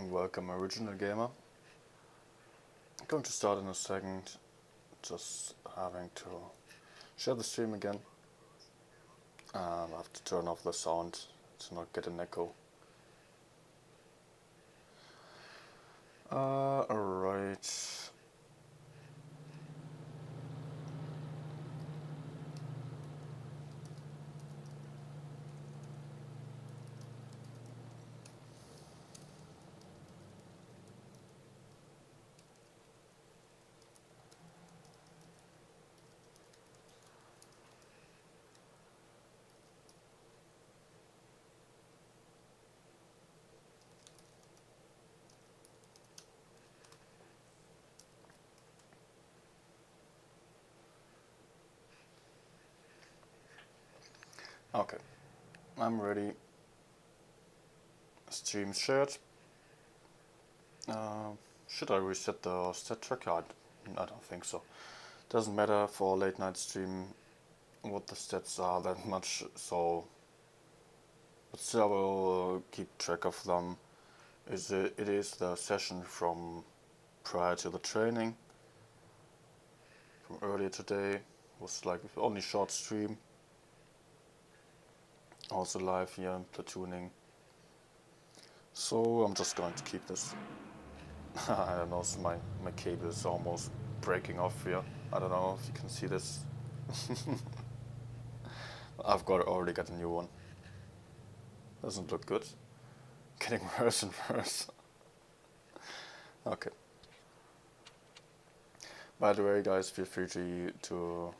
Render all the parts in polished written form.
Welcome, original gamer. I'm going to start in a second, just having to share the stream again. I have to turn off the sound to not get an echo. Alright. Okay, I'm ready. Stream shared. Should I reset the stat tracker? I don't think so. Doesn't matter for a late night stream what the stats are that much, so but still I will keep track of them. It is the session from prior to the training from earlier today. Was like only short stream. Also live here in platooning. So I'm just going to keep this. I don't know, so my cable is almost breaking off here. I don't know if you can see this. I've already got a new one. Doesn't look good. Getting worse and worse. Okay. By the way, guys, feel free to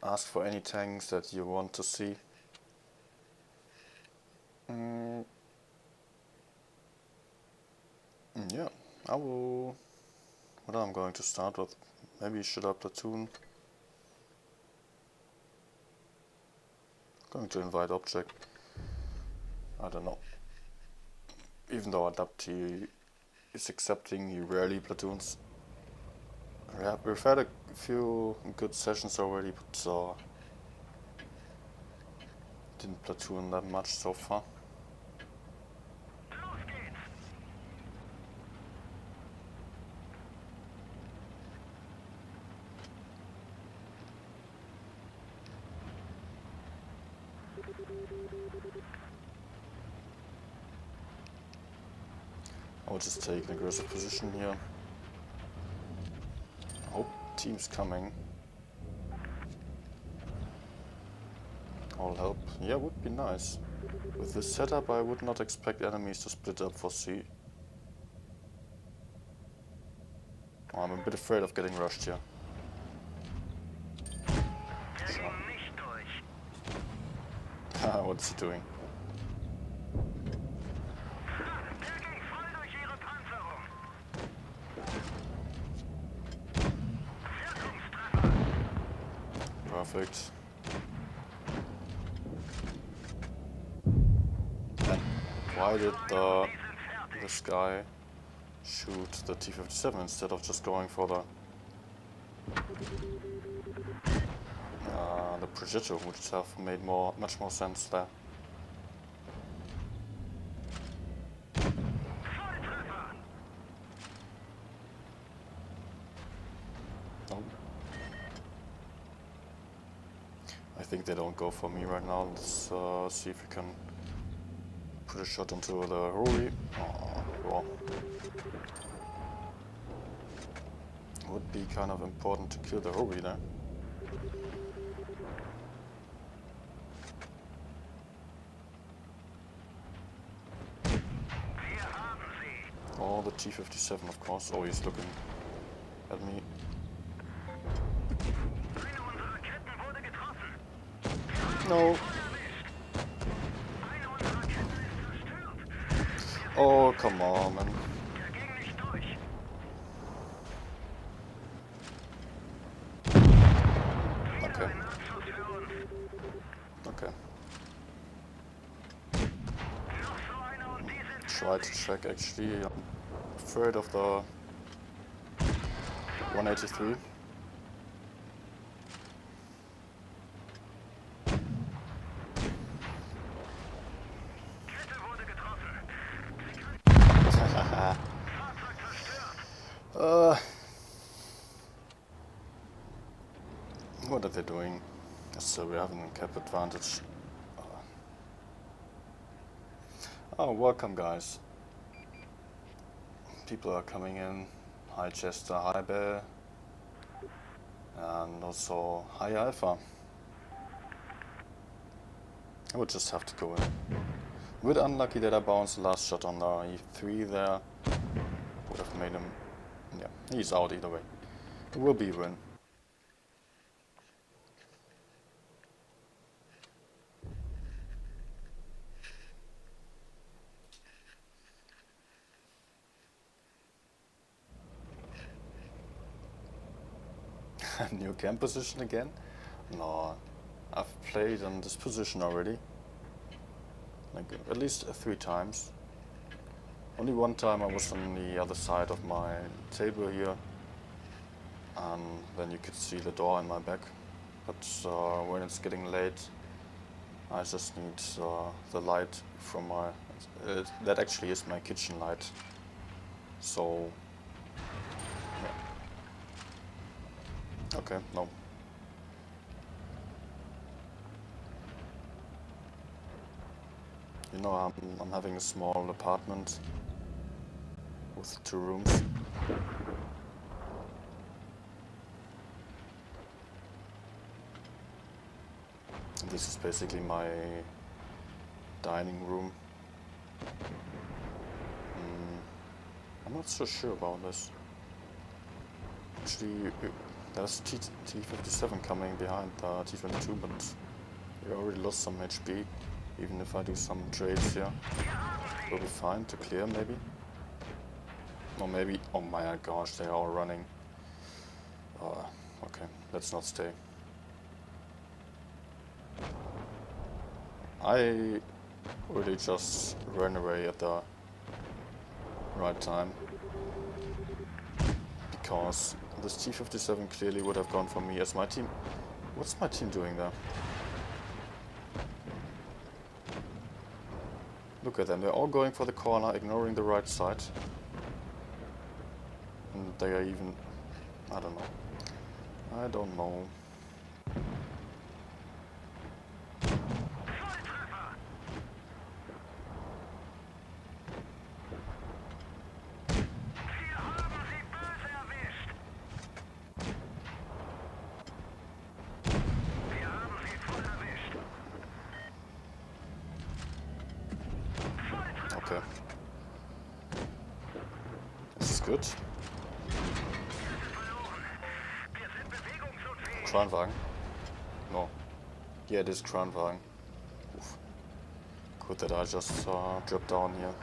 ask for any tanks that you want to see. Yeah, I will. What I'm going to start with? Maybe should I platoon? Going to invite object. I don't know. Even though Adapti is accepting, he rarely platoons. Yeah, we've had a few good sessions already, but didn't platoon that much so far. I'll just take an aggressive position here. Hope team's coming. All help. Yeah, would be nice. With this setup I would not expect enemies to split up for C. Oh, I'm a bit afraid of getting rushed here. Sure. What's he doing? Perfect. And why did this guy shoot the T-57 instead of just going for the Progetto, which would have made much more sense there. Oh. I think they don't go for me right now. Let's see if we can put a shot into the Rory. Oh, well. Would be kind of important to kill the Rory there. Oh, the T-57, of course. Oh, he's looking at me. No. Oh, come on, man. Okay. Okay. Try to track actually. I'm afraid of the 183. Uh, what are they doing? So we're having a cap advantage. Oh, welcome guys. People are coming in. Hi Chester, hi Bear. And also, hi Alpha. I would just have to go in. A bit unlucky that I bounced the last shot on the E3 there. Would have made him... yeah, he's out either way. It will be a win. New camp position again? No, I've played in this position already. Like at least 3 times. Only one time I was on the other side of my table here. And then you could see the door in my back. But when it's getting late, I just need the light from my... that actually is my kitchen light. So... yeah. Okay, no. You know, I'm having a small apartment with 2 rooms. And this is basically my dining room. I'm not so sure about this. Actually, there's T57 coming behind the T22, but we already lost some HP. Even if I do some trades here, we'll be fine to clear maybe. Or maybe, oh my gosh, they're all running. Okay, let's not stay. I really just ran away at the right time. Because this T57 clearly would have gone for me as my team. What's my team doing there? Look at them, they're all going for the corner, ignoring the right side. And they are even... I don't know. I don't know. Okay. This is good. Kranwagen? No. Yeah, it is Kranwagen. Oof. Good that I just dropped down here.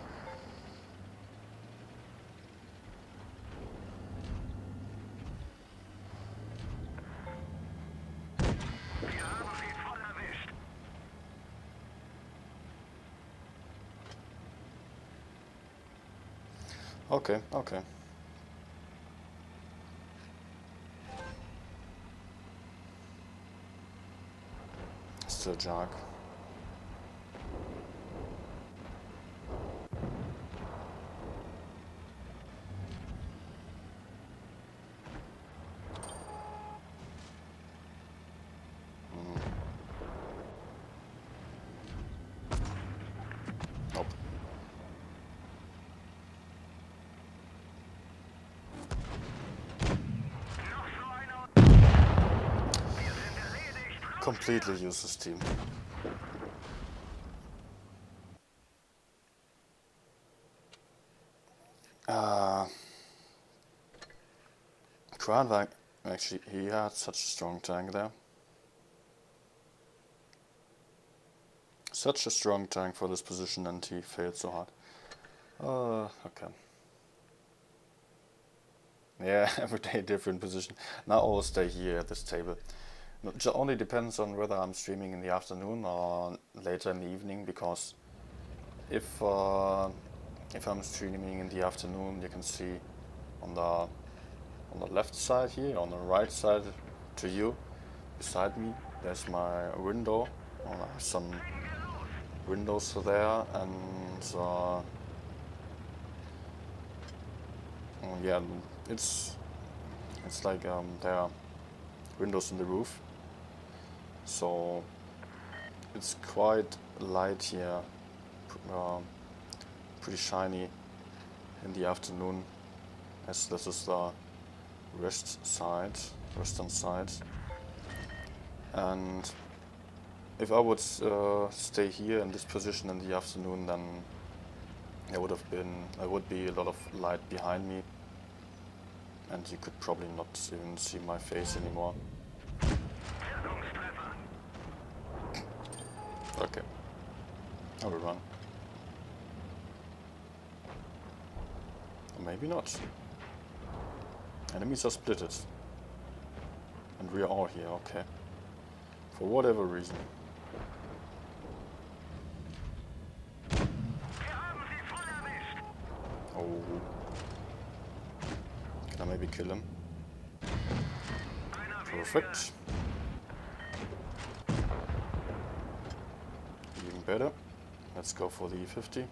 Okay, okay. Still Jack. Nope. Completely useless team. Kranwagen, actually, he had such a strong tank there. Such a strong tank for this position, and he failed so hard. Okay. Yeah, every day different position. Now I'll stay here at this table. It only depends on whether I'm streaming in the afternoon or later in the evening, because if I'm streaming in the afternoon, you can see on the left side here, on the right side to you, beside me, there's my window. I have some windows there, and yeah, it's like there are windows in the roof, so it's quite light here, pretty shiny in the afternoon, as this is the western side. And if I would stay here in this position in the afternoon, then there would be a lot of light behind me, and you could probably not even see my face anymore. Okay, I will run. Or maybe not. Enemies are splitted. And we are all here, okay. For whatever reason. Oh. Can I maybe kill him? Perfect. Even better. Let's go for the 50.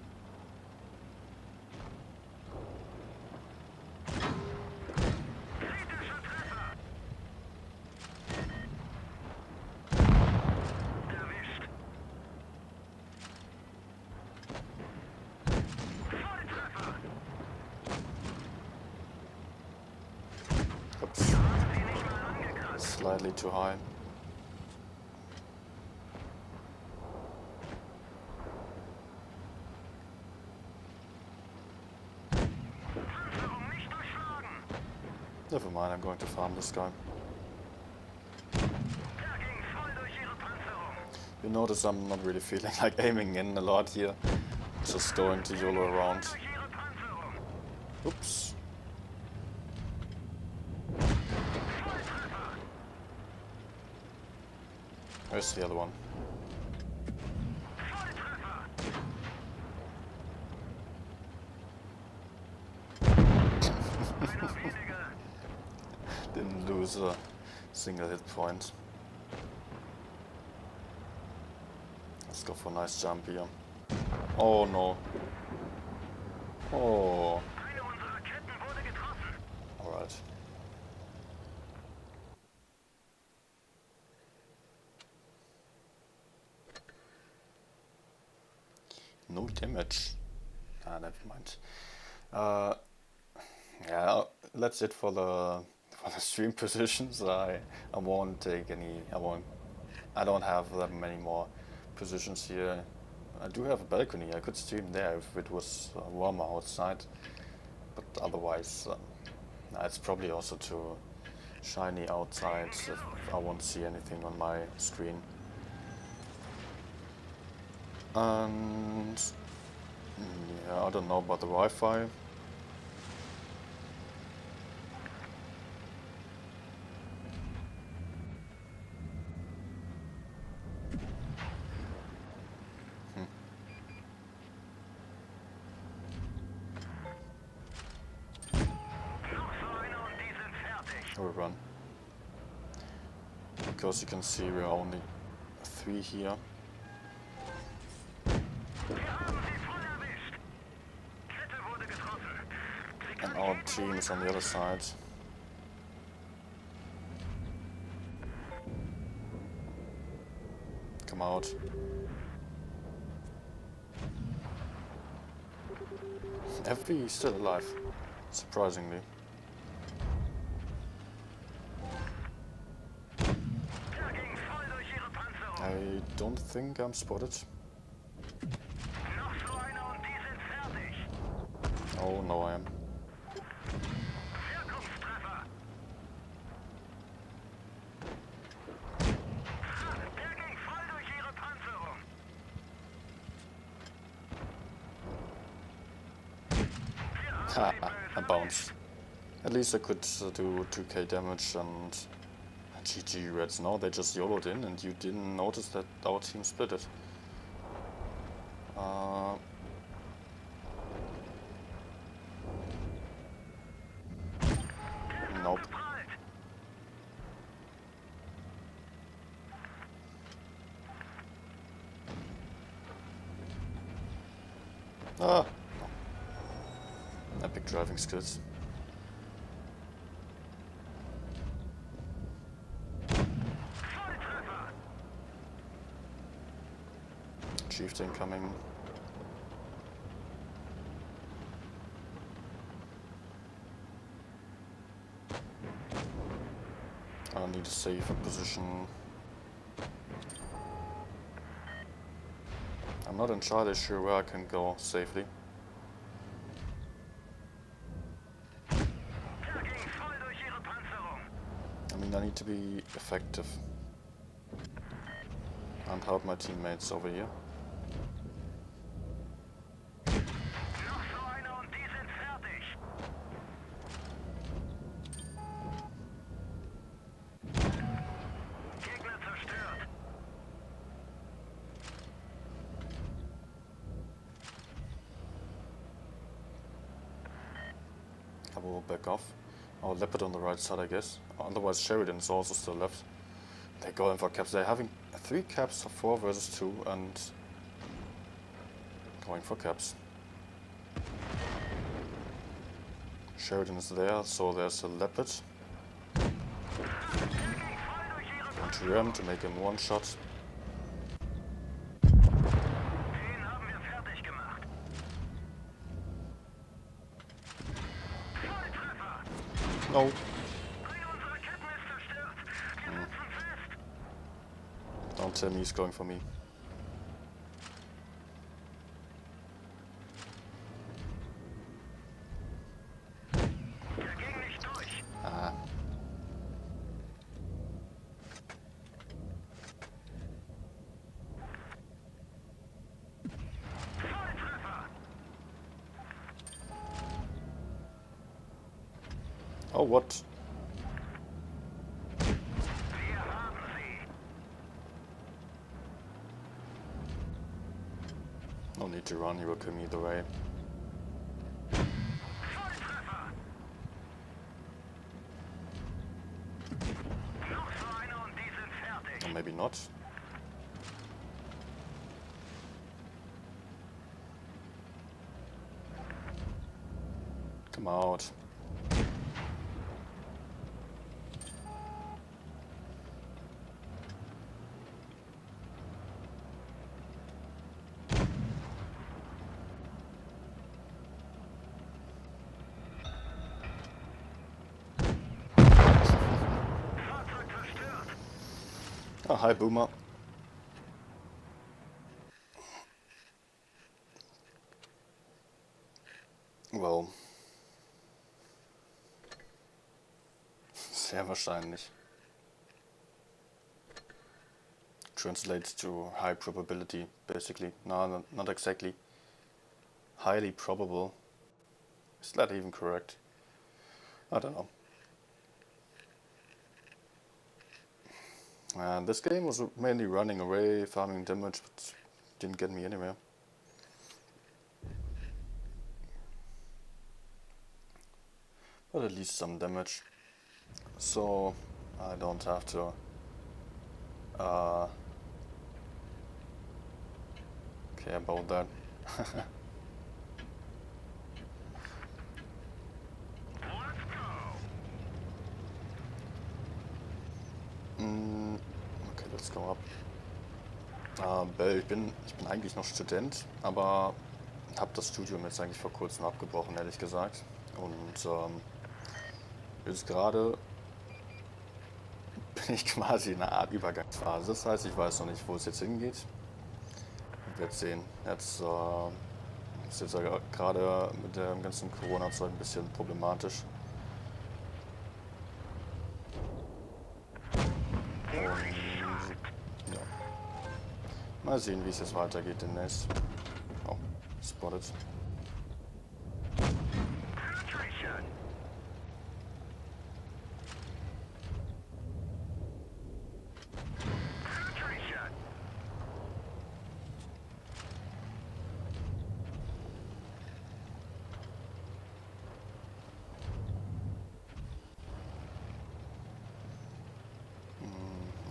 Oops. Slightly too high. Never mind, I'm going to farm this guy. You notice I'm not really feeling like aiming in a lot here. Just going to YOLO around. Oops. Where's the other one? Didn't lose a single hit point. Let's go for a nice jump here. Oh no. Oh. Alright. No damage. Ah, never mind. Yeah, that's it for the stream positions. I won't take any. I don't have that many more positions here. I do have a balcony. I could stream there if it was warmer outside. But otherwise, it's probably also too shiny outside if I won't see anything on my screen. And yeah, I don't know about the Wi-Fi. I will run. Because you can see we're only 3 here. And our team is on the other side. Come out. FB is still alive, surprisingly. I don't think I'm spotted. Oh no, I am. Ha, I bounced. At least I could do 2k damage and GG Reds. No, they just YOLO'd in and you didn't notice that our team split it. Nope. Ah! Epic driving skills. chieftain coming. I need a safer position. I'm not entirely sure where I can go safely. I mean, I need to be effective and help my teammates over here. I will back off. I'll leopard on the right side, I guess. Otherwise Sheridan's also still left. They're going for caps. They're having 3 caps, 4 versus 2, and going for caps. Sheridan is there, so there's a leopard. Going to ram to make him one shot. No. Don't tell me he's going for me. Ah. Oh, what? No need to run, he will kill me either way. Or maybe not. Come out. Oh, hi, Boomer. Well. Sehr wahrscheinlich. Translates to high probability, basically. No, not exactly. Highly probable. Is that even correct? I don't know. And this game was mainly running away, farming damage, but didn't get me anywhere. But at least some damage. So I don't have to care about that. Okay, let's go up. Ich bin eigentlich noch Student, aber habe das Studium jetzt eigentlich vor kurzem abgebrochen, ehrlich gesagt. Und jetzt gerade bin ich quasi in einer Art Übergangsphase. Das heißt, ich weiß noch nicht, wo es jetzt hingeht. Wir werden sehen. Jetzt ist jetzt gerade mit dem ganzen Corona-Zeug ein bisschen problematisch. Und ja. Mal sehen, wie es jetzt weitergeht demnächst. Oh, spotted.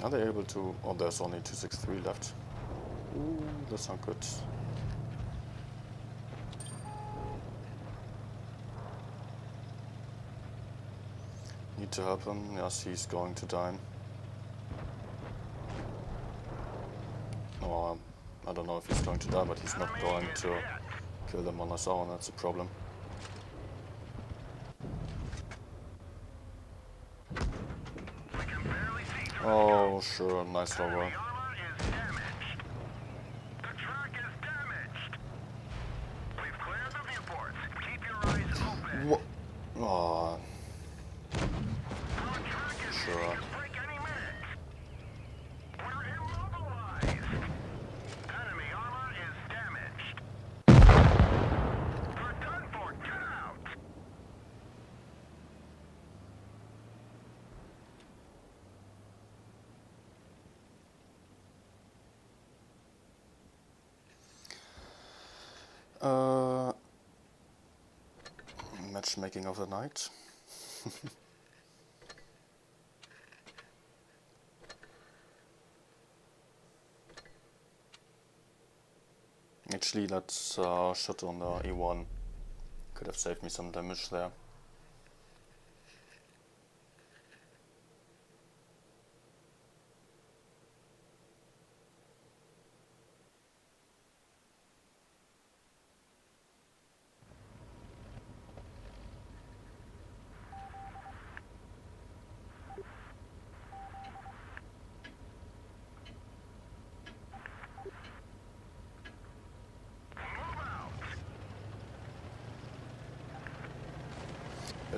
Are they able to... Oh, there's only 263 left. Ooh, that's not good. Need to help him. Yes, he's going to die. Oh, I don't know if he's going to die, but he's not going to kill them on his own. That's a problem. Oh, sure, nice over. What? Oh, sure. Matchmaking of the night. Actually, that shot on the E1 could have saved me some damage there.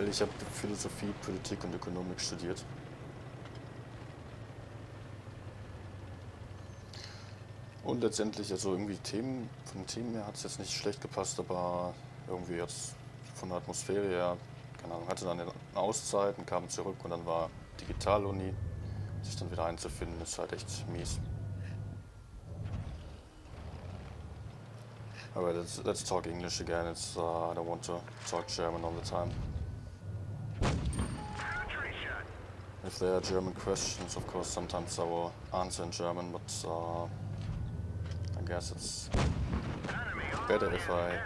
Ich habe Philosophie, Politik und Ökonomik studiert. Und letztendlich, also irgendwie Themen, von den Themen her hat es jetzt nicht schlecht gepasst, aber irgendwie jetzt von der Atmosphäre her, keine Ahnung, hatte dann eine Auszeit und kam zurück und dann war Digital-Uni. Sich dann wieder einzufinden, ist halt echt mies. Alright, let's talk English again. It's I don't want to talk German all the time. If there are German questions, of course, sometimes I will answer in German, but I guess it's better if I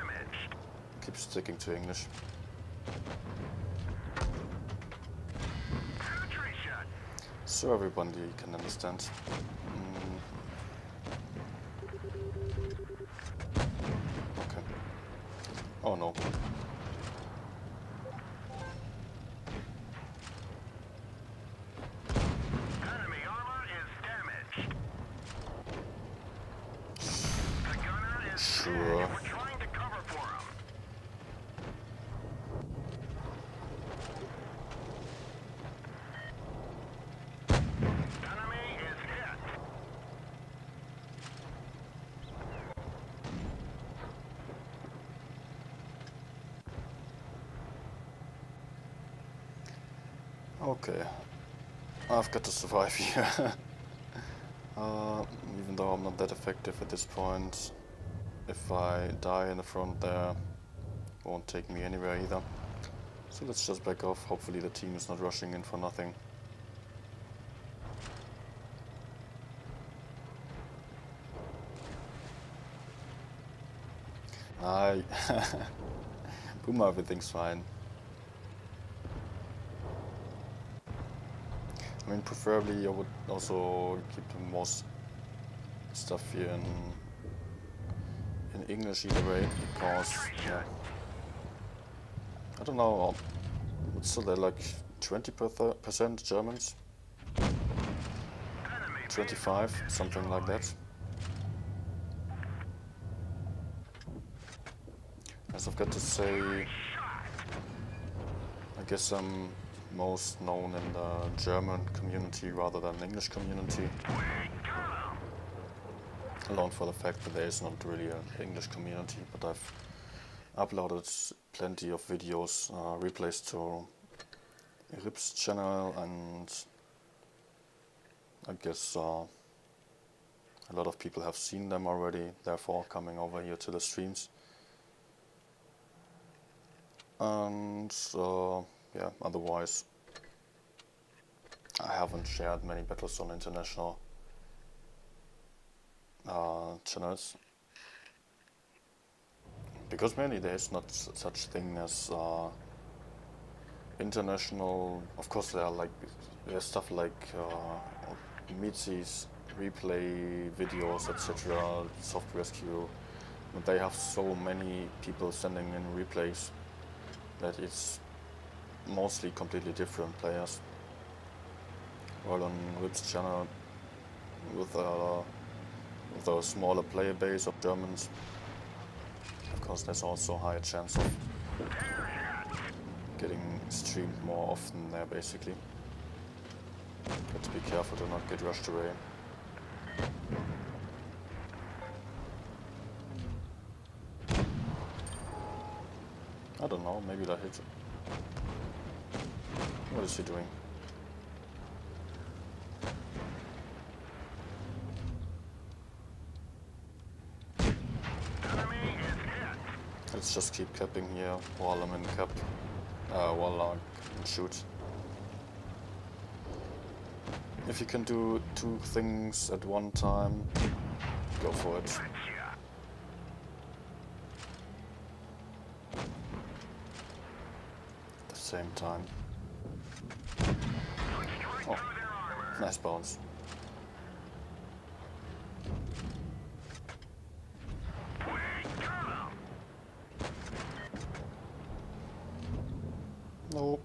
keep sticking to English. So everybody can understand. Okay. Oh no. Sure. Okay, I've got to survive here. Even though I'm not that effective at this point, if I die in the front there, won't take me anywhere either. So let's just back off. Hopefully the team is not rushing in for nothing. Aye. Boomer, everything's fine. I mean, preferably I would also keep the most stuff here in English either way, because yeah, I don't know, what's so there, like 20% Germans? 25, something like that. As I've got to say, I guess I'm most known in the German community rather than the English community. Alone for the fact that there is not really an English community, but I've uploaded plenty of videos, replays to Rip's channel, and I guess a lot of people have seen them already, therefore coming over here to the streams. And yeah, otherwise I haven't shared many battles on international channels, because mainly there is not such thing as international. Of course there's stuff like Mitzi's replay videos, etc., soft rescue, but they have so many people sending in replays that it's mostly completely different players. While on Rip's channel, with a smaller player base of Germans, of course there's also a higher chance of getting streamed more often there, basically. Got to be careful to not get rushed away. I don't know, maybe that hit. What is he doing? Let's just keep capping here while I'm in cap, while I can shoot. If you can do two things at one time, go for it. At the same time. Oh, nice bounce. No.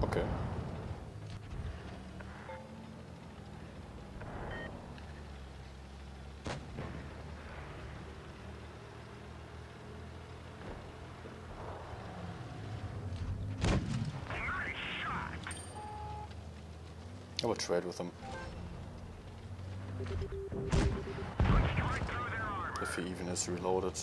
Okay. I will trade with him. If he even is reloaded.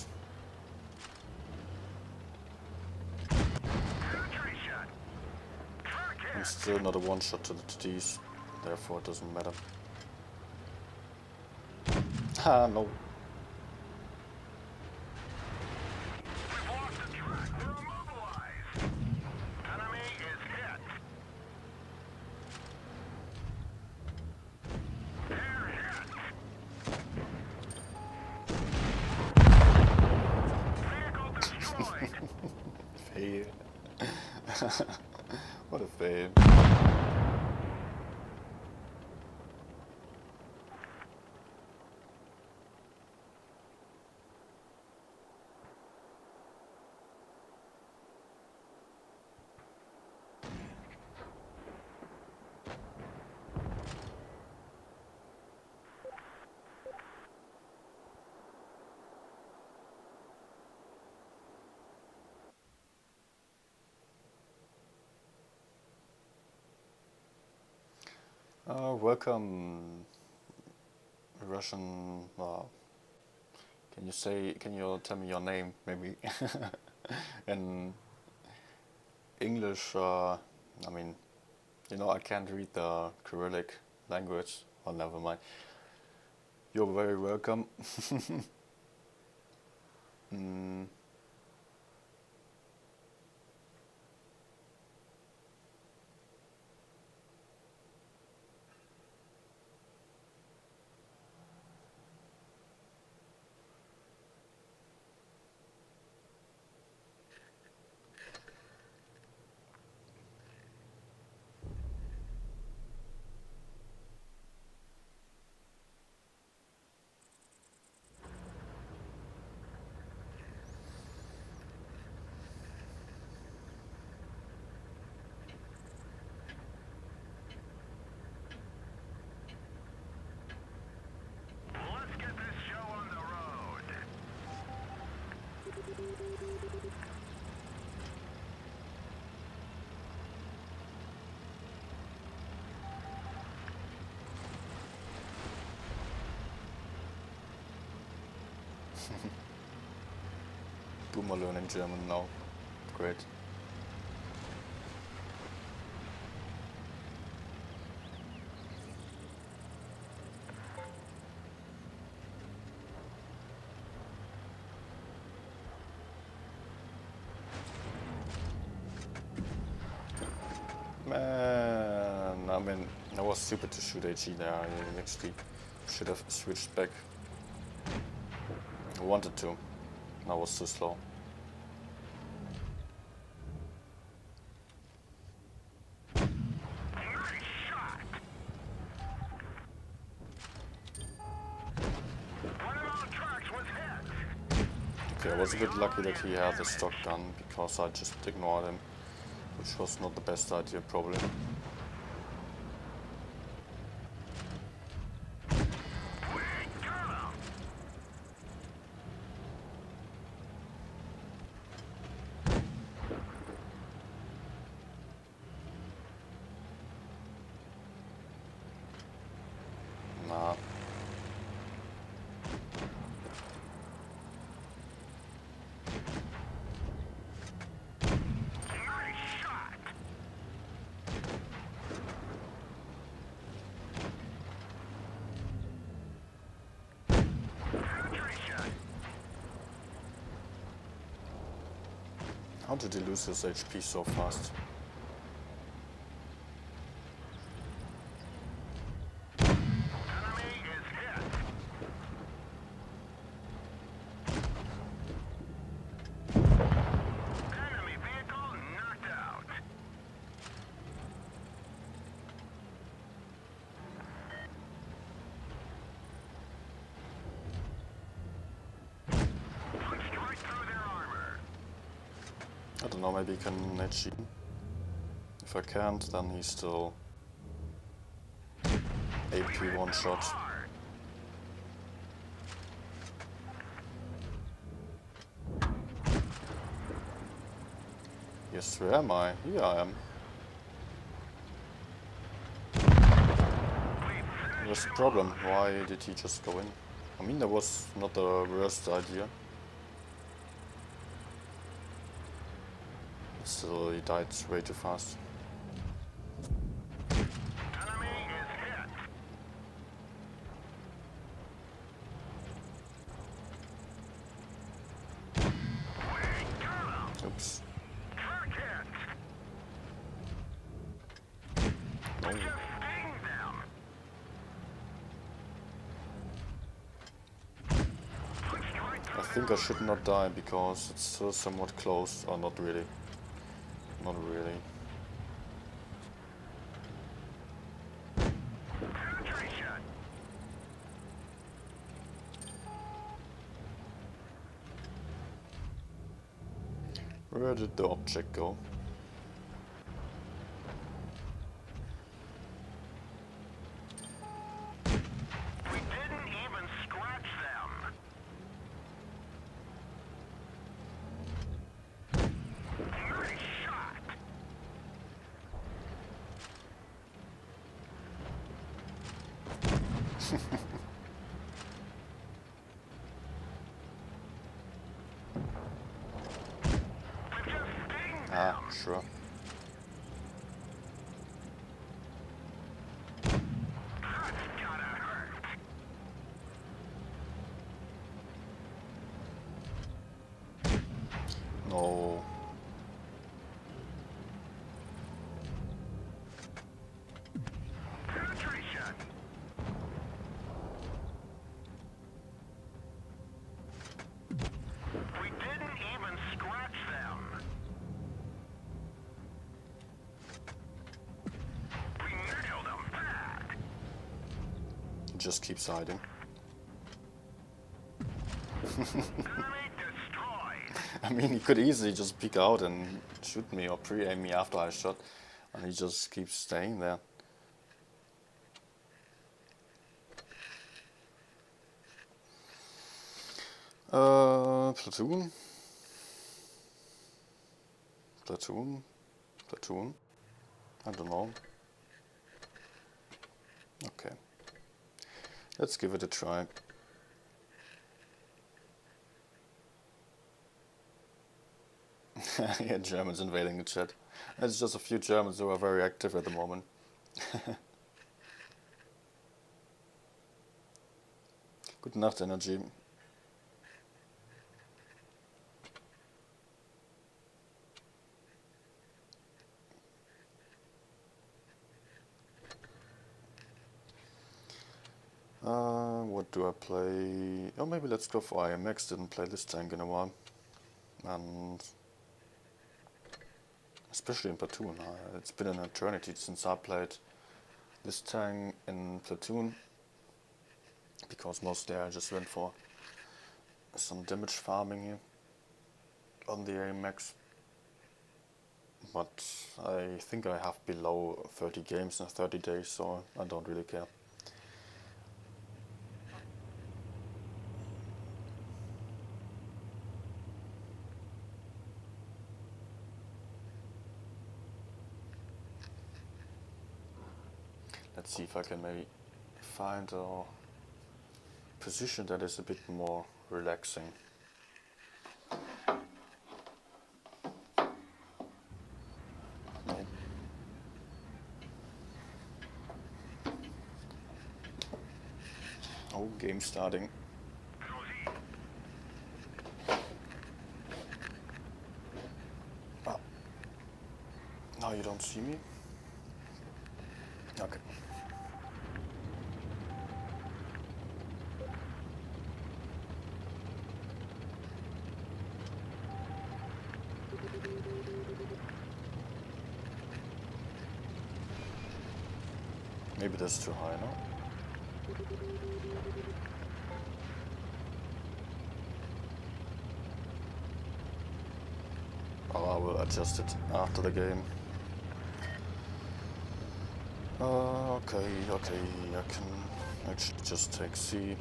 I'm still not a one-shot to the TDs, therefore it doesn't matter. Ah, no. Fail. What a fail. Welcome, Russian. Can you tell me your name, maybe? In English, I mean, I can't read the Cyrillic language. Well, never mind. You're very welcome. mm. Boomer learning German now. Great. Man, I mean, I was stupid to shoot HE there. I actually should have switched back. I wanted to. I was too slow. Okay, I was a bit lucky that he had the stock gun, because I just ignored him, which was not the best idea, probably. Nah. How did he lose his HP so fast? I don't know, maybe he can HE. If I can't, then he's still AP one shot. Yes, where am I? Here I am. What's the problem? Why did he just go in? I mean, that was not the worst idea. Still, he died way too fast. Oops. No. I think I should not die because it's still somewhat close, or not really. Not really. Where did the object go? We didn't even scratch them. Nice shot. Ah, sure. No. We didn't even scratch them. We nailed them bad. He just keeps hiding. Enemy destroyed. I mean, he could easily just peek out and shoot me or pre-aim me after I shot, and he just keeps staying there. Platoon? Platoon? Platoon? I don't know. Okay. Let's give it a try. Yeah, Germans invading the chat. It's just a few Germans who are very active at the moment. Good Nacht, Energy. What do I play? Oh, maybe let's go for IMX. Didn't play this tank in a while. And especially in Platoon. It's been an eternity since I played this tank in Platoon. Because mostly I just went for some damage farming here. on the AMX, but I think I have below 30 games in 30 days, so I don't really care. Let's see if I can maybe find a position that is a bit more relaxing. Oh, game starting. Ah. Now you don't see me? Okay. Maybe that's too high now. Oh, I will adjust it after the game. Okay, I can actually just take C.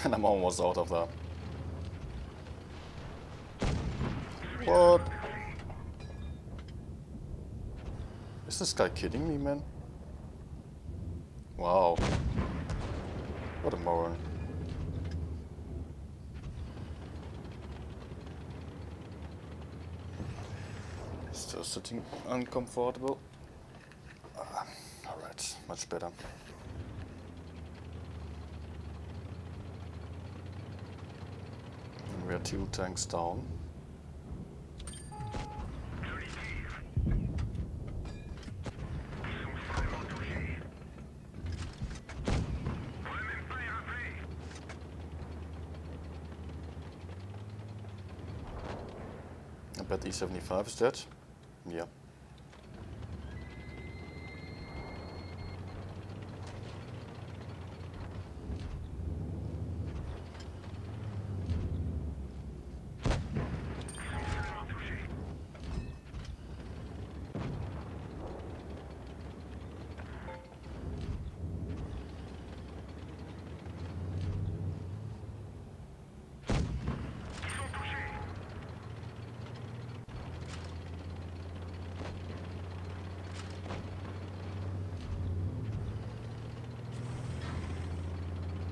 And I'm almost out of that. What? Is this guy kidding me, man? Wow. What a moron. Still sitting uncomfortable. Alright, much better. And we are 2 tanks down. I bet E75 is dead. Yeah.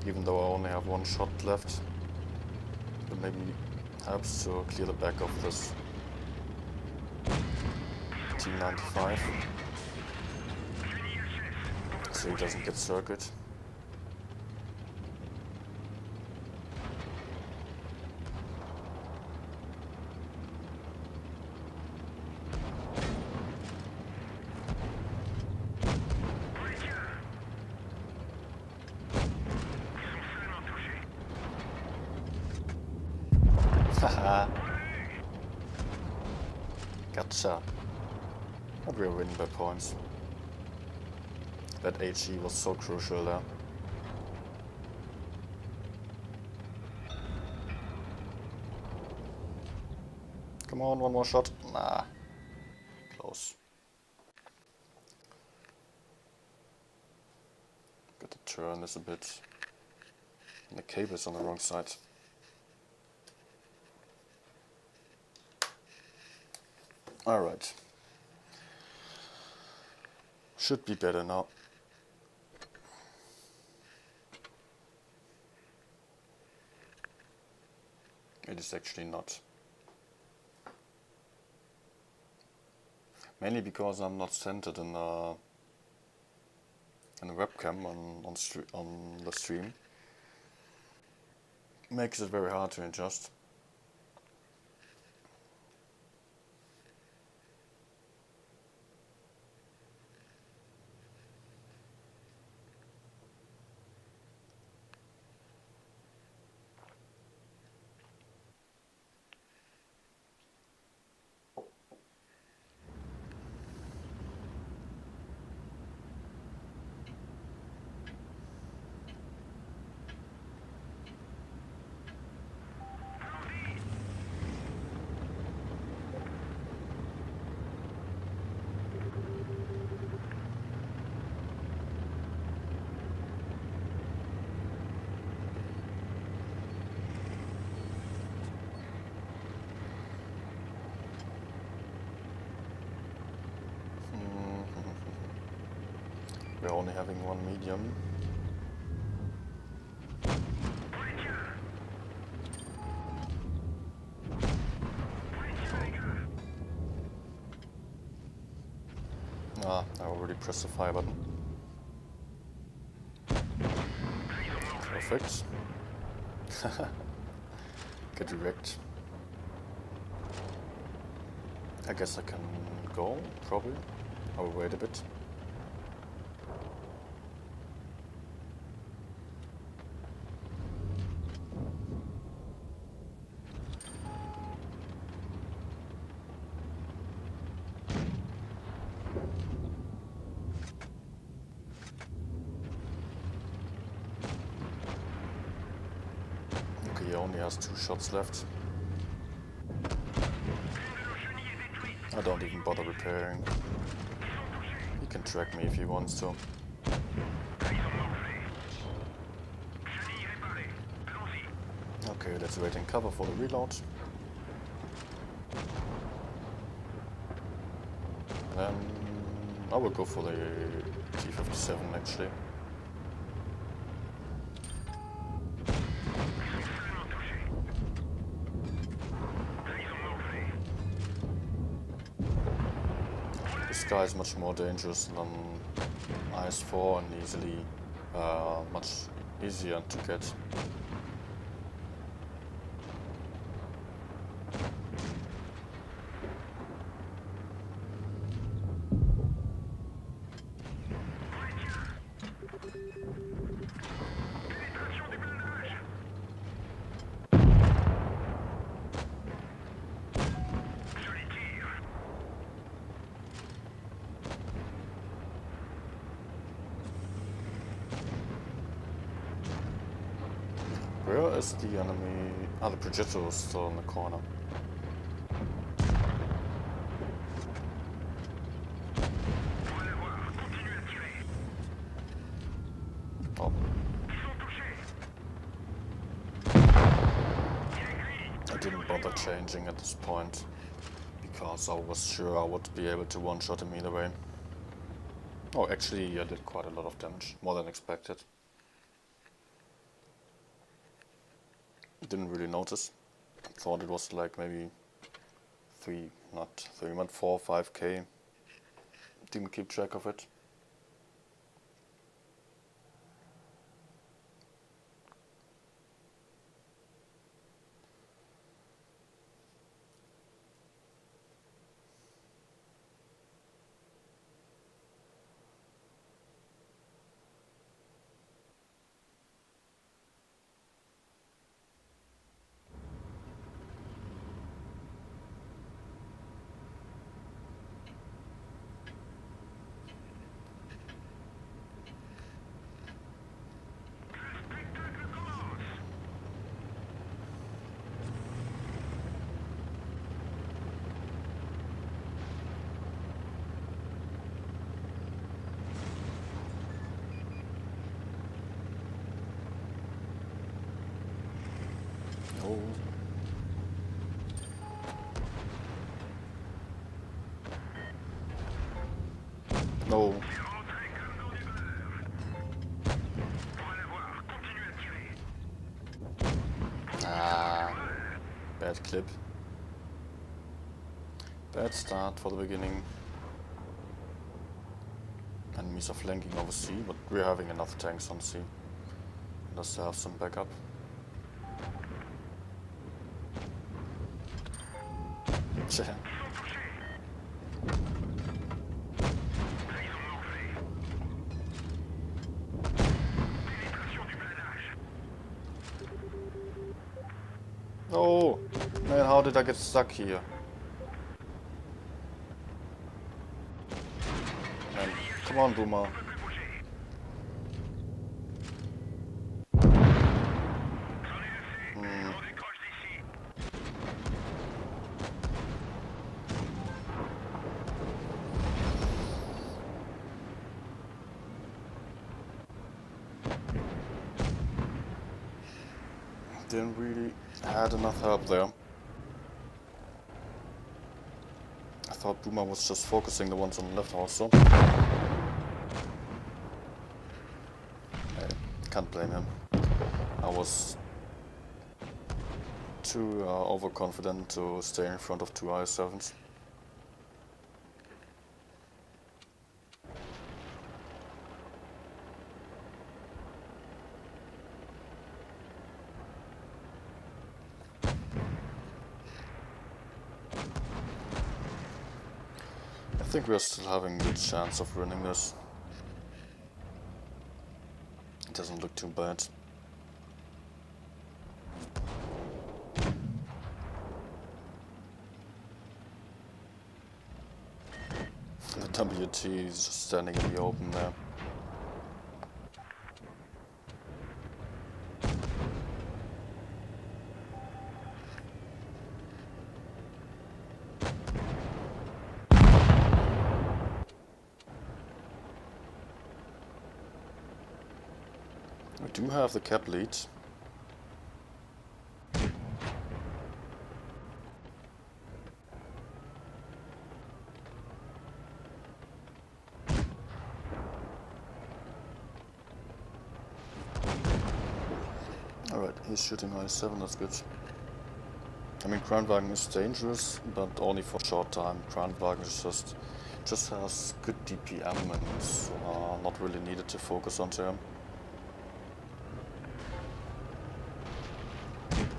Even though I only have 1 shot left, it maybe helps to clear the back of this T95, so he doesn't get circuit. Haha. Gotcha. But we're winning by points. That HE was so crucial there. Come on, 1 more shot. Nah. Close. Got to turn this a bit. And the cable is on the wrong side. Alright. Should be better now. It is actually not. Mainly because I'm not centered in a webcam on the stream. Makes it very hard to adjust. we're only having one medium. Ah, I already pressed the fire button. Perfect. Get wrecked. I guess I can go, probably. I will wait a bit. Okay, he only has 2 shots left. I don't even bother repairing. He can track me if he wants to. Okay, let's wait in cover for the reload. Then I will go for the T-57 actually. This guy is much more dangerous than IS-4 and easily much easier to get. Where is the enemy? Ah, the projectile is still in the corner. Oh. I didn't bother changing at this point, because I was sure I would be able to one-shot him either way. Oh, actually I did quite a lot of damage, more than expected. Didn't really notice. Thought it was like maybe 4 or 5k. Didn't keep track of it. Oh. No. Ah, bad clip. Bad start for the beginning. Enemies are flanking over C, but we're having enough tanks on C. Let's have some backup. Oh, man, how did I get stuck here? Man, come on, Boomer. Didn't really had enough help there. I thought Boomer was just focusing the ones on the left also. can't blame him. I was too overconfident to stay in front of two I7s. I think we're still having a good chance of winning this. It doesn't look too bad. The WT is just standing in the open there. We do have the cap lead. Alright, he's shooting I7, that's good. I mean, Kranwagen is dangerous, but only for a short time. Kranwagen is just has good DPM and is not really needed to focus onto him.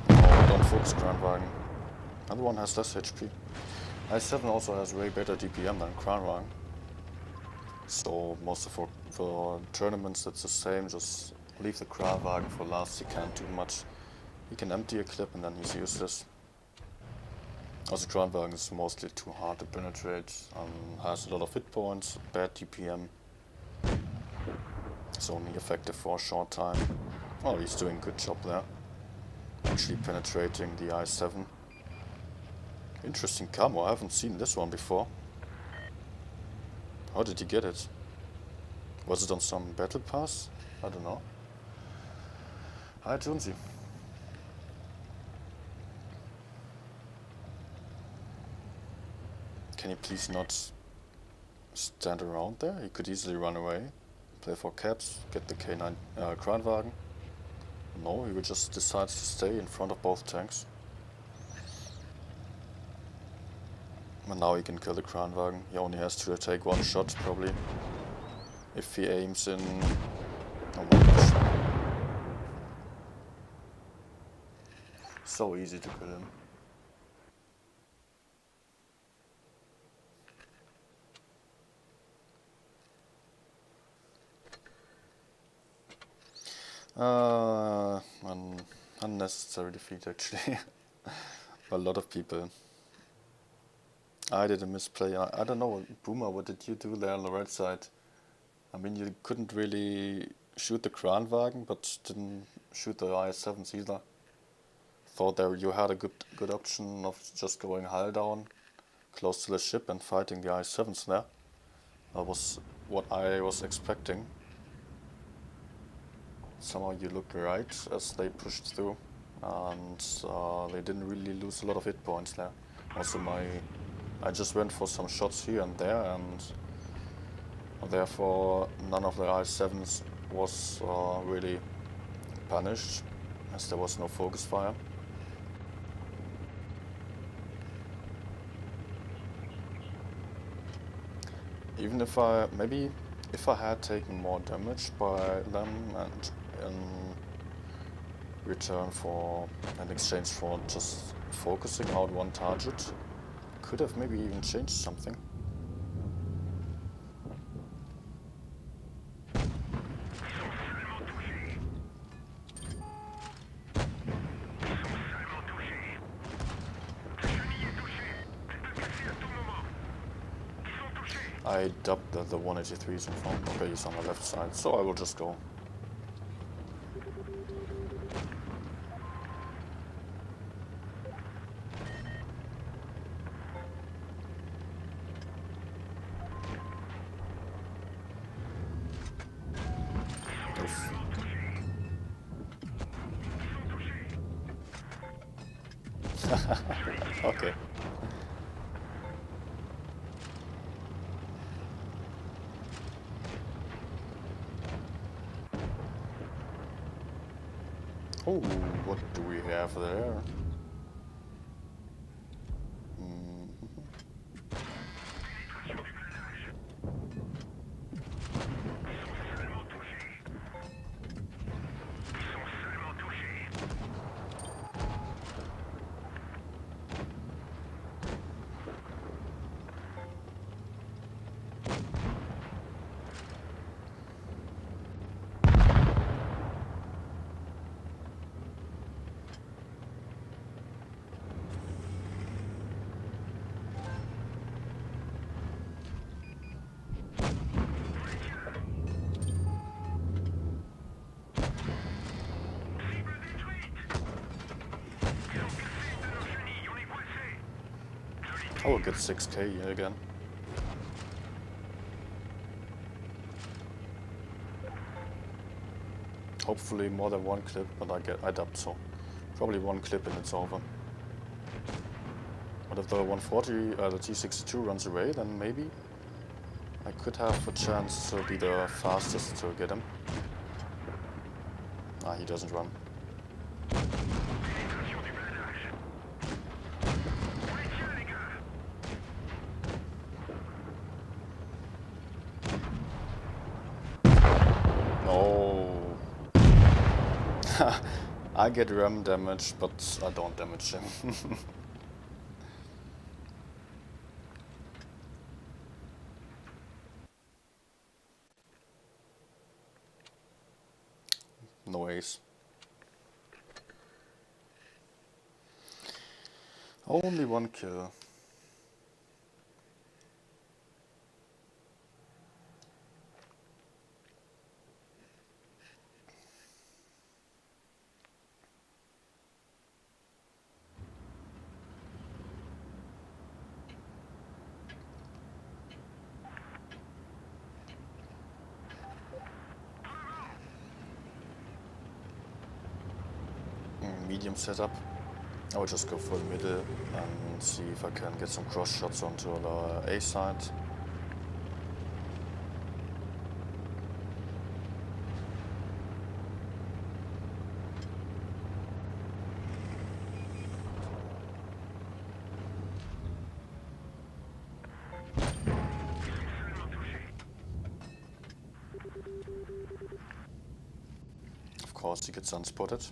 Oh, don't focus Kranwagen. Other one has less HP. I7 also has way better DPM than Kranwagen. So most of for tournaments it's the same, just leave the Kranwagen for last, he can't do much. He can empty a clip and then he's useless. Also Kranwagen is mostly too hard to penetrate, has a lot of hit points, bad DPM. It's only effective for a short time. Oh, he's doing a good job there. Actually penetrating the I7. Interesting camo, I haven't seen this one before. How did he get it? Was it on some battle pass? I don't know. Hi, Jonesy. Can he please not stand around there? He could easily run away, play for caps, get the K9 Kranwagen. No, he will just decide to stay in front of both tanks. And now he can kill the Kranwagen. He only has to take one shot, probably. If he aims in... Oh my gosh. So easy to kill him. An unnecessary defeat actually. A lot of people. I did a misplay. I don't know, Boomer, what did you do there on the right side? I mean, you couldn't really shoot the Kranwagen, but didn't shoot the I7s either. Thought there you had a good option of just going hull down, close to the ship and fighting the I7s there. That was what I was expecting. Somehow you looked right as they pushed through, and they didn't really lose a lot of hit points there. Also I just went for some shots here and there, and therefore none of the I7s was really punished, as there was no focus fire. Even if maybe if I had taken more damage by them and in return for, in exchange for just focusing out one target, could have maybe even changed something. I dubbed the 183s in front. Okay, he's on the left side, so I will just go. Oof. Okay. Oh, what do we have there? I will get 6k again. Hopefully more than one clip, but I doubt so. Probably one clip and it's over. But if the 140, the T62 runs away, then maybe I could have a chance to be the fastest to get him. Ah, he doesn't run. No. I get ram damage, but I don't damage him. No ace. Only one kill. Medium setup. I will just go for the middle and see if I can get some cross shots onto the A side. Of course, he gets unspotted.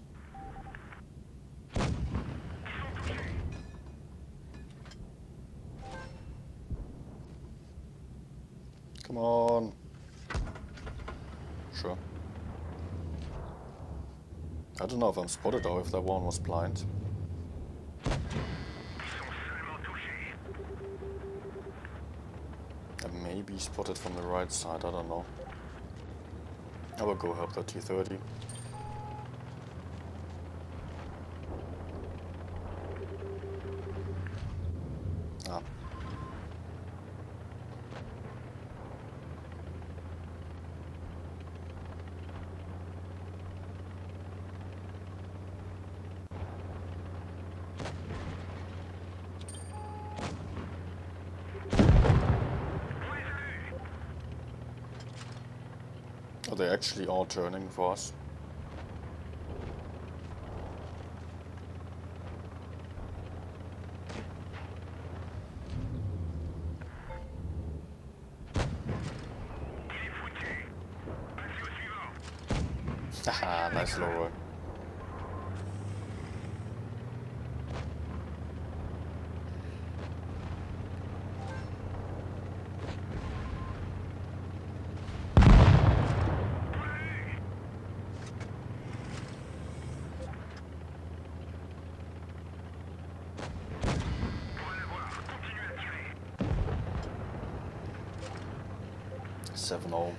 Come on. Sure. I don't know if I'm spotted or if that one was blind. And maybe spotted from the right side, I don't know. I will go help the T30. Ah. Are they actually all turning for us? Haha, nice low roll. Seven all.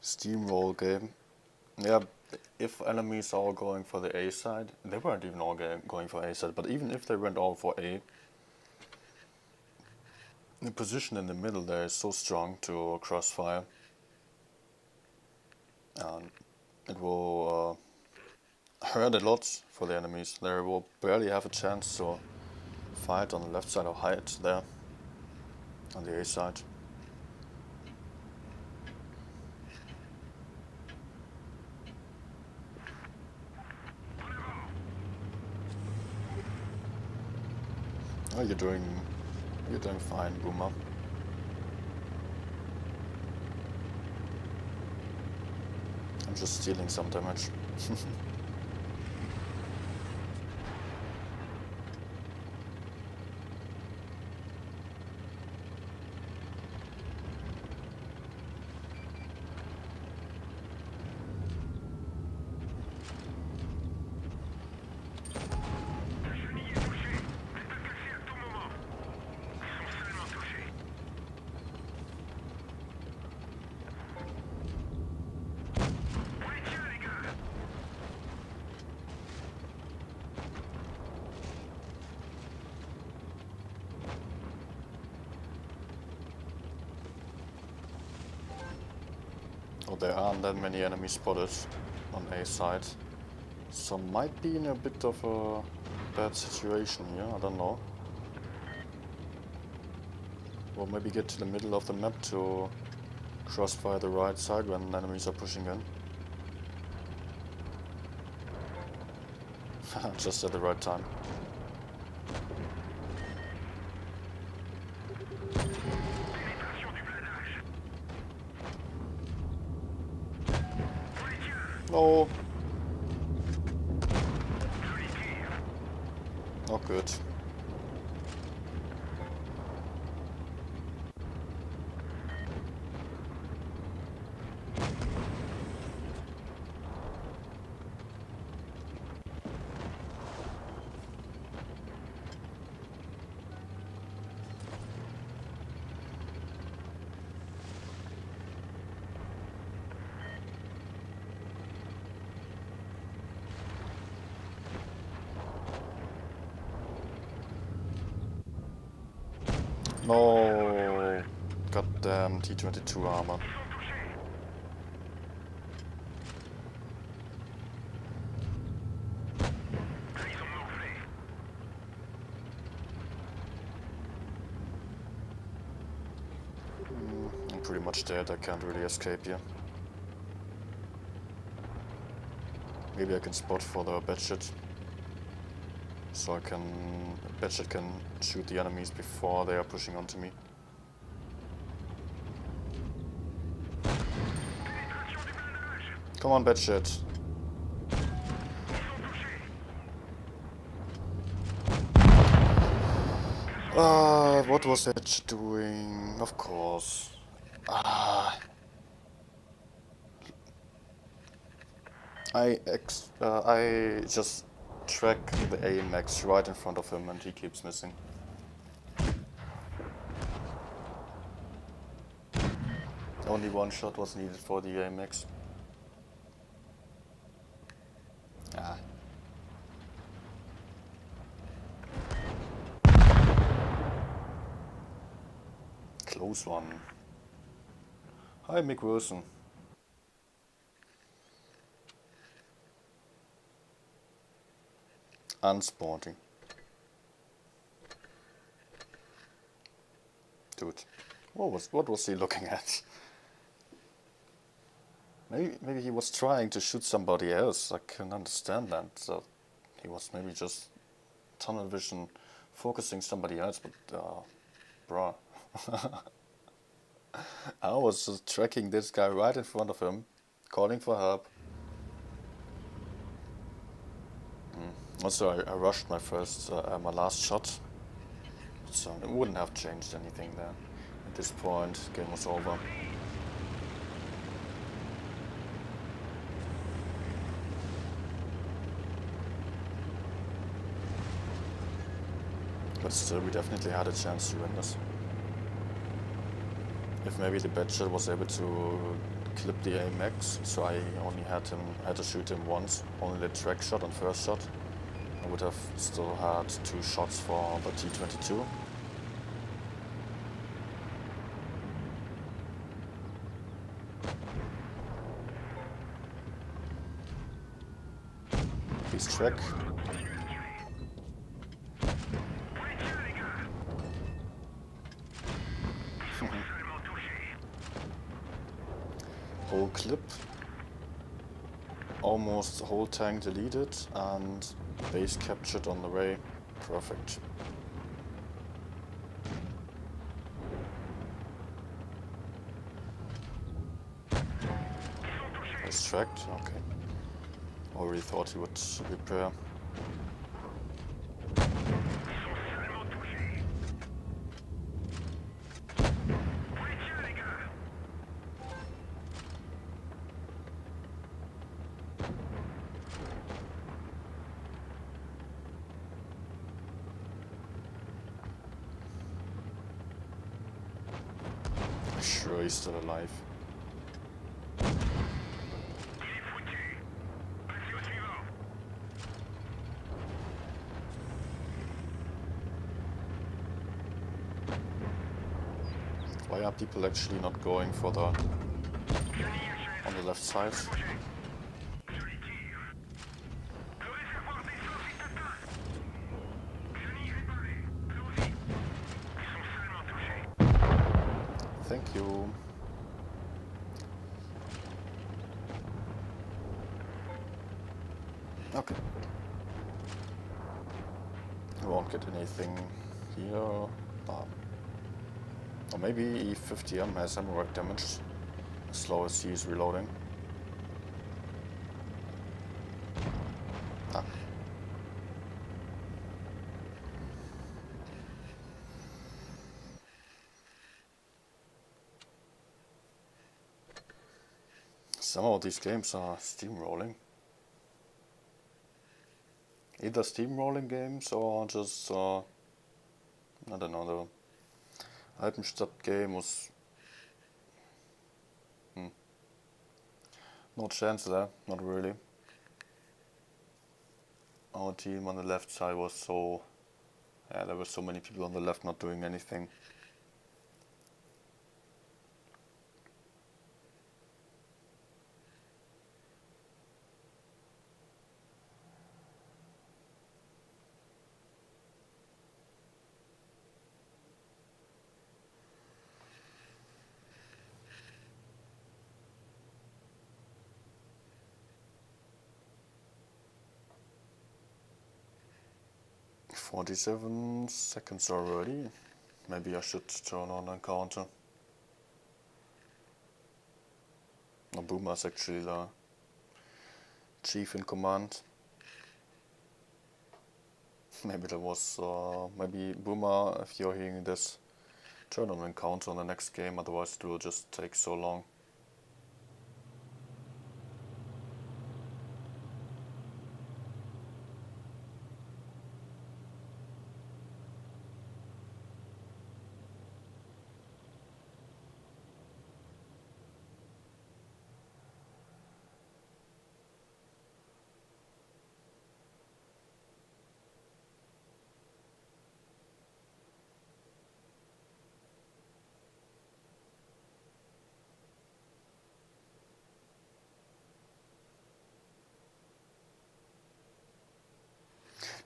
Steamroll game. Yeah, if enemies are all going for the A side, they weren't even all going for A side, but even if they went all for A, the position in the middle there is so strong to crossfire. And it will hurt a lot for the enemies. They will barely have a chance to fight on the left side or hide there. on the A side. Oh, you're doing fine, Boomer. I'm just stealing some damage. Oh, there aren't that many enemies spotted on A side, so might be in a bit of a bad situation here, I don't know. Or maybe get to the middle of the map to cross by the right side when enemies are pushing in. Just at the right time. No. Not good. No. Goddamn T-22 armor. I'm pretty much dead, I can't really escape here. Maybe I can spot for the Batshit. So Batshit can shoot the enemies before they are pushing onto me. Come on, Batshit. What was it doing? Of course. I just track the AMX right in front of him and he keeps missing. Only one shot was needed for the AMX. Close one. Hi, Mick Wilson. Unsporting. Dude, what was he looking at? Maybe he was trying to shoot somebody else. I can understand that. So he was maybe just tunnel vision focusing somebody else, but bruh. I was just tracking this guy right in front of him, calling for help. Also, I rushed my last shot, so it wouldn't have changed anything there. At this point, game was over. But still, we definitely had a chance to win this. If maybe the Batshit was able to clip the AMX, so I only had to shoot him once, only the track shot and first shot, I would have still had 2 shots for the T-22. Please track. Whole clip. Almost the whole tank deleted and base captured on the way. Perfect. Distract, okay. Already thought he would repair. Sure, he's still alive. Why are people actually not going for the on the left side? Thank you. Okay. We won't get anything here. Or maybe E50M has hemorrhagic damage as slow as he is reloading. Ah. Some of these games are steamrolling. Either steamrolling games or just, I don't know, the Alpenstadt game was... No chance there, not really. Our team on the left side was so... Yeah, there were so many people on the left not doing anything. "47 seconds already. Maybe I should turn on encounter." No, Boomer's actually the chief in command. Maybe there was, maybe Boomer, if you're hearing this, turn on encounter on the next game, otherwise it will just take so long.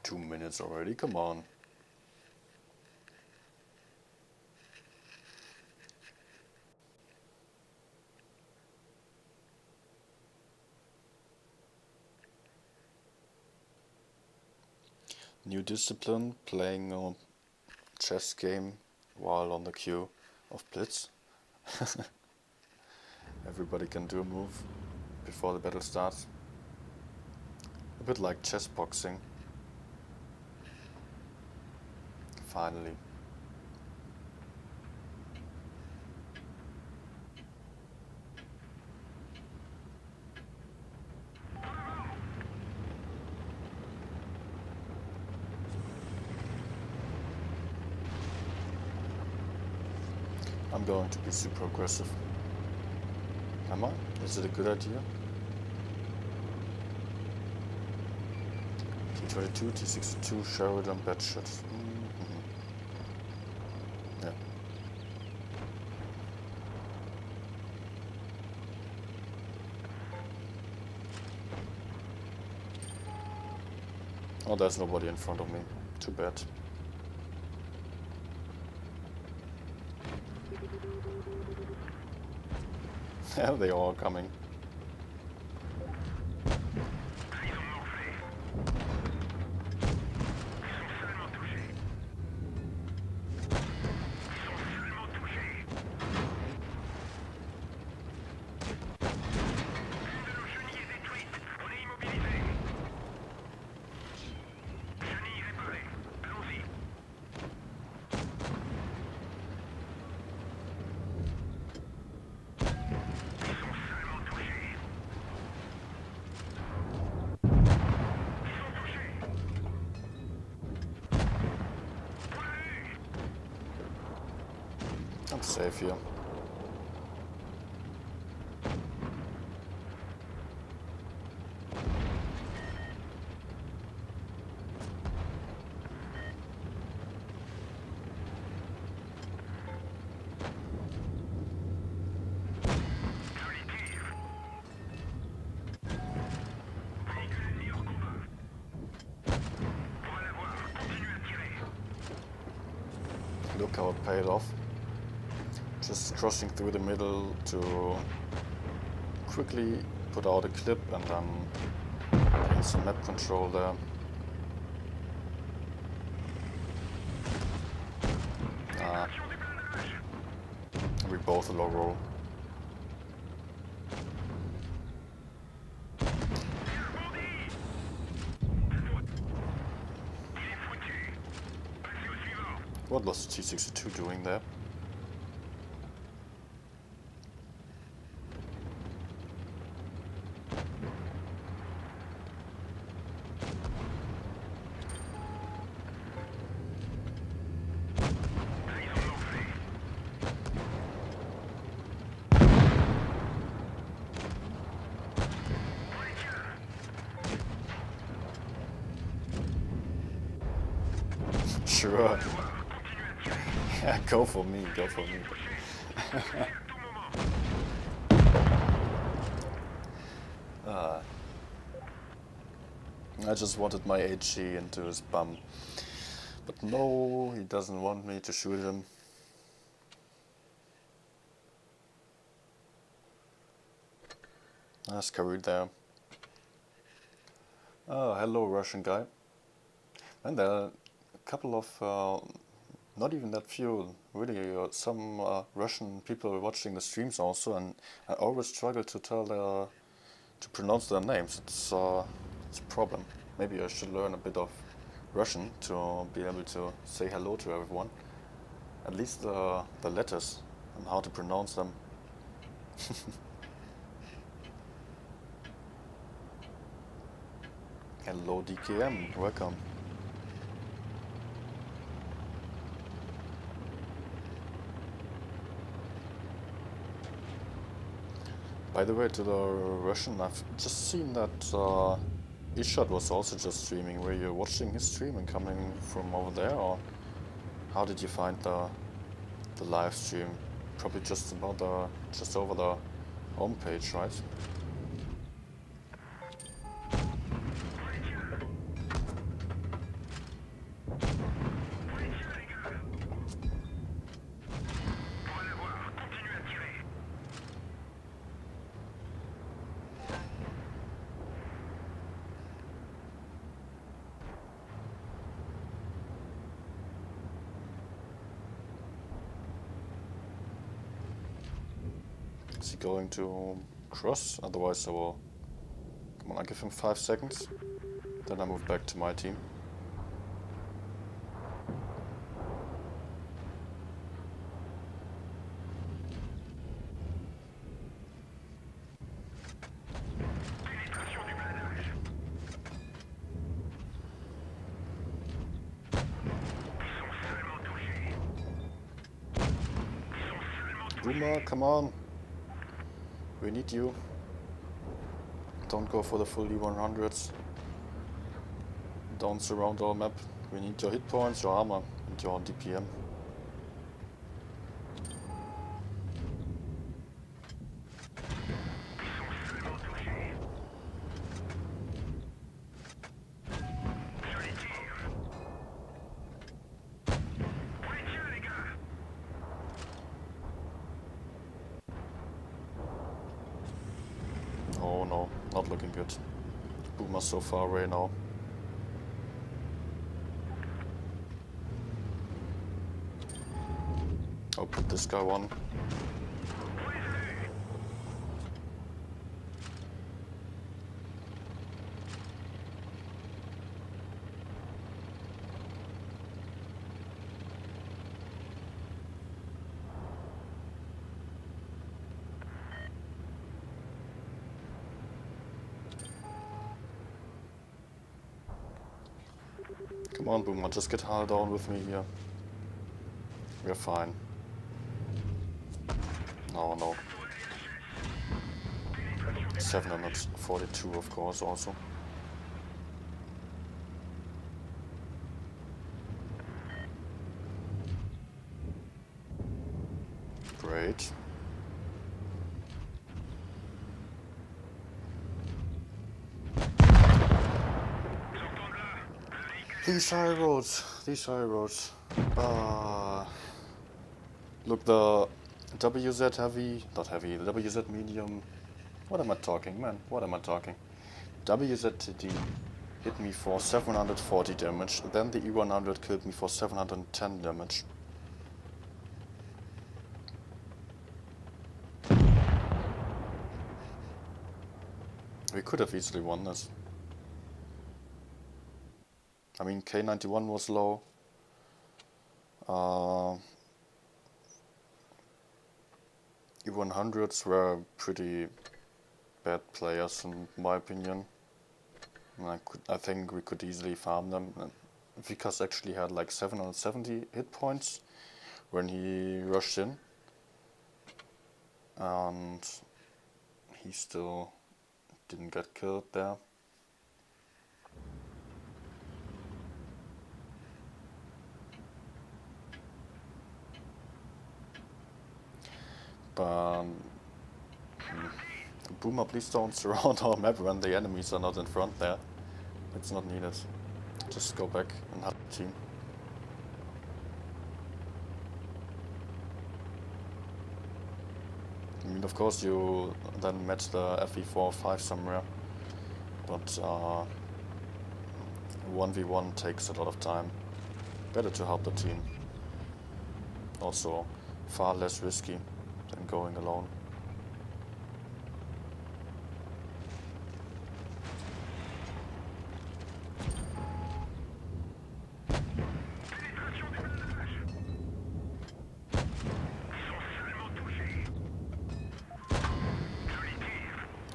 Two minutes already, come on. New discipline, playing a chess game while on the queue of Blitz. Everybody can do a move before the battle starts. A bit like chess boxing. Finally. I'm going to be super aggressive. Am I? Is it a good idea? T22, T62, Sheridan, Batshot. Yeah. Oh, there's nobody in front of me. Too bad. Yeah, they are all coming. I'm safe here. Look how it paid off. Just crossing through the middle to quickly put out a clip and then gain some map control there. We both a low roll. What was the T-62 doing there? Sure. Yeah, go for me, go for me. I just wanted my HE into his bum. But no, he doesn't want me to shoot him. Scurried there. Oh, hello, Russian guy. And there are a couple of, not even that few, really, some Russian people watching the streams also, and I always struggle to to pronounce their names. It's a problem. Maybe I should learn a bit of Russian to be able to say hello to everyone. At least the letters and how to pronounce them. Hello DKM, welcome. By the way, to the Russian, I've just seen that Ishad was also just streaming. Were you watching his stream and coming from over there, or how did you find the live stream? Probably just over the homepage, right? Is he going to cross? Otherwise I will... Come on, I give him 5 seconds. Then I move back to my team. Boomer, come on! We need you. Don't go for the full E100s. Don't surround our map. We need your hit points, your armor, and your DPM. Oh no, not looking good. Boomer's so far away now. I'll put this guy on. Come on, Boomer, just get hull down with me here. We're fine. No, no. 742, of course, also. Great. These high roads. Look, the WZ heavy, not heavy, the WZ medium. What am I talking, man? What am I talking? WZTD hit me for 740 damage, then the E100 killed me for 710 damage. We could have easily won this. I mean, K91 was low. E100s were pretty bad players in my opinion. And I think we could easily farm them. And Vikas actually had like 770 hit points when he rushed in. And he still didn't get killed there. But Boomer, please don't surround our map when the enemies are not in front there. It's not needed. Just go back and help the team. I mean, of course you then match the FE4-5 somewhere, but 1v1 takes a lot of time. Better to help the team. Also far less risky than going alone.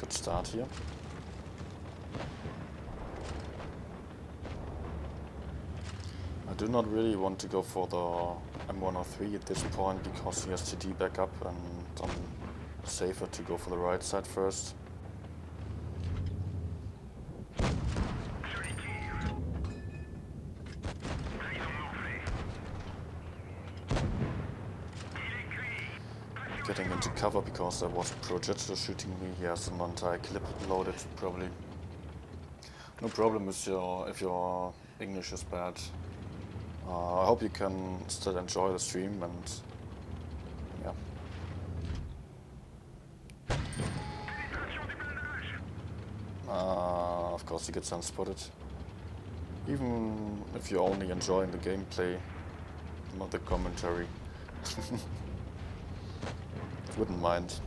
Good start here. I do not really want to go for the M103 at this point because he has TD backup and I'm safer to go for the right side first. Getting into cover because there was a projectile shooting me. He has an entire clip loaded probably. No problem with if your English is bad. I hope you can still enjoy the stream and yeah. Of course you get unspotted. Even if you're only enjoying the gameplay, not the commentary. Wouldn't mind.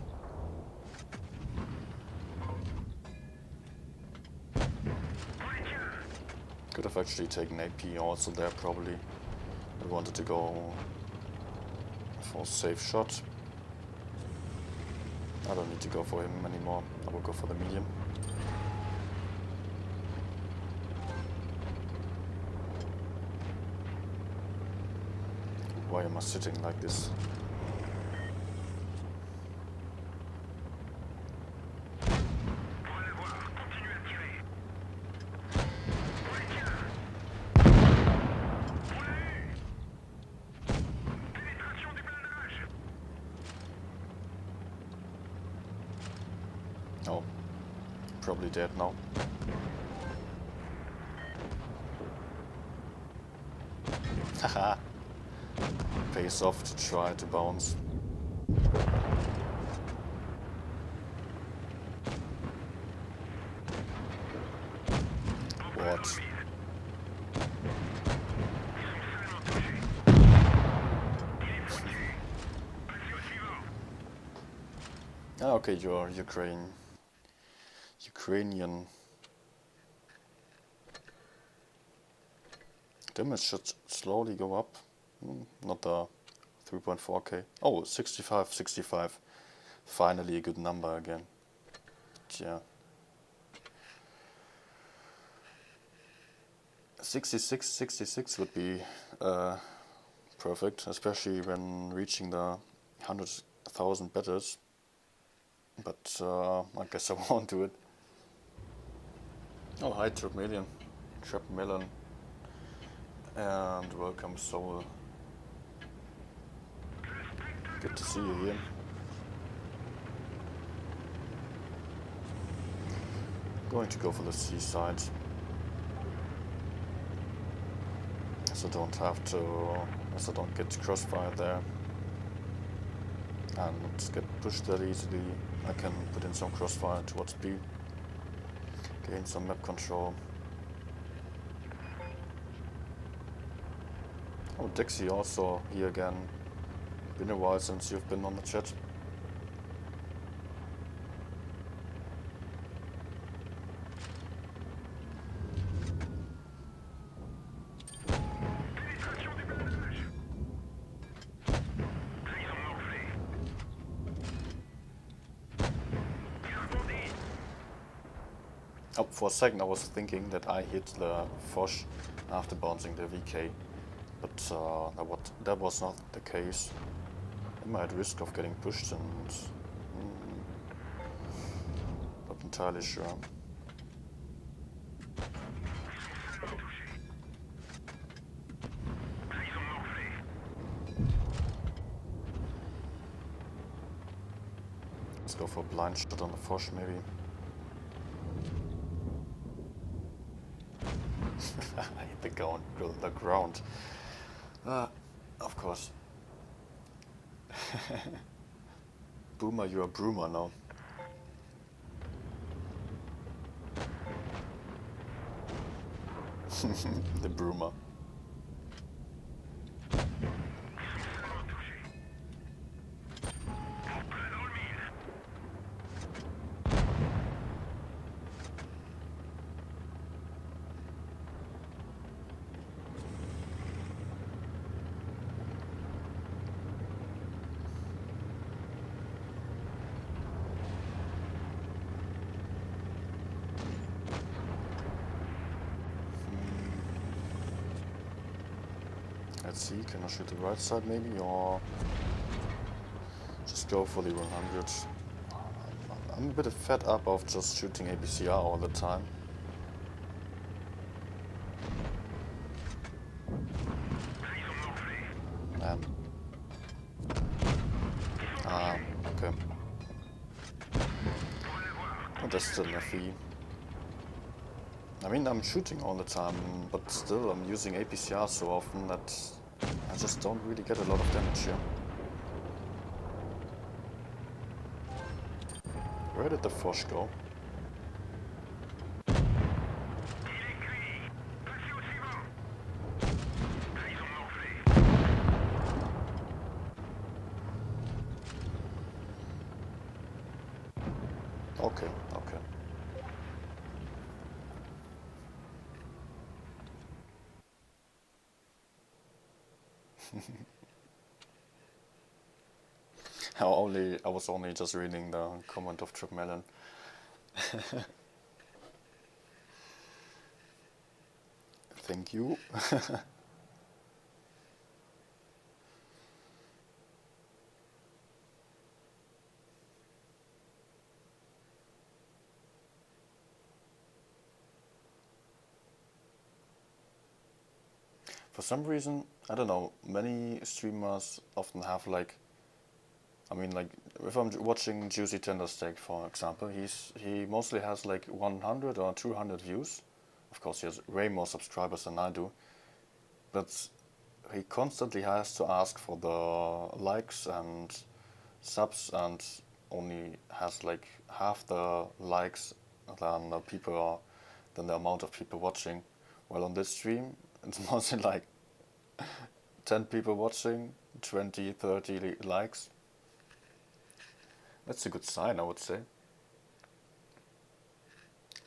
Could have actually taken AP also there probably. I wanted to go for a safe shot. I don't need to go for him anymore. I will go for the medium. Why am I sitting like this? Oh, probably dead now. Haha. Pays off to try to bounce. god. Ah, okay, you're Ukrainian. Damage should slowly go up. Not the 3.4k. Oh, 65, 65. Finally a good number again. Yeah. 66, 66 would be perfect, especially when reaching the 100,000 battles. But I guess I won't do it. Oh, hi, Trapmillion. Trapmillion. And welcome, Soul. Good to see you here. Going to go for the seaside. So I don't have to, as I don't get crossfire there. And get pushed that easily. I can put in some crossfire towards B. Gain some map control. Oh, Dixie also here again. Been a while since you've been on the chat. Oh, for a second I was thinking that I hit the Foch after bouncing the VK, but that was not the case. I'm at risk of getting pushed and not entirely sure. Let's go for a blind shot on the Foch maybe. I hit the ground. Of course. Boomer, you're a broomer now. The broomer. Let's see, can I shoot the right side maybe, or just go for the 100? I'm a bit fed up of just shooting ABCR all the time. Man. Ah, okay. Oh, that's still an FE. I mean, I'm shooting all the time, but still I'm using APCR so often that I just don't really get a lot of damage here. Where did the Foch go? Okay, okay. I was only just reading the comment of Trip Melon. Thank you. For some reason, I don't know, many streamers often have like, I mean, like if I'm watching Juicy Tender Steak, for example, he mostly has like 100 or 200 views. Of course, he has way more subscribers than I do, but he constantly has to ask for the likes and subs, and only has like half the likes than the people than the amount of people watching. While on this stream, it's mostly like 10 people watching, 20, 30 likes. That's a good sign, I would say.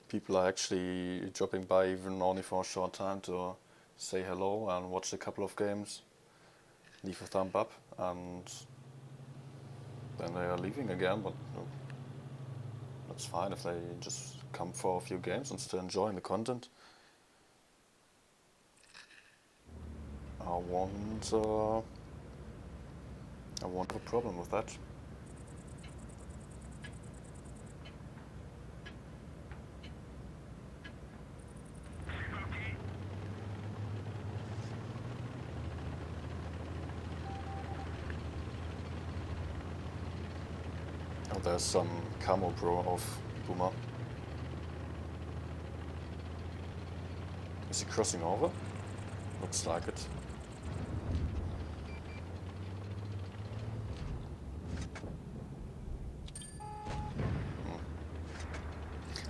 People are actually dropping by even only for a short time to say hello and watch a couple of games, leave a thumb up, and then they are leaving again, but that's fine if they just come for a few games and still enjoying the content. I won't have a problem with that. Oh, there's some camo bro of Boomer. Is he crossing over? Looks like it.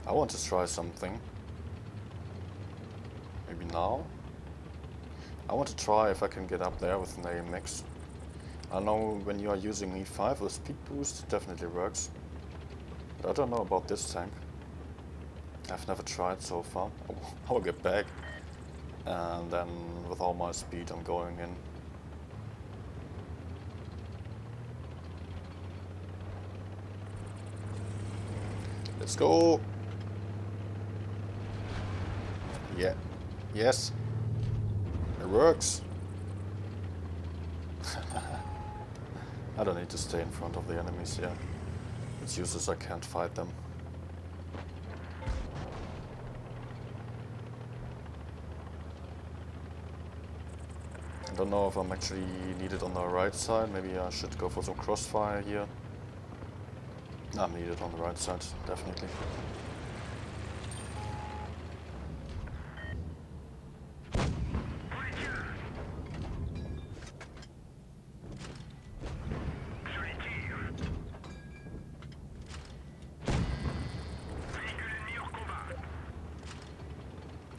I want to try something. Maybe now? I want to try if I can get up there with an AMX. I know when you are using E5 with speed boost, it definitely works. But I don't know about this tank. I've never tried so far. I will get back. And then with all my speed I'm going in. Let's go! Yeah. Yes. It works. I don't need to stay in front of the enemies, yeah. It's useless, I can't fight them. I don't know if I'm actually needed on the right side. Maybe I should go for some crossfire here. I'm needed on the right side, definitely.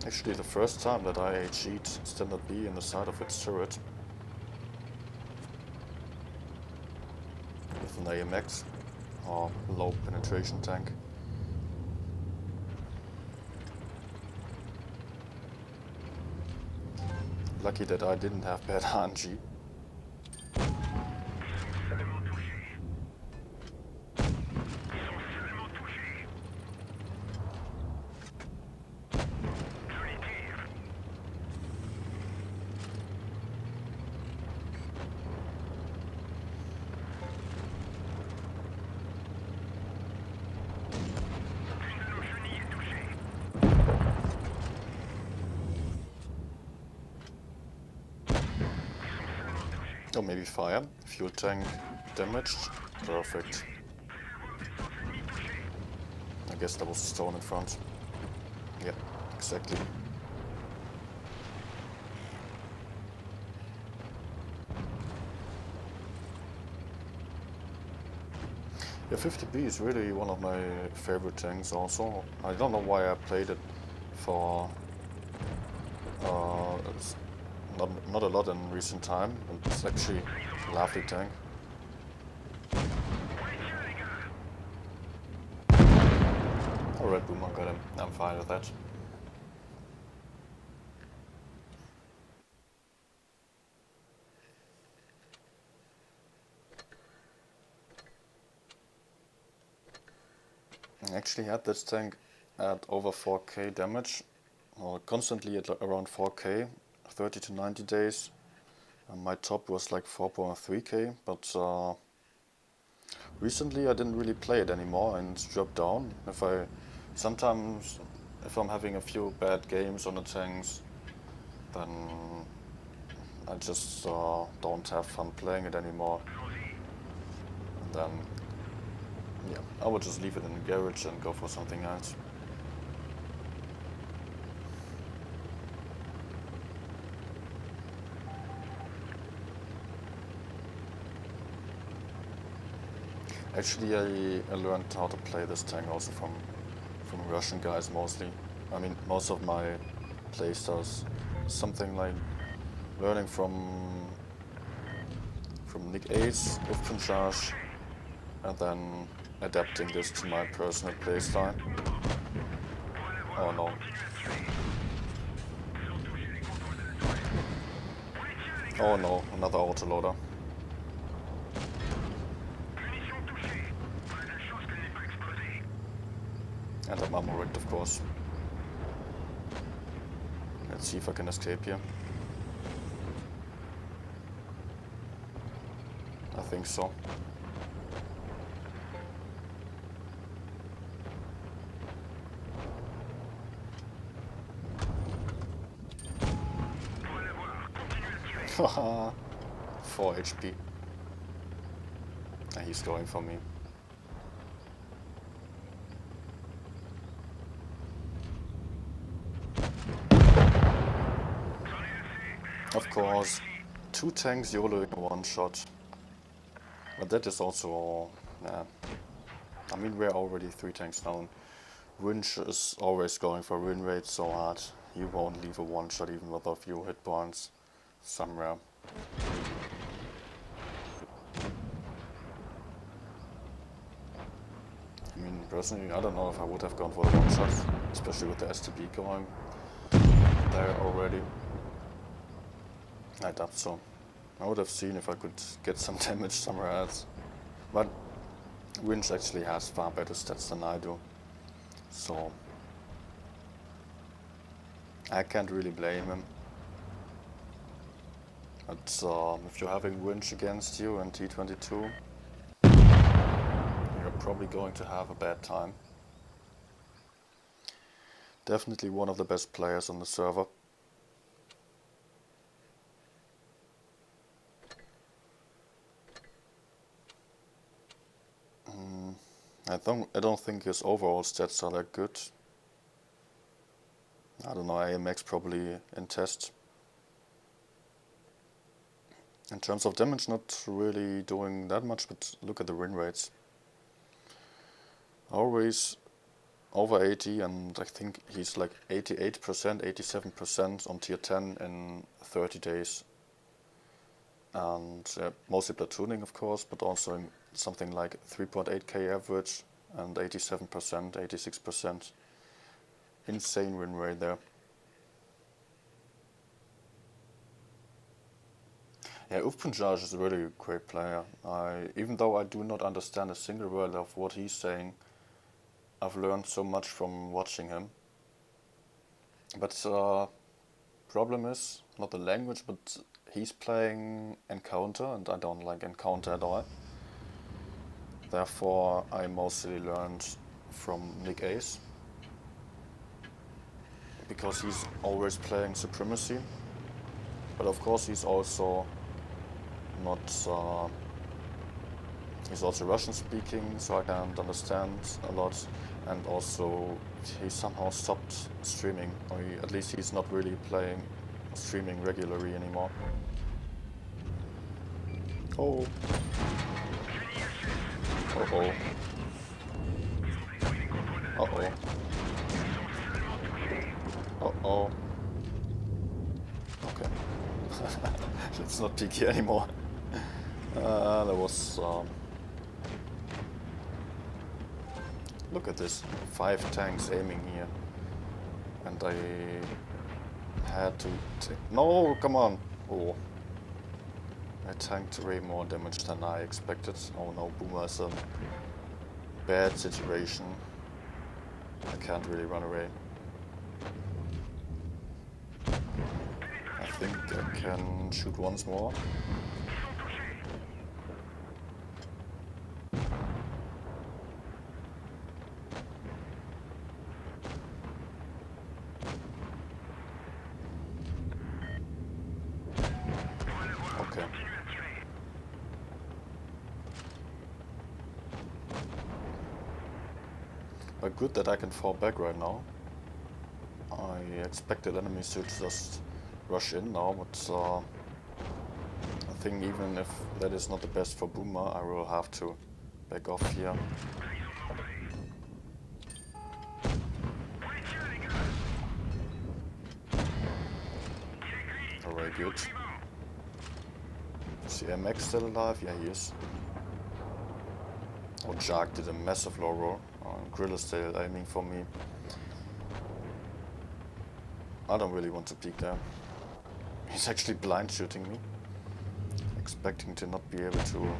Actually the first time that I cheat standard B in the side of its turret. With an AMX or low penetration tank. Lucky that I didn't have bad RNG. Or maybe fire. Fuel tank damaged. Perfect. I guess there was a stone in front. Yeah, exactly. Yeah, 50B is really one of my favorite tanks also. I don't know why I played it for it's not a lot in recent time. It's actually a lovely tank. Alright, Boomer got him. I'm fine with that. I actually had this tank at over 4k damage, or constantly at around 4k, 30 to 90 days. And my top was like 4.3k, but recently I didn't really play it anymore and it's dropped down. Sometimes if I'm having a few bad games on the tanks, then I just don't have fun playing it anymore. And then, yeah, I would just leave it in the garage and go for something else. Actually, I learned how to play this tank also from Russian guys mostly. I mean, most of my playstyles, something like learning from Nick Ace with Punchage and then adapting this to my personal playstyle. Oh no. Oh no, another autoloader. And I'm ammo wrecked, of course. Let's see if I can escape here. I think so. Haha, 4 HP. And he's going for me. Of course, 2 tanks YOLOing one shot. But that is also, I mean, we're already 3 tanks now. Winch is always going for win rate so hard. You won't leave a one shot even with a few hit points somewhere. I mean, personally, I don't know if I would have gone for the one shot, especially with the STB going there already. I doubt so. I would have seen if I could get some damage somewhere else. But Winch actually has far better stats than I do. So I can't really blame him. But if you're having Winch against you in T22, you're probably going to have a bad time. Definitely one of the best players on the server. I don't think his overall stats are that good. I don't know, AMX probably in test. In terms of damage, not really doing that much, but look at the win rates. Always over 80, and I think he's like 88%, 87% on tier 10 in 30 days. And mostly platooning, of course, but also in something like 3.8k average and 87%, 86%. Insane win rate there. Yeah, Punchage is a really great player. Even though I do not understand a single word of what he's saying, I've learned so much from watching him. But problem is not the language, but he's playing Encounter, and I don't like Encounter at all. Therefore, I mostly learned from Nick Ace, because he's always playing Supremacy. But of course, he's also not. He's also Russian speaking, so I can't understand a lot. And also, he somehow stopped streaming, or at least he's not really streaming regularly anymore. Oh. Uh-oh. Uh-oh. Uh-oh. Okay. Let's not peek here anymore. There was... Look at this. 5 tanks aiming here. And I had to take... No, come on! Oh. I tanked way more damage than I expected. Oh no, Boomer is a bad situation. I can't really run away. I think I can shoot once more. Okay. But good that I can fall back right now. I expected enemies to just rush in now, but I think even if that is not the best for Boomer, I will have to back off here. good. Is the MX still alive? Yeah, he is. Oh, Jark did a massive low roll. Grill is still aiming for me. I don't really want to peek there. He's actually blind shooting me. Expecting to not be able to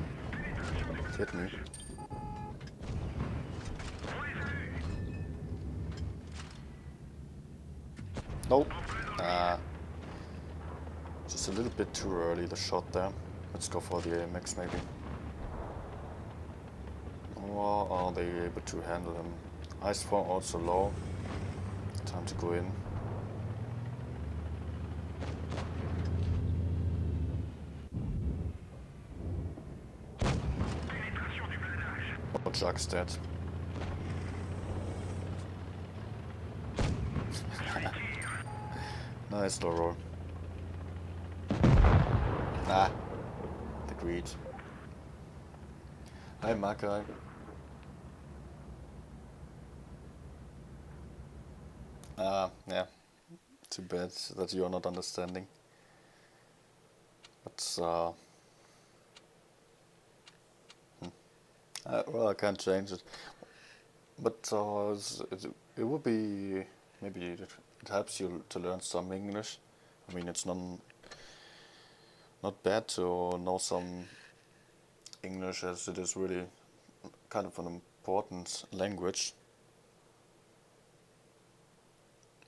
hit me. Nope. Just a little bit too early, the shot there. Let's go for the AMX maybe. Or are they able to handle him? Ice form also low. Time to go in. Oh, Jack's dead. Nice low roll. Ah, the greed. Hi, Makai. Yeah. Too bad that you are not understanding. But, well, I can't change it. But it would be, maybe it helps you to learn some English. I mean, it's not bad to know some English, as it is really kind of an important language.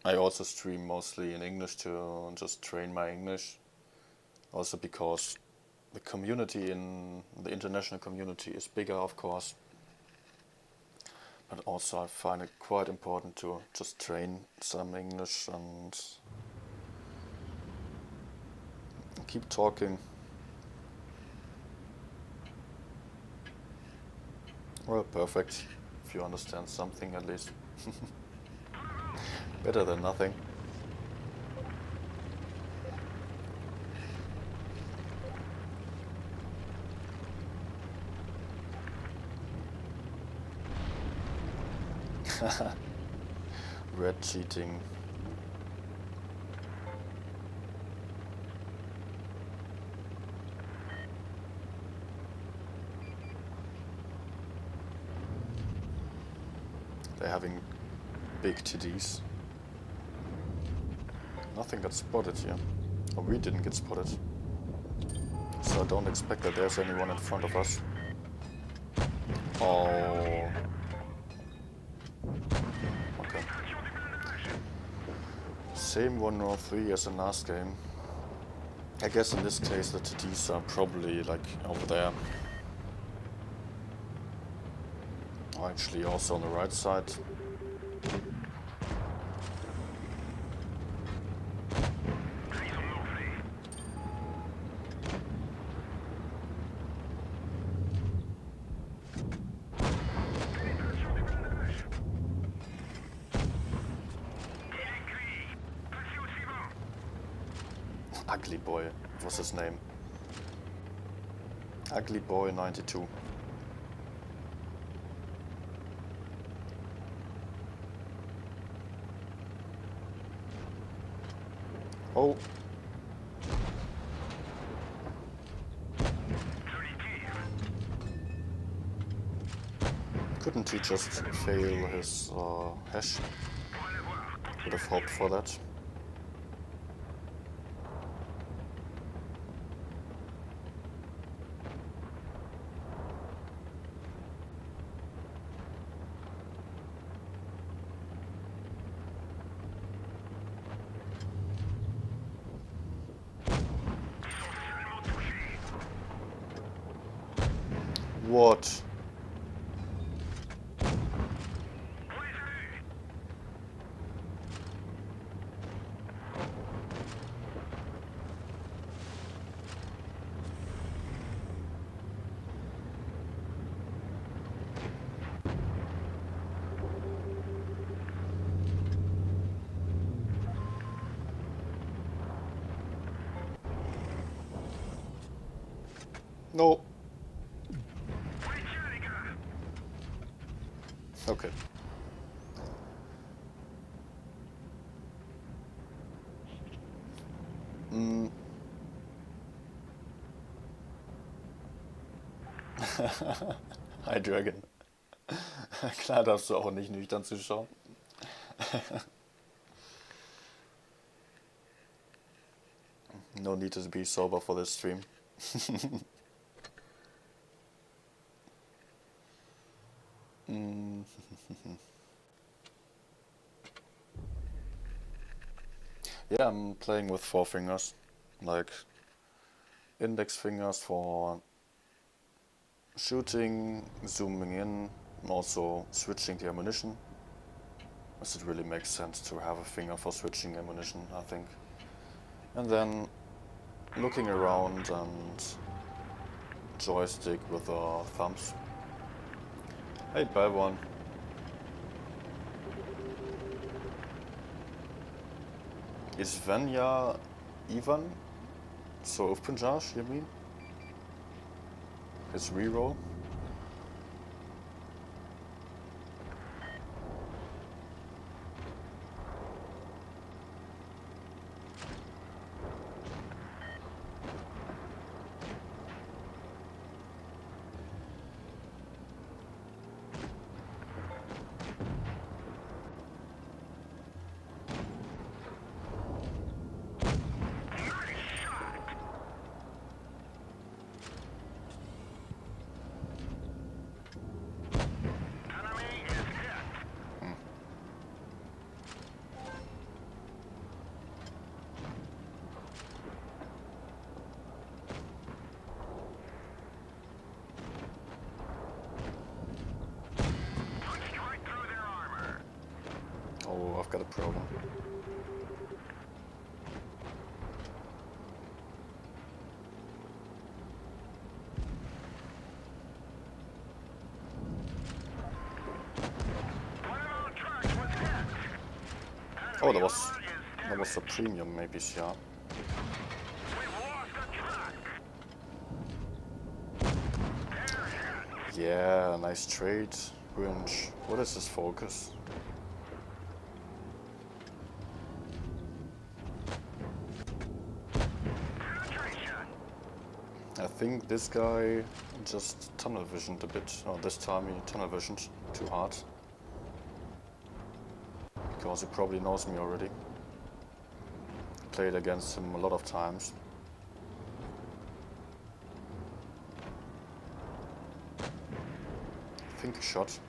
I also stream mostly in English to just train my English. Also because the community the international community is bigger, of course. But also I find it quite important to just train some English and keep talking. Well, perfect. If you understand something at least. Better than nothing. Red cheating. They're having big TDs. Nothing got spotted here. Or we didn't get spotted. So I don't expect that there's anyone in front of us. Oh. Okay. Same 103 as in last game. I guess in this case the TDs are probably like over there. Or actually also on the right side. Ugly Boy, what was his name? Ugly Boy 92. Oh. Couldn't he just fail his hash? Would have hoped for that. What? No. Okay. Hi Dragon. Klar darfst du auch nicht nüchtern zuschauen. No need to be sober for this stream. Yeah, I'm playing with 4 fingers. Like index fingers for shooting, zooming in, and also switching the ammunition. As it really makes sense to have a finger for switching ammunition, I think. And then looking around and joystick with the thumbs. Hey, bad one. Is Venya Ivan? So of Punjaj, you mean? His reroll? Oh, I've got a problem. Oh, that was a premium, maybe, yeah. Yeah, nice trade. Winch. What is his focus? I think this guy just tunnel visioned a bit. Oh, this time he tunnel visioned too hard. Because he probably knows me already. Played against him a lot of times. I think he shot.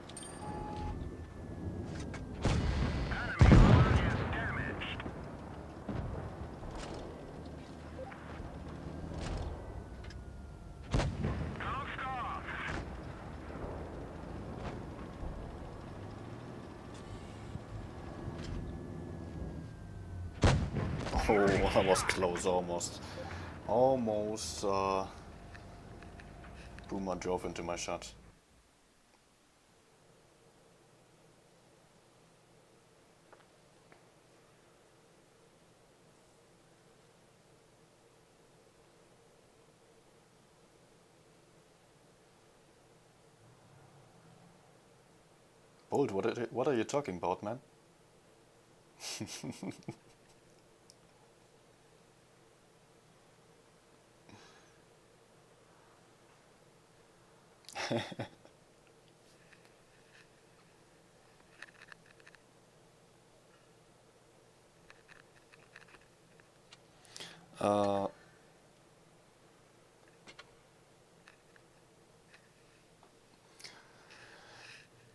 Oh, that was close almost. Almost Boomer drove into my shot. Bold, what are you talking about, man? uh,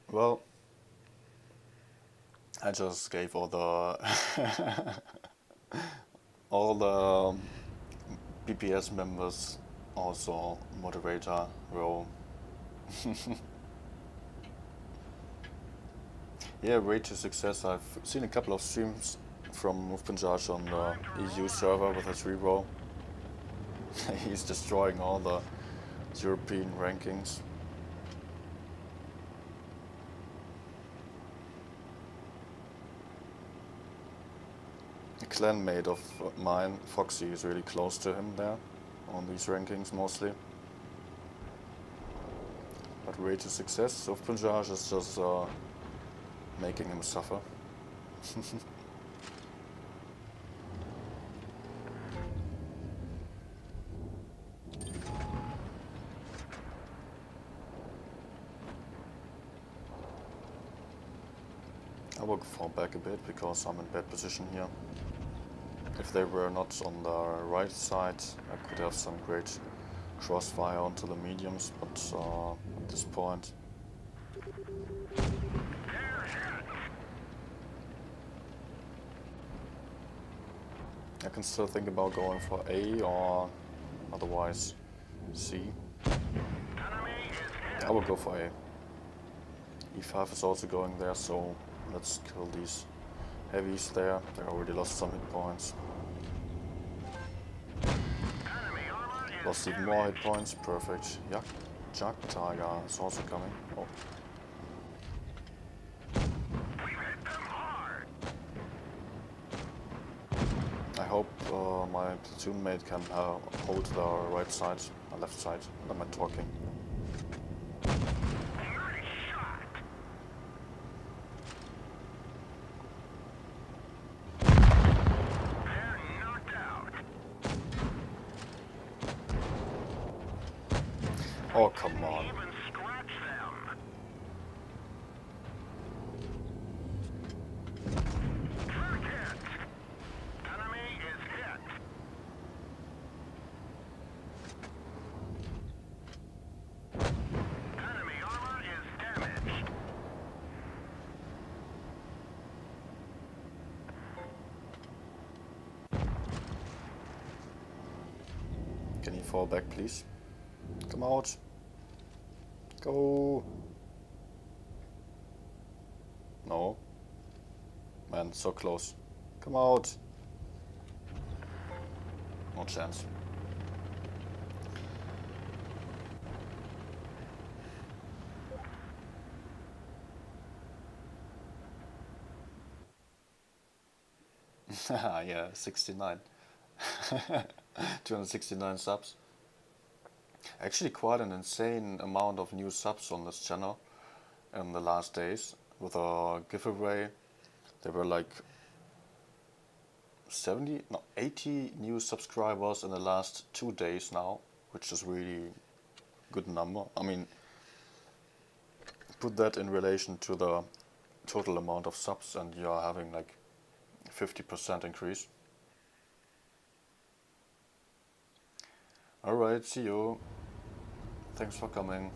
well, I just gave all the all the BPS members also moderator role. Yeah, Raid to Success. I've seen a couple of streams from Move Punjaj on the EU server with his reroll. He's destroying all the European rankings. A clanmate of mine, Foxy, is really close to him there on these rankings mostly. But Raid to Success of Punjaj is just making him suffer. fall back a bit because I'm in bad position here. If they were not on the right side, I could have some great crossfire onto the mediums, but at this point... I can still think about going for A or otherwise C. I will go for A. E5 is also going there, so let's kill these heavies there. They already lost some hit points. Lost even more hit points, perfect. Yeah, Jack Tiger is also coming. Oh. I hope my platoon mate can hold the right side, the left side. What am I talking? Oh, come on. Can you fall back, please? Come out. Go. No. Man, so close. Come out. No chance. Yeah, 69. 269 subs. Actually quite an insane amount of new subs on this channel in the last days. With a giveaway, there were like 80 new subscribers in the last 2 days now, which is really good number. I mean, put that in relation to the total amount of subs and you are having like 50% increase. Alright, see you. Thanks for coming.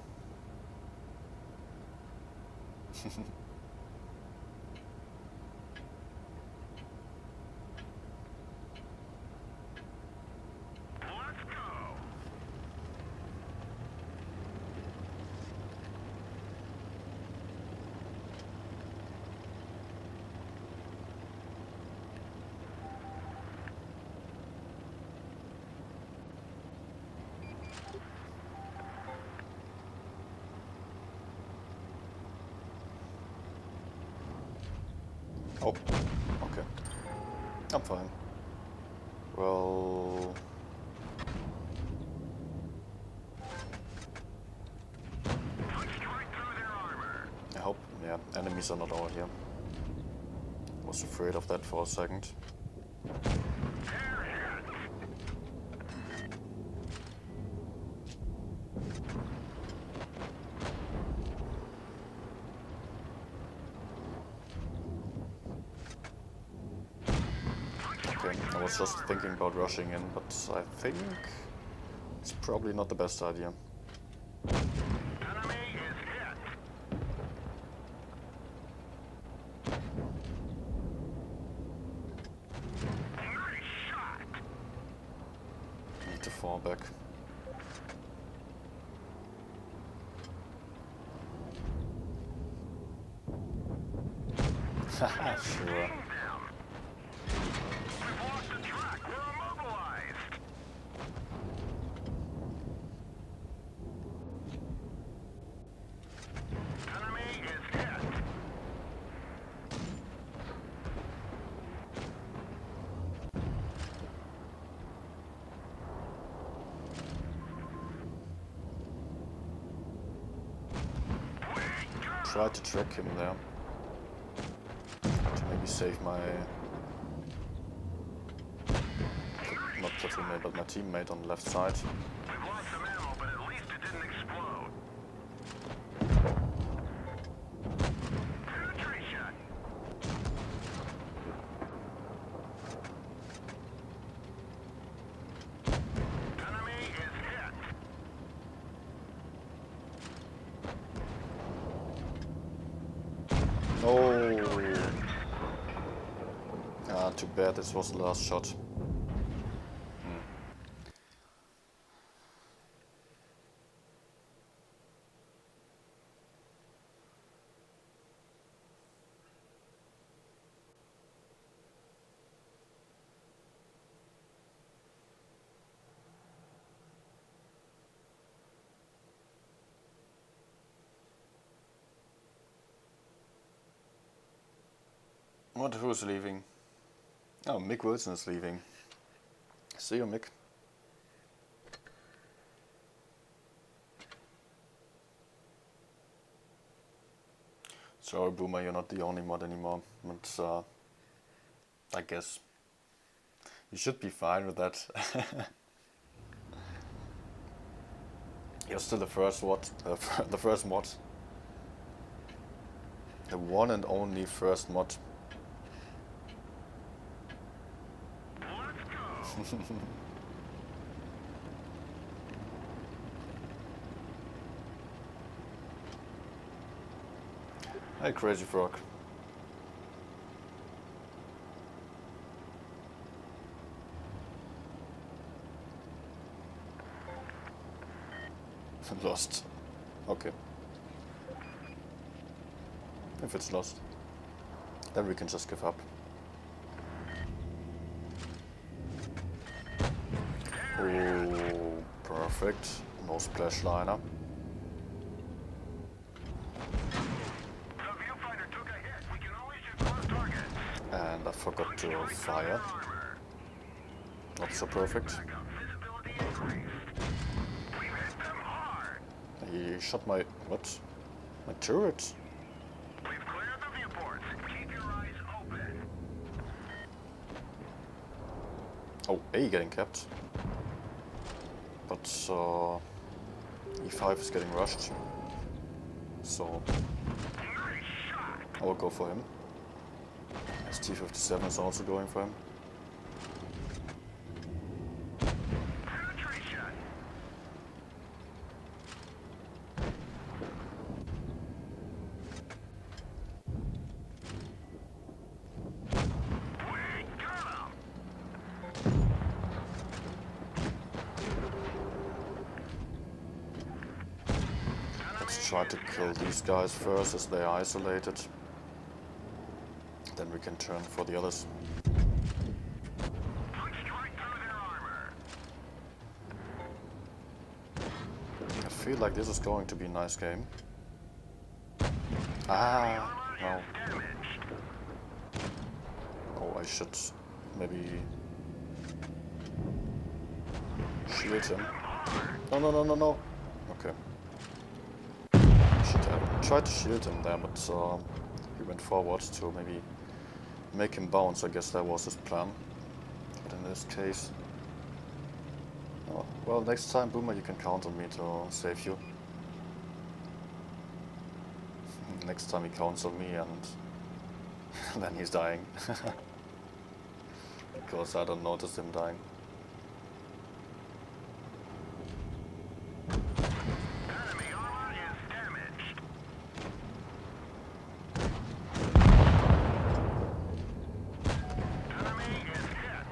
Oh, okay. I'm fine. Well... I hope, yeah, enemies are not out here. Was afraid of that for a second. I was just thinking about rushing in, but I think it's probably not the best idea. Need to fall back. Haha, sure. Try to track him there. To maybe save my... not platoon mate, but my teammate on the left side. We've lost some ammo, but at least it didn't explode. Penetration. Ah, too bad this was the last shot. What, who's leaving? Oh, Mick Wilson is leaving. See you, Mick. Sorry, Boomer, you're not the only mod anymore. But I guess you should be fine with that. You're still the first what? The first mod. The one and only first mod. Let's go. Hey, Crazy Frog. Lost. Okay. If it's lost, then we can just give up. Oh, perfect. No splash liner. The viewfinder took a hit. We can only shoot close targets. And I forgot to fire. Not so perfect. Visibility increased. We hit them hard. He shot my... what? My turret? We've cleared the viewports. Keep your eyes open. Oh, A getting kept. But E5 is getting rushed. So Nice shot. I will go for him. As T57 is also going for him. Penetration. We got him. Let's try to kill these guys first as they are isolated. Then we can turn for the others. Punched right through their armor. I feel like this is going to be a nice game. Ah, no. Armor is damaged. Oh, I should maybe shield him. No, no, no, no, no. Okay. Should have tried to shield him there, but he went forward to maybe make him bounce. I guess that was his plan. But in this case... Oh, well, next time, Boomer, you can count on me to save you. Next time he counts on me and then he's dying. Because I don't notice him dying. Enemy armor is damaged. Enemy is hit.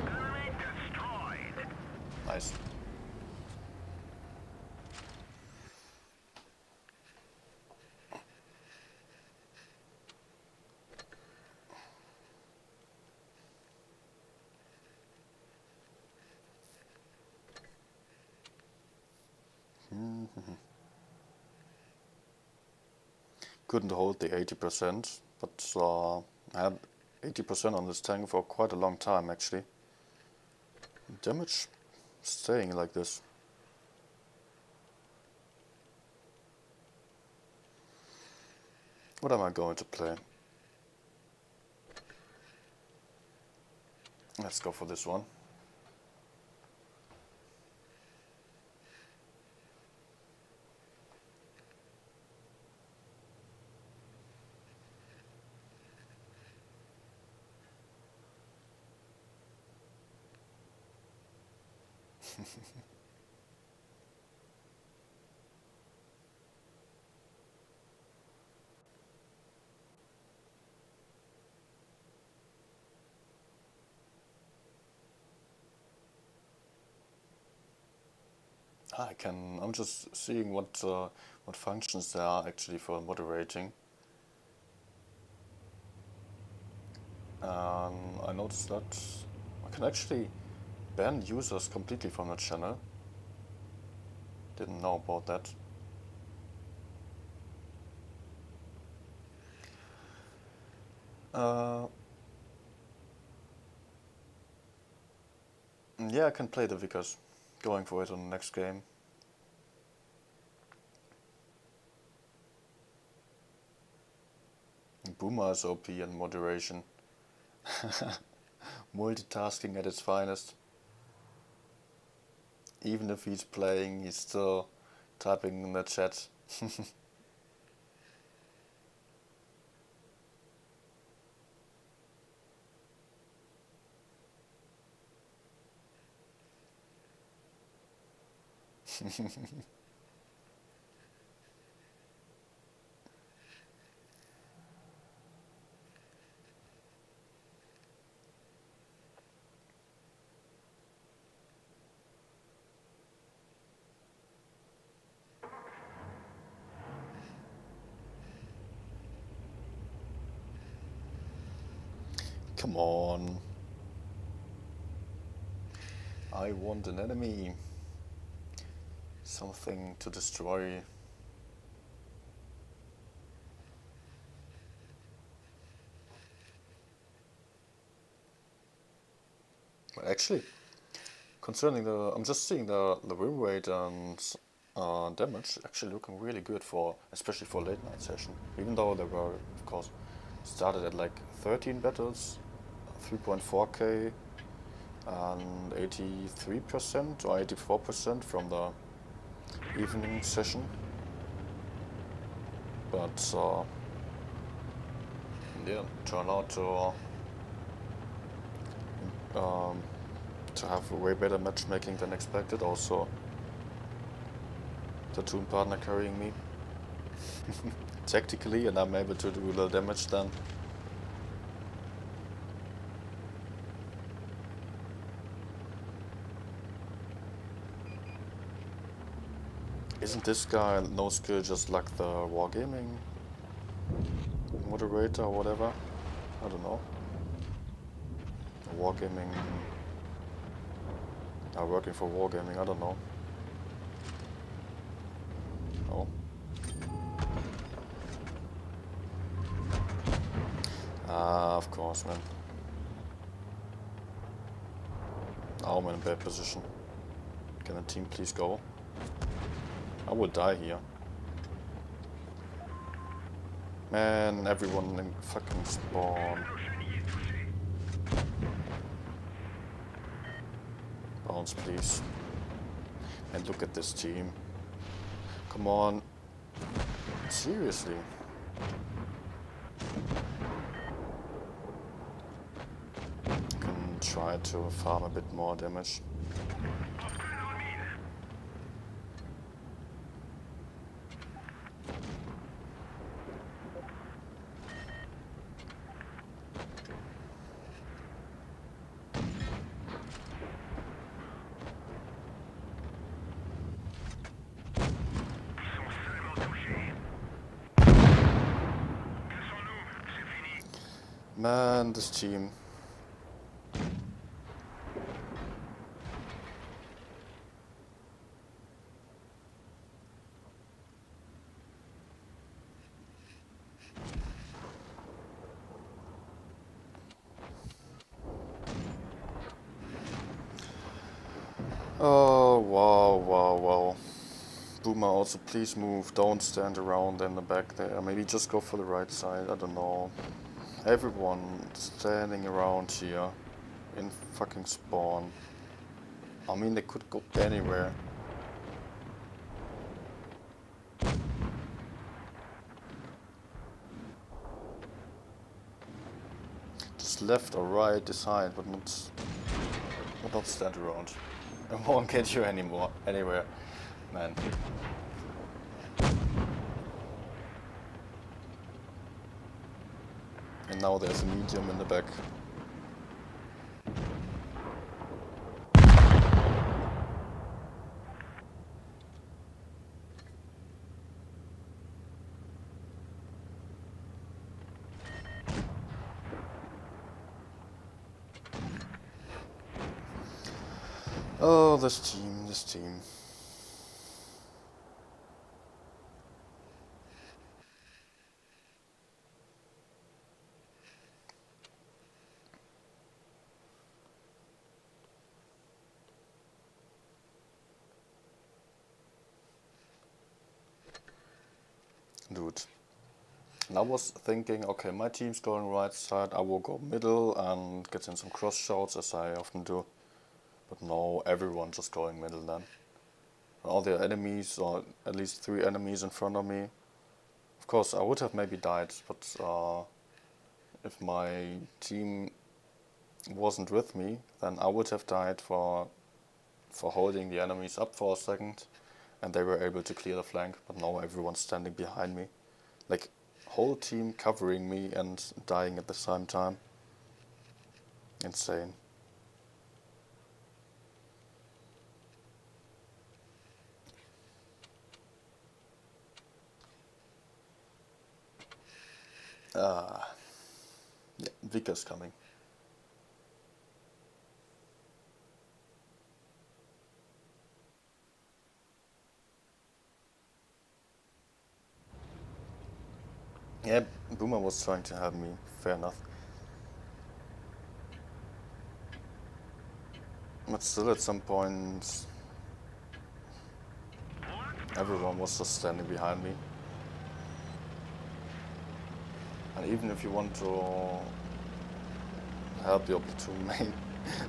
Enemy destroyed. Nice. Couldn't hold the 80%, but I had 80% on this tank for quite a long time actually. Damage staying like this. What am I going to play? Let's go for this one. I'm just seeing what functions there are actually for moderating. I noticed that I can actually ban users completely from the channel. Didn't know about that. Yeah, I can play the Vickers. Going for it on the next game. Boomer is OP and moderation. Multitasking at its finest. Even if he's playing, he's still typing in the chat. Come on. I want an enemy. Something to destroy. But actually, concerning I'm just seeing the win rate and damage actually looking really good for, especially for late night session. Even though they were, of course, started at like 13 battles, 3.4k, and 83% or 84% from the evening session. But yeah, turned out to have way better matchmaking than expected. Also, the toon partner carrying me tactically, and I'm able to do a little damage then. Isn't this guy no skill just like the wargaming moderator or whatever? I don't know. Wargaming. Working for wargaming, I don't know. Oh. Of course, man. Now I'm in a bad position. Can the team please go? I will die here. Man, everyone in fucking spawn. Bounce, please. And look at this team. Come on. Seriously. Can try to farm a bit more damage. Man, this team. Oh, wow. Boomer, also please move. Don't stand around in the back there. Maybe just go for the right side. I don't know. Everyone standing around here in fucking spawn. I mean, they could go anywhere. Just left or right, decide, but not stand around. I won't get you anywhere, man. And now there's a medium in the back. Oh, this team, this team. Dude. And I was thinking, okay, my team's going right side, I will go middle and get in some cross shots as I often do. But no, everyone's just going middle then. All the enemies, or at least 3 enemies in front of me. Of course, I would have maybe died, but if my team wasn't with me, then I would have died for holding the enemies up for a second, and they were able to clear the flank. But now everyone's standing behind me, like whole team covering me and dying at the same time. Insane. Yeah, Vika's coming. Yeah, Boomer was trying to help me, fair enough. But still, at some point, everyone was just standing behind me. And even if you want to help your platoon mate,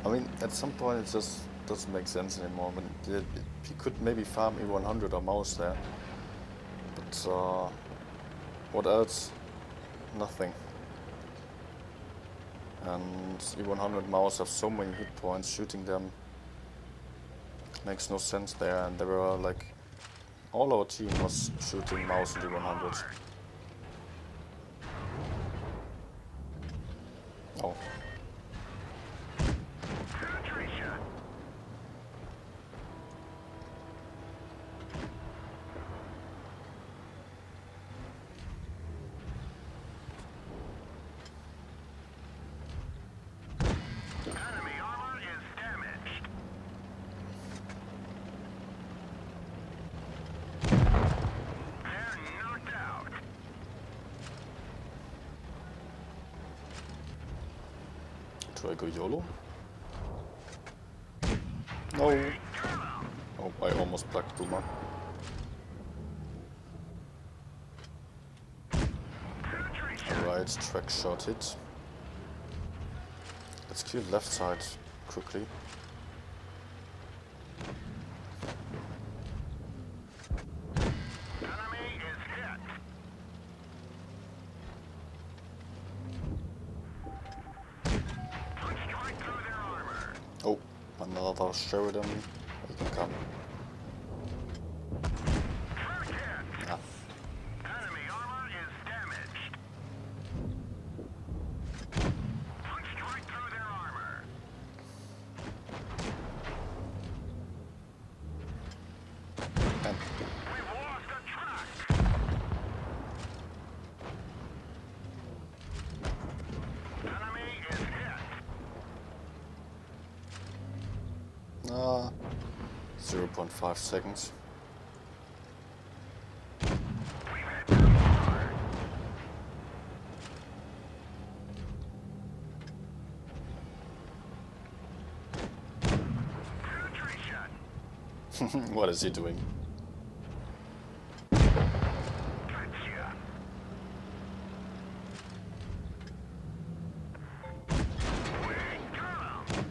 I mean, at some point it just doesn't make sense anymore. I mean, you could maybe farm E100 or mouse there, but what else? Nothing. And E100 mouse have so many hit points, shooting them makes no sense there. And there were like, all our team was shooting mouse and E100. Oh. Enemy armor is damaged. They're knocked out. Do I go YOLO? No. Oh, I almost plugged Boomer. Alright, track shot hit. Let's clear the left side quickly. Enemy is hit. Punched right through their armor. Oh, another Sheridan. You can come. First hit. Ah, Enemy armor is damaged. Punched right through their armor. and We've lost a track. Enemy is hit. 0.5 seconds. We've hit too hard. Penetration. What is he doing? Gotcha. We got him.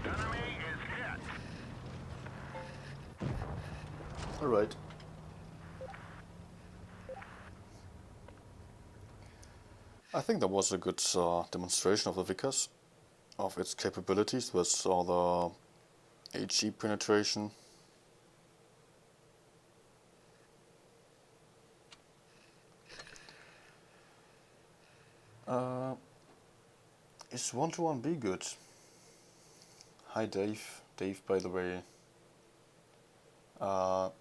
Enemy is hit. Alright. I think that was a good demonstration of the Vickers, of its capabilities with all the HE penetration. Is 1-1B good? Hi Dave. Dave, by the way. Alright.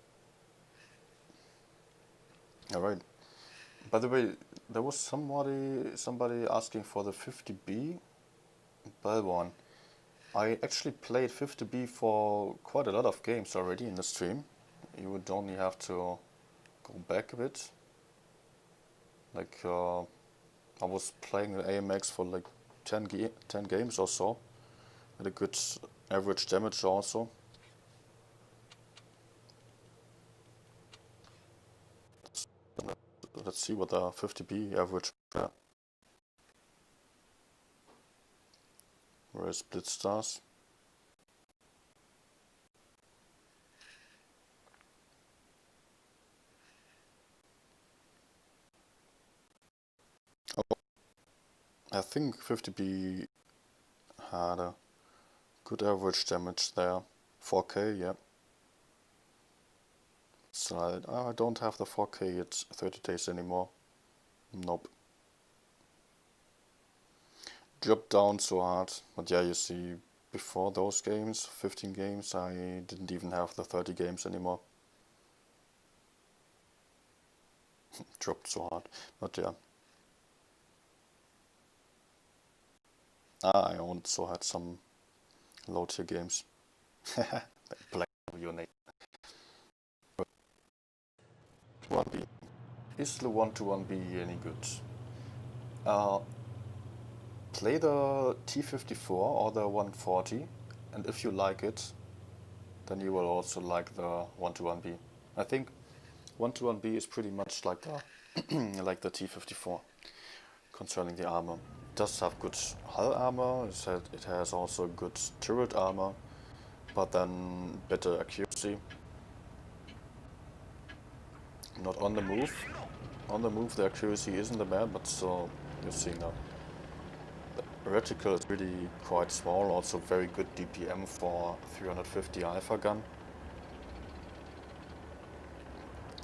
By the way, there was somebody asking for the 50B, Bellborn. I actually played 50B for quite a lot of games already in the stream. You would only have to go back a bit. Like, I was playing the AMX for like 10 games or so. Had a good average damage also. Let's see what the 50B average was. Where is Blitzstars? Oh, I think 50B had a good average damage there. 4K, yeah. So I don't have the 4K at 30 days anymore. Nope. Dropped down so hard. But yeah, you see, before those games, 15 games, I didn't even have the 30 games anymore. Dropped so hard. But yeah. I also had some low tier games. Black your name. 1B. Is the 1-1B any good? Play the T54 or the 140, and if you like it, then you will also like the 1-1B. I think 1-1B is pretty much like the like the T54 concerning the armor. It does have good hull armor. It has also good turret armor, but then better accuracy. Not on the move. On the move, the accuracy isn't that bad, but still, you see now. The reticle is really quite small, also very good DPM for 350 alpha gun.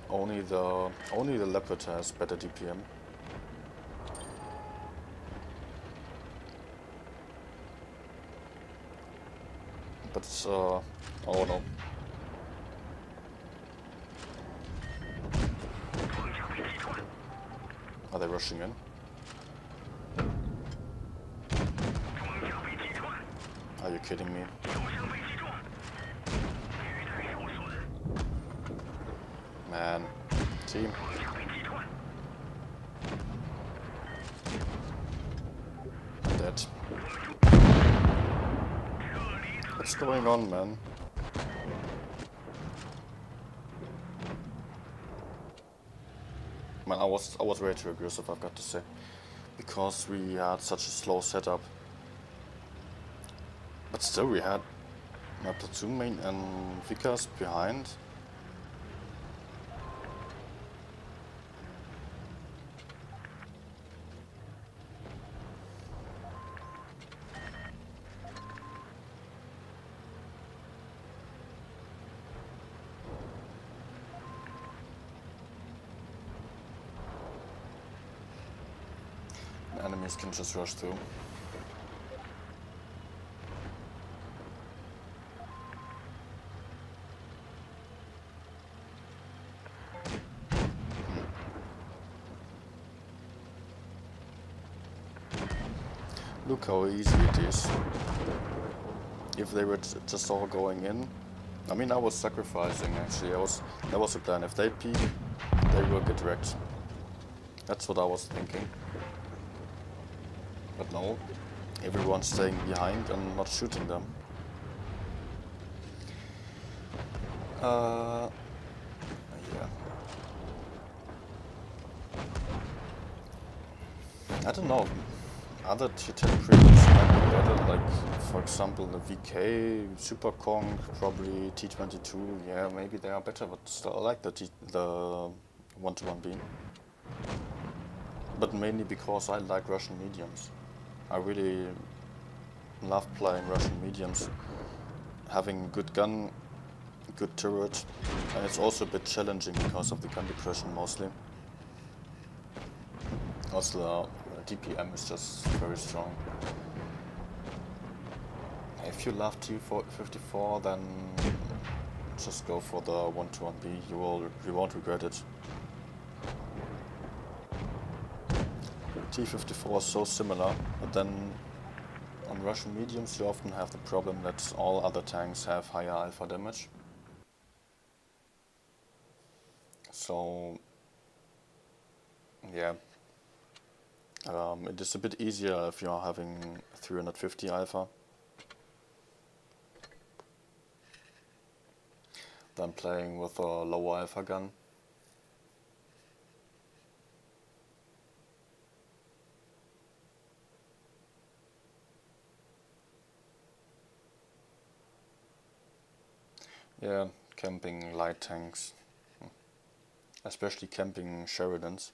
Only the Leopard has better DPM. But oh no. Are they rushing in? Are you kidding me? Man, team. I'm dead. What's going on, man? Man, I was way too aggressive, I've got to say, because we had such a slow setup. But still, we had my platoon main and Vickers behind. Enemies can just rush through. Look how easy it is. If they were just all going in. I mean, I was sacrificing actually. That was the plan. If they peek, they will get wrecked. That's what I was thinking. But no, everyone's staying behind and not shooting them. Yeah. I don't know. Other tier 10 premiums might be better, like for example the VK, Super Kong, probably T22. Yeah, maybe they are better, but still I like the 1-1B. But mainly because I like Russian mediums. I really love playing Russian mediums, having good gun, good turret, and it's also a bit challenging because of the gun depression mostly. Also the DPM is just very strong. If you love T54, then just go for the 1-1B, you won't regret it. T54 is so similar, but then On Russian mediums you often have the problem that all other tanks have higher alpha damage. So yeah, it is a bit easier if you are having 350 alpha than playing with a lower alpha gun. Yeah, camping light tanks, especially camping Sheridans.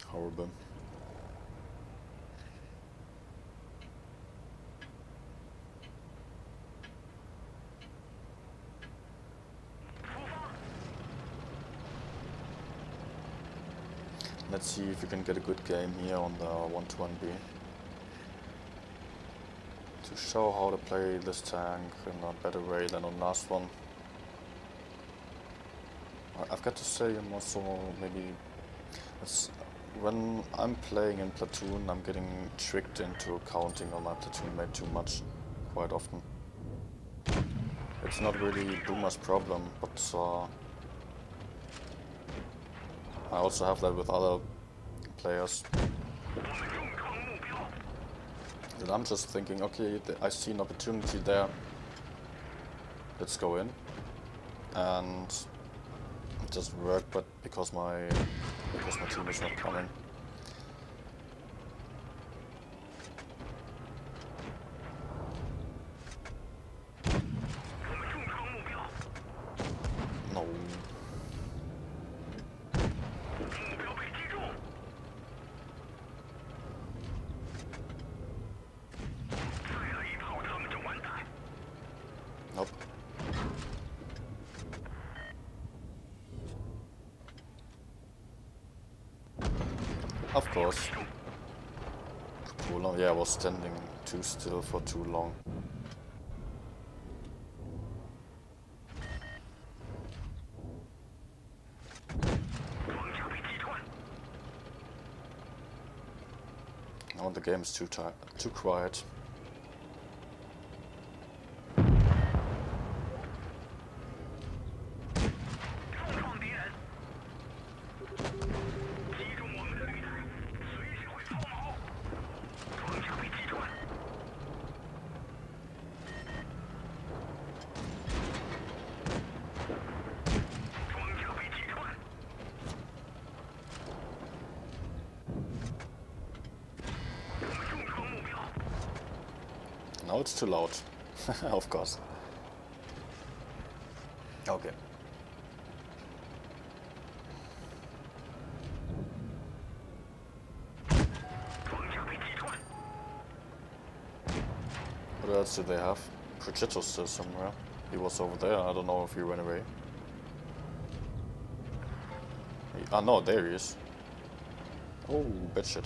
Horrible. Let's see if we can get a good game here on the 121B. To show how to play this tank in a better way than on last one. I've got to say, I'm also maybe when I'm playing in platoon, I'm getting tricked into counting on my platoon mate too much, quite often. It's not really Boomer's problem, but I also have that with other players. And I'm just thinking, okay, I see an opportunity there, let's go in. And it doesn't work, but because my team is not coming. No. Nope. Of course. Too long. Yeah, I was standing too still for too long. Now the game is too quiet. Now it's too loud. Of course. Okay. What else do they have? Progetto's still somewhere. He was over there. I don't know if he ran away. Ah no, there he is. Oh, bad shit.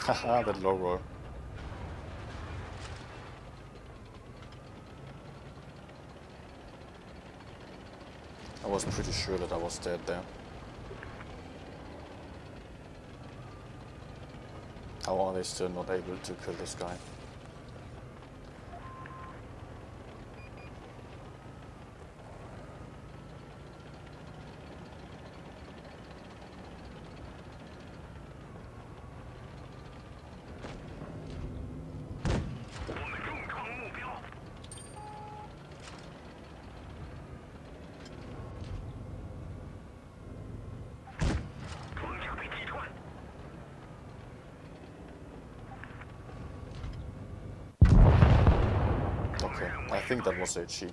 Haha, that low roll. I was pretty sure that I was dead there. How are they still not able to kill this guy? Okay, I think that was HE.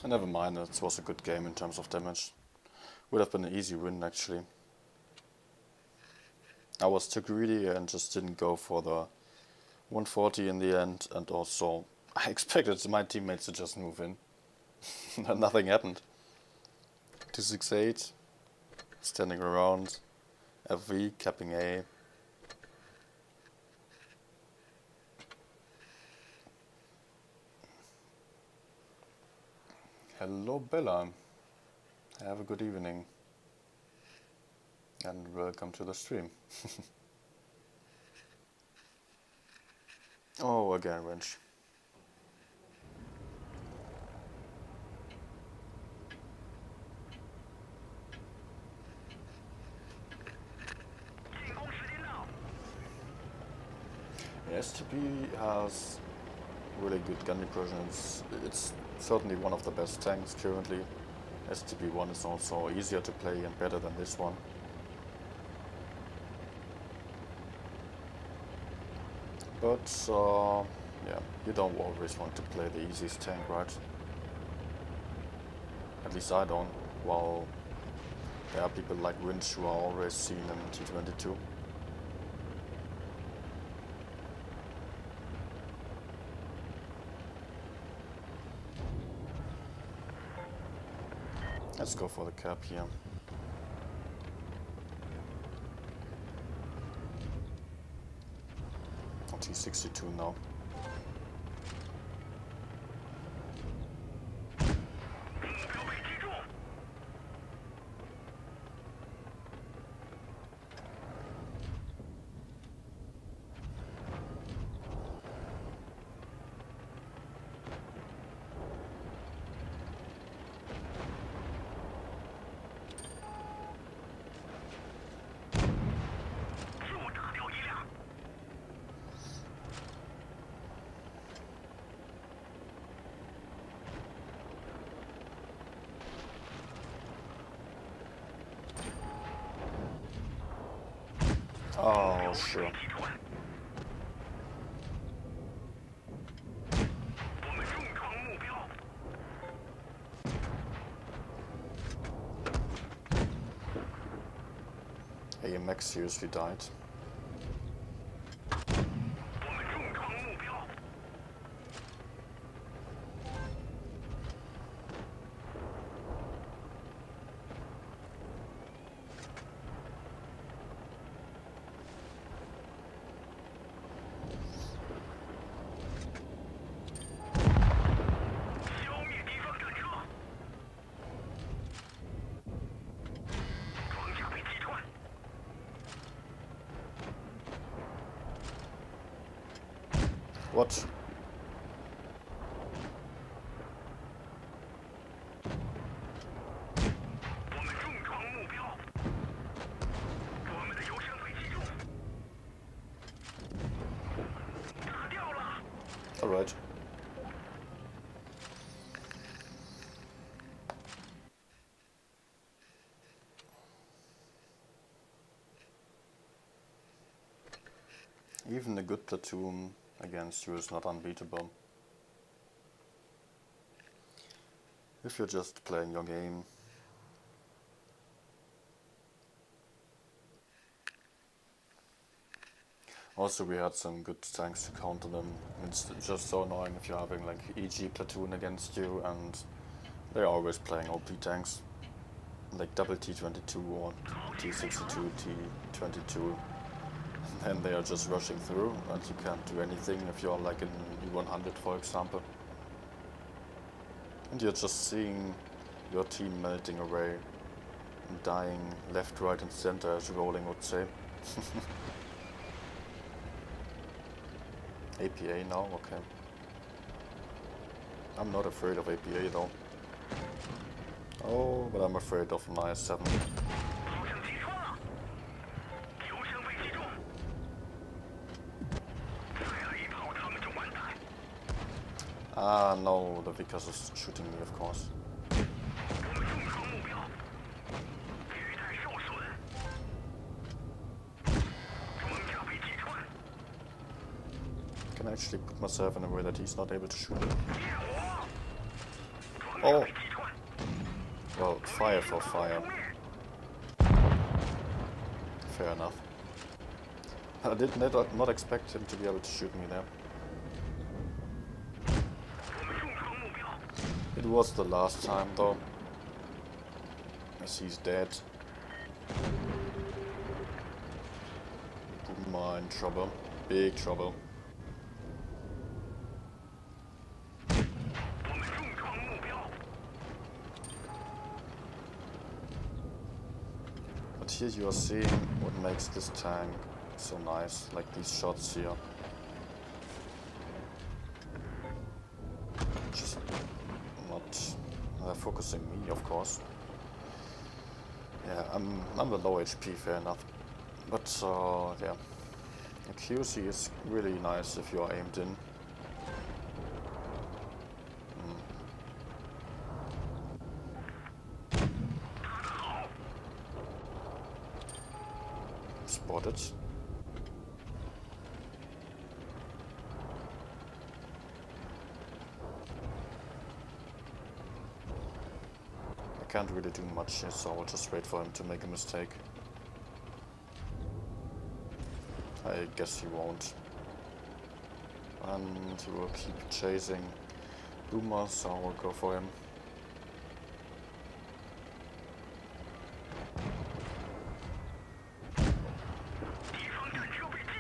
Never mind, it was a good game in terms of damage. Would have been an easy win actually. I was too greedy and just didn't go for the 140 in the end, and also I expected my teammates to just move in. Nothing happened. 268, standing around, FV, capping A. Hello Bella, have a good evening and welcome to the stream. Oh, again wrench. STB has really good gun depression. It's certainly one of the best tanks currently. STB1 is also easier to play and better than this one. But yeah, you don't always want to play the easiest tank, right? At least I don't, while there are people like Winch who are always seen in T22. Let's go for the cap here. T62 now. Oh, sure. AMX seriously died. What? All right. Even a good platoon against you is not unbeatable. If you're just playing your game. Also, we had some good tanks to counter them. It's just so annoying if you're having like EG platoon against you and they're always playing OP tanks. Like double T22 or T62, T22. And they are just rushing through and you can't do anything if you're like in E100 for example. And you're just seeing your team melting away and dying left, right and center, as Rolling would say. APA now? Okay. I'm not afraid of APA though. Oh, but I'm afraid of an IS-7. Ah, no, the Vickers is shooting me, of course. Can I actually put myself in a way that he's not able to shoot me? Oh! Well, fire for fire. Fair enough. I did not expect him to be able to shoot me there. It was the last time though. As he's dead. Boomer in trouble. Big trouble. But here you are seeing what makes this tank so nice, like these shots here. Just not focusing me, of course. Yeah, I'm the low HP, fair enough. But yeah, accuracy is really nice if you are aimed in. Spotted. I can't really do much here, so I'll just wait for him to make a mistake. I guess he won't. And he will keep chasing Boomer, so I will go for him.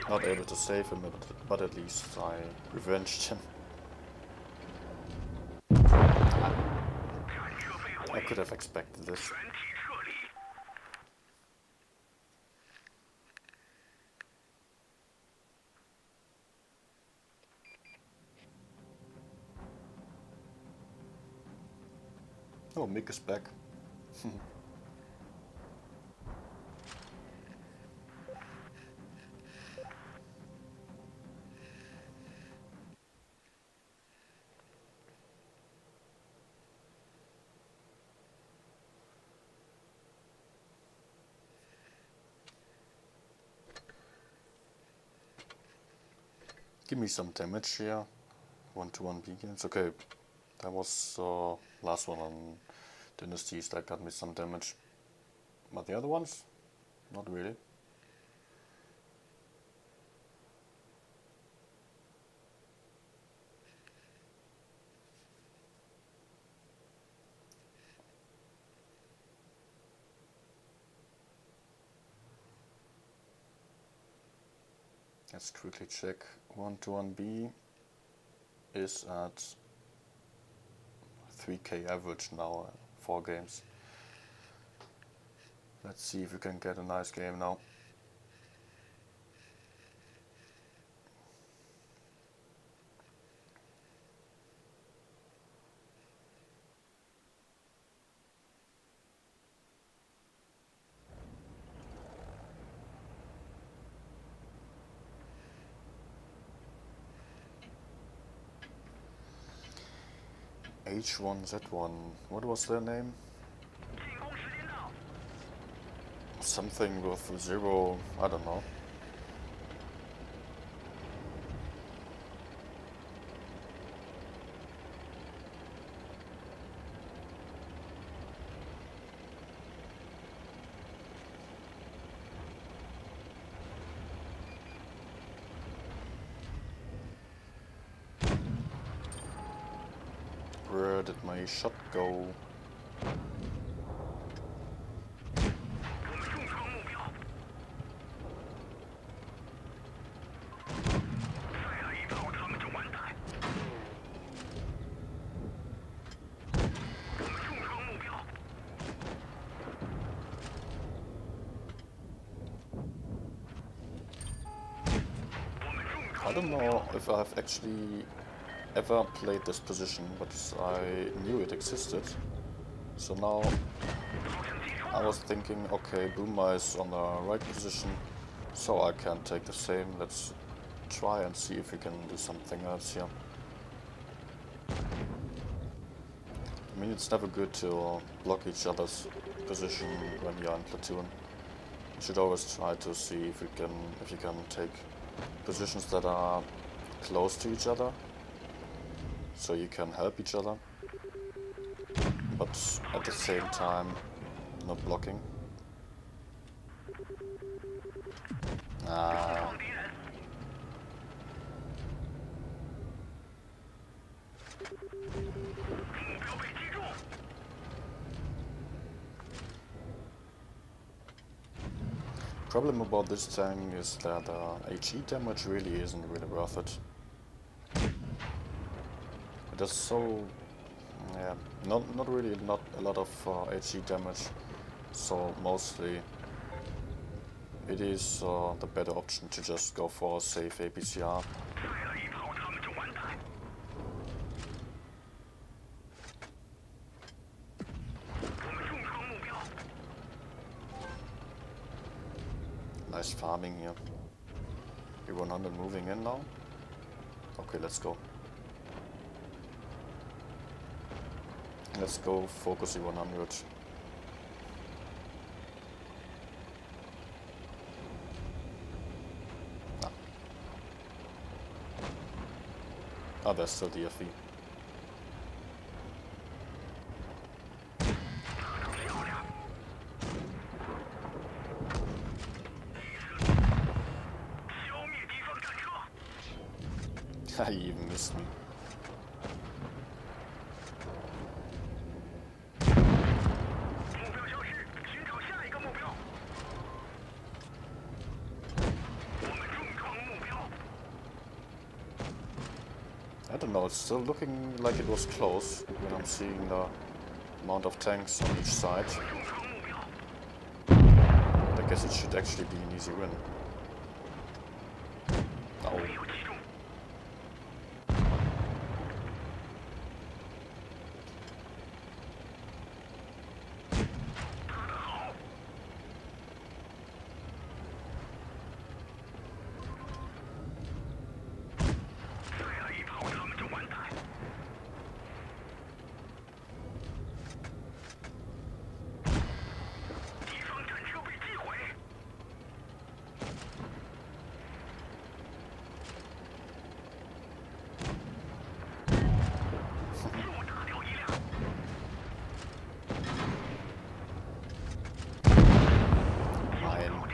Not able to save him, but at least I revenged him. I could have expected this. Oh, Mick is back. Give me some damage here. 1-1 beacons. Okay, that was last one on Dynasties that got me some damage. But the other ones? Not really. Let's quickly check. 1-1B is at 3k average now, 4 games. Let's see if we can get a nice game now. H1Z1, what was their name? Something with 0, I don't know. Where did my shot go? I don't know if I've actually ever played this position, but I knew it existed. So now I was thinking, okay, Boomer is on the right position, so I can take the same. Let's try and see if we can do something else here. I mean, it's never good to block each other's position when you're in platoon. You should always try to see if you can take positions that are close to each other, so you can help each other. but at the same time not blocking. Ah. Problem about this tank is that HE damage really isn't really worth it. It is so, yeah, not a lot of HE damage, so mostly it is the better option to just go for a safe APCR. Nice farming here. E100 moving in now. Okay, let's go. Let's go focus E100. Ah, there's still DFV. He even missed me. I don't know, it's still looking like it was close when I'm seeing the amount of tanks on each side. I guess it should actually be an easy win. Oh.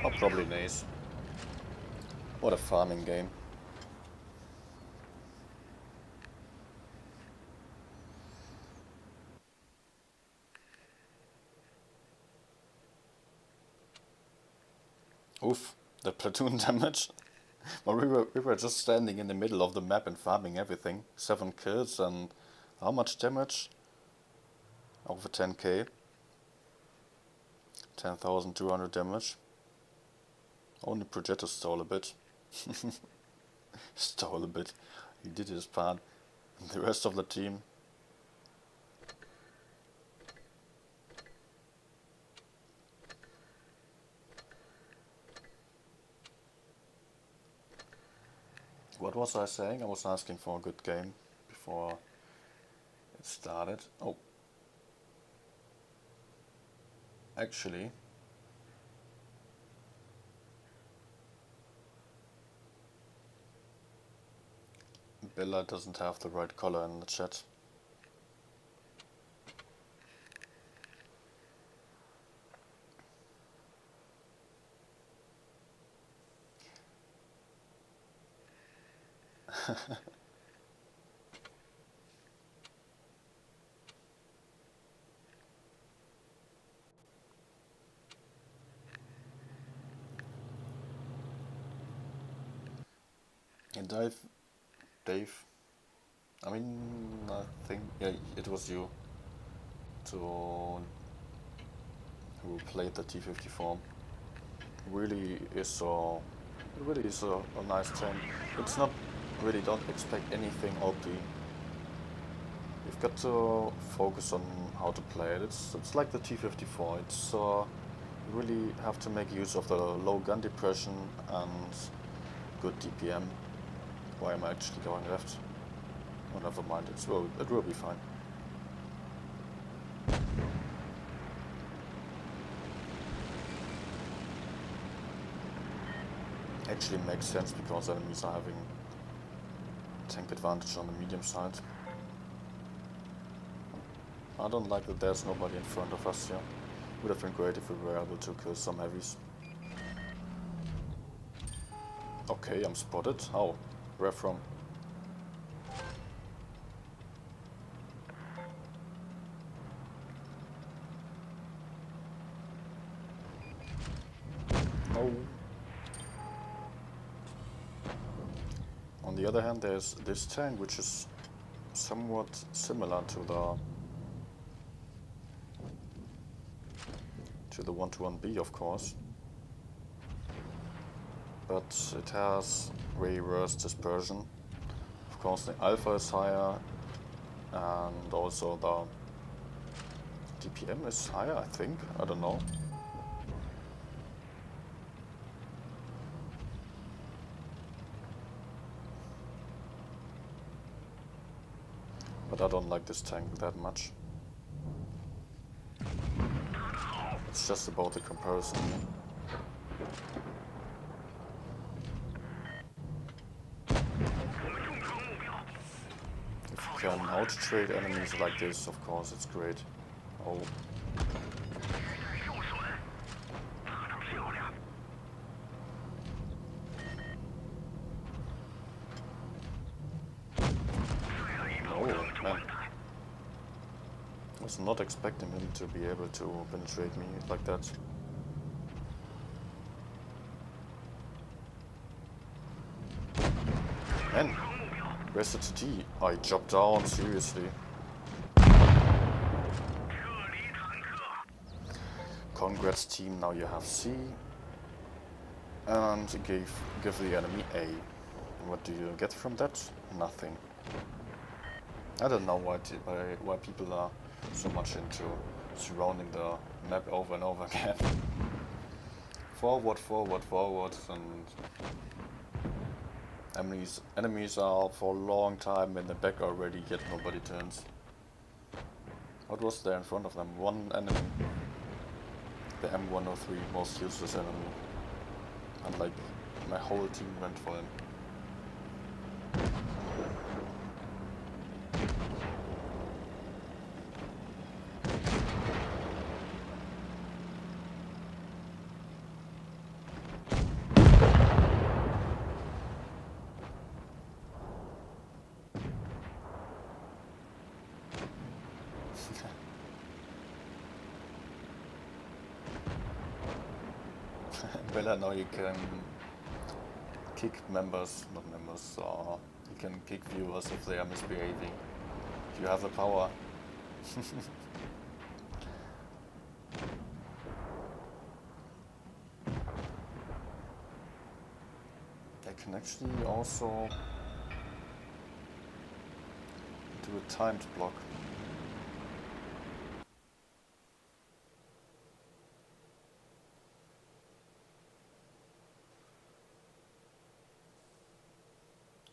Or probably an ace. What a farming game. Oof, the platoon damage. Well, we were just standing in the middle of the map and farming everything. 7 kills and how much damage? Over 10k. 10,200 damage. Only Progetto stole a bit. Stole a bit. He did his part. The rest of the team. What was I saying? I was asking for a good game before it started. Oh. Actually, Bella doesn't have the right color in the chat. And Dave, I mean, I think, yeah, it was you who played the T-54. It really is a nice tank. It's not really, don't expect anything OP. You've got to focus on how to play it. It's like the T-54. You really have to make use of the low gun depression and good DPM. Why am I actually going left? Oh, never mind. It will be fine. Actually makes sense because enemies are having tank advantage on the medium side. I don't like that there's nobody in front of us here. Would have been great if we were able to kill some heavies. Okay, I'm spotted. How? Where from? No. On the other hand, there's this tank, which is somewhat similar to the 121B, of course. But it has way worse dispersion. Of course, the alpha is higher, and also the DPM is higher, I think. I don't know. But I don't like this tank that much. It's just about the comparison. If you can out-trade enemies like this, of course, it's great. Oh. Oh, man. I was not expecting him to be able to penetrate me like that. Man, where's the TT? I dropped down, seriously. Congrats team, now you have C. And give the enemy A. What do you get from that? Nothing. I don't know why people are so much into surrounding the map over and over again. Forward, forward, forward, and enemies are for a long time in the back already, yet nobody turns. What was there in front of them? One enemy. The M103, most useless enemy. And like, my whole team went for him. Well, now you can kick members, not members, you can kick viewers if they are misbehaving. You have the power. I can actually also do a timed block.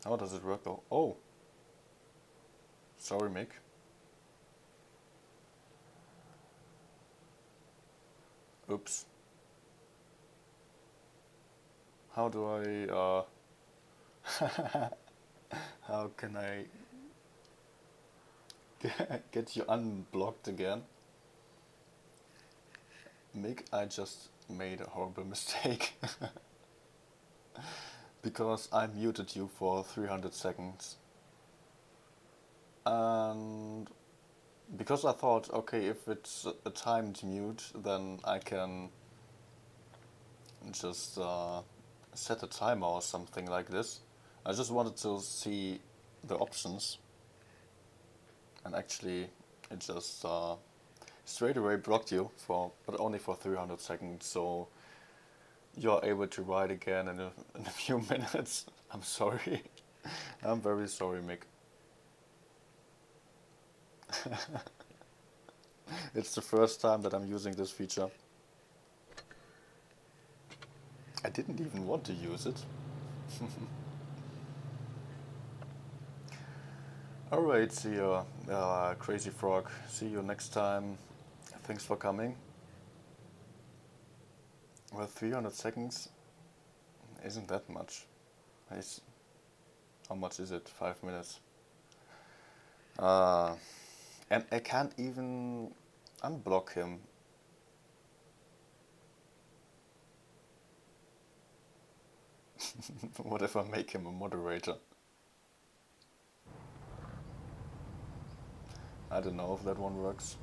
How does it work though? Oh! Sorry, Mick. Oops. How do I, how can I get you unblocked again? Mick, I just made a horrible mistake. Because I muted you for 300 seconds. And because I thought, okay, if it's a timed mute, then I can just set a timer or something like this. I just wanted to see the options. And actually, it just straight away blocked you, but only for 300 seconds. So you're able to ride again in a few minutes. I'm sorry. I'm very sorry, Mick. It's the first time that I'm using this feature. I didn't even want to use it. Alright, see you, Crazy Frog. See you next time. Thanks for coming. Well, 300 seconds isn't that much. How much is it? 5 minutes. And I can't even unblock him. What if I make him a moderator? I don't know if that one works.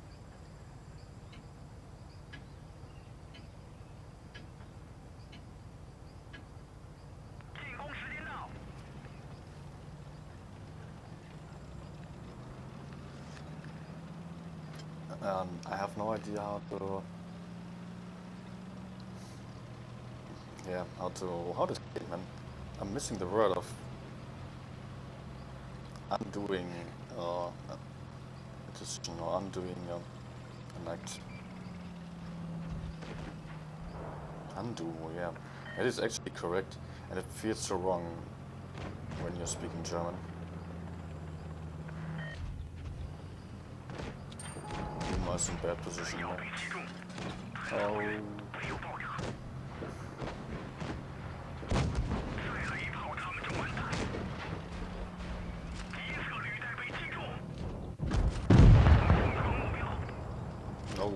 I have no idea how to... Yeah, how to say it, man. I'm missing the word of undoing a decision or undoing an act. Undo, yeah. It is actually correct, and it feels so wrong when you're speaking German. Boomer is in bad position now. Oh. No.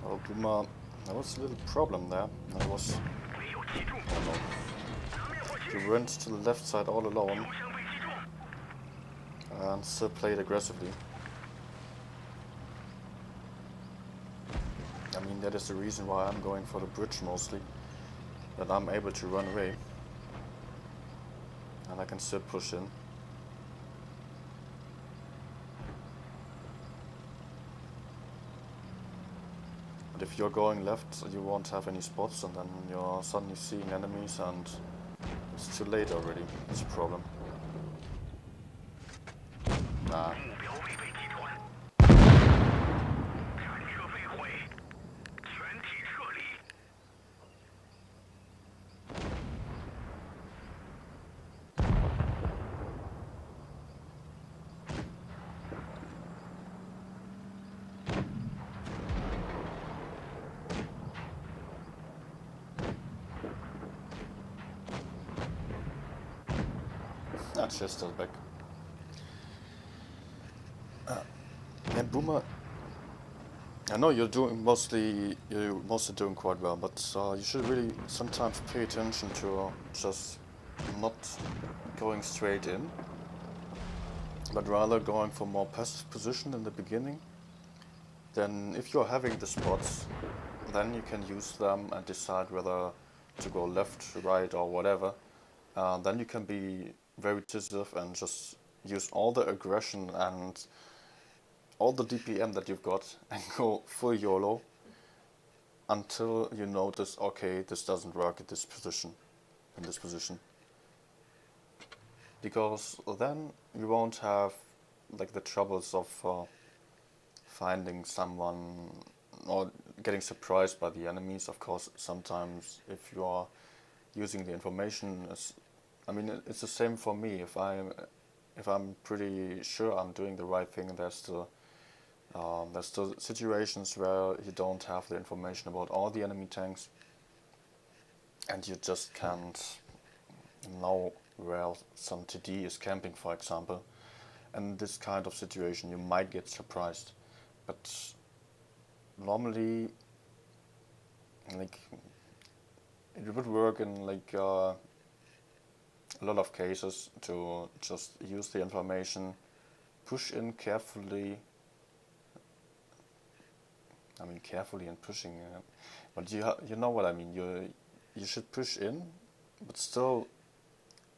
Oh, Boomer, there was a little problem there. There was... Oh no. You went to the left side all alone and still played aggressively. I mean, that is the reason why I'm going for the bridge mostly. That I'm able to run away. And I can still push in. But if you're going left, you won't have any spots, and then you're suddenly seeing enemies and it's too late already. That's a problem. Nah. Chester's back. And Boomer, I know you're mostly doing quite well, but you should really sometimes pay attention to just not going straight in, but rather going for more passive position in the beginning. Then if you're having the spots, then you can use them and decide whether to go left, right or whatever. Then you can be very decisive and just use all the aggression and all the DPM that you've got and go full YOLO until you notice, okay, this doesn't work at this position, in this position. Because then you won't have like the troubles of finding someone or getting surprised by the enemies. Of course, sometimes if you are using the information, I mean, it's the same for me. If I'm pretty sure I'm doing the right thing, there's still situations where you don't have the information about all the enemy tanks, and you just can't know where some TD is camping, for example. And in this kind of situation, you might get surprised. But normally, like, it would work in like a lot of cases to just use the information, push in carefully. I mean, carefully and pushing, but you know what I mean. You should push in, but still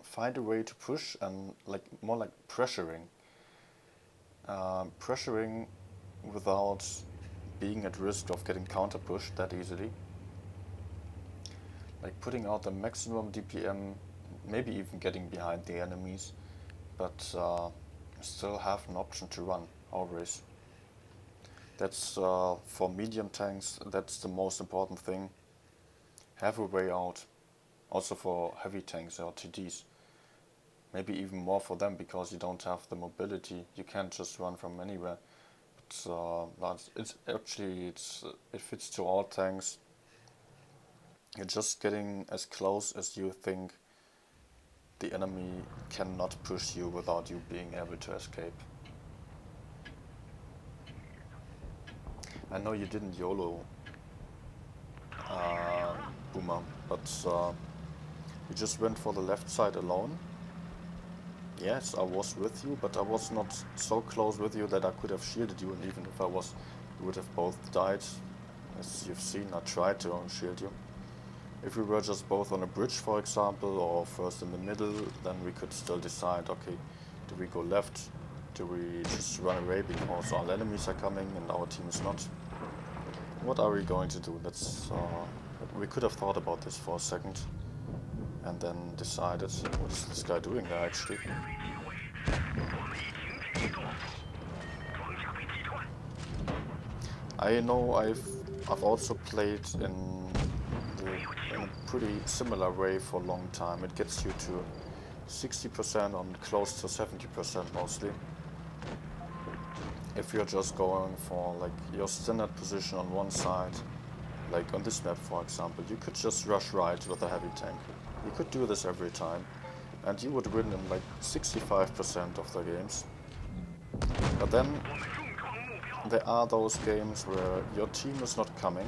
find a way to push and like more like pressuring, pressuring without being at risk of getting counter pushed that easily. Like putting out the maximum DPM, maybe even getting behind the enemies, but still have an option to run always. That's for medium tanks, that's the most important thing. Have a way out. Also for heavy tanks or TDs. Maybe even more for them because you don't have the mobility. You can't just run from anywhere. it's actually it fits to all tanks. You're just getting as close as you think the enemy cannot push you without you being able to escape. I know you didn't YOLO, Boomer, but you just went for the left side alone. Yes, I was with you, but I was not so close with you that I could have shielded you, and even if I was, we would have both died. As you've seen, I tried to shield you. If we were just both on a bridge, for example, or first in the middle, then we could still decide, okay, do we go left? Do we just run away because our enemies are coming and our team is not? What are we going to do? We could have thought about this for a second and then decided, what is this guy doing there actually? I know I've also played in a pretty similar way for a long time. It gets you to 60% on close to 70% mostly. If you're just going for like your standard position on one side, like on this map for example, you could just rush right with a heavy tank. You could do this every time and you would win in like 65% of the games. But then there are those games where your team is not coming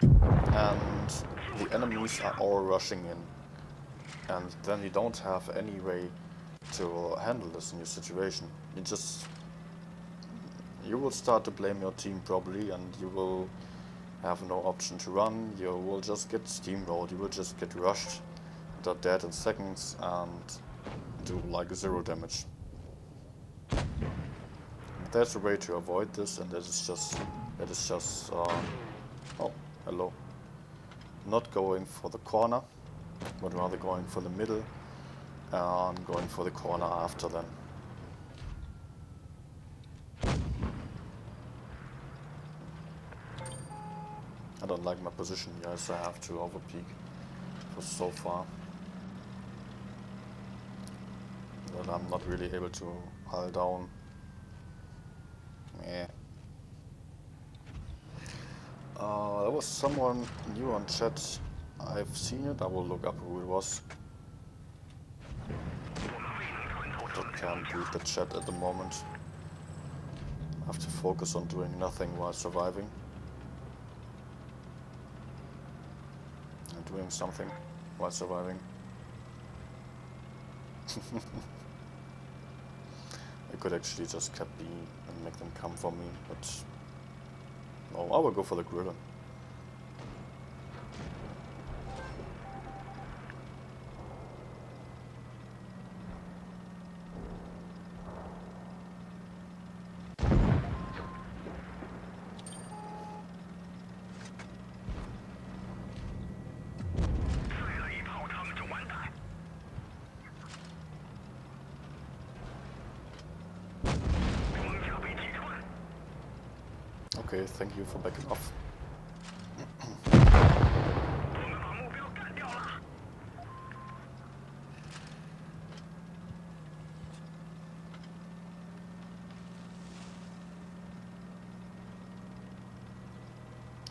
and the enemies are all rushing in, and then you don't have any way to handle this new situation. You will start to blame your team probably, and you will have no option to run. You will just get steamrolled, you will just get rushed, they're dead in seconds and do like 0 damage. There's a way to avoid this, and that is just oh, hello. Not going for the corner, but rather going for the middle and going for the corner after them. I don't like my position here, so I have to overpeak for so far that I'm not really able to hull down. Yeah. There was someone new on chat. I've seen it. I will look up who it was. I can't read the chat at the moment. I have to focus on doing nothing while surviving. And doing something while surviving. I could actually just cap B and make them come for me, but no, I will go for the gorilla. Okay, thank you for backing off.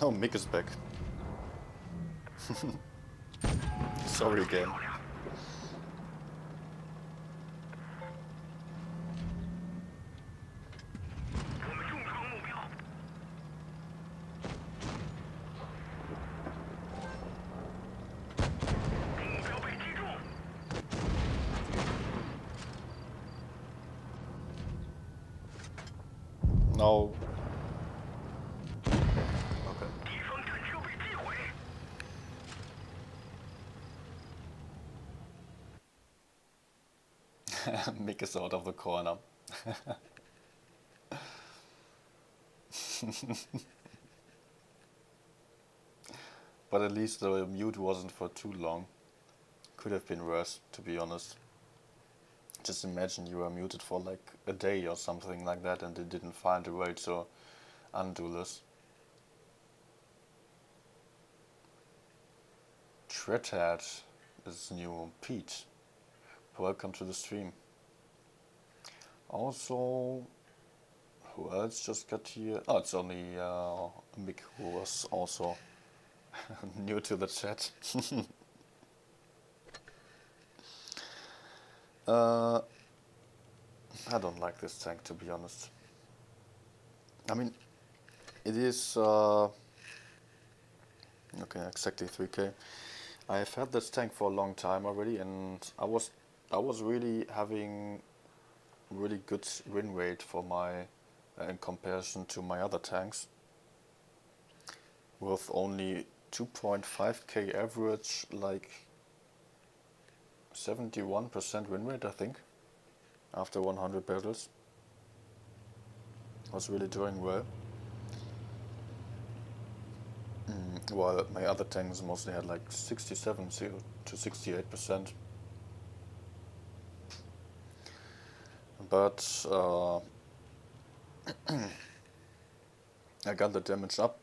Oh, Mick is back. Sorry again. No. Okay. Mick is out of the corner. But at least the mute wasn't for too long. Could have been worse, to be honest. Just imagine you were muted for like a day or something like that and they didn't find a way to undo this. Treadhead is new. Pete, welcome to the stream. Also, who else just got here? Oh, it's only Mick who was also new to the chat. uh, I don't like this tank, to be honest. I mean, it is okay, exactly 3k. I have had this tank for a long time already, and I was really having really good win rate for my in comparison to my other tanks, with only 2.5k average, like 71% win rate, I think, after 100 battles. I was really doing well. While my other tanks mostly had like 67 to 68%. But I got the damage up,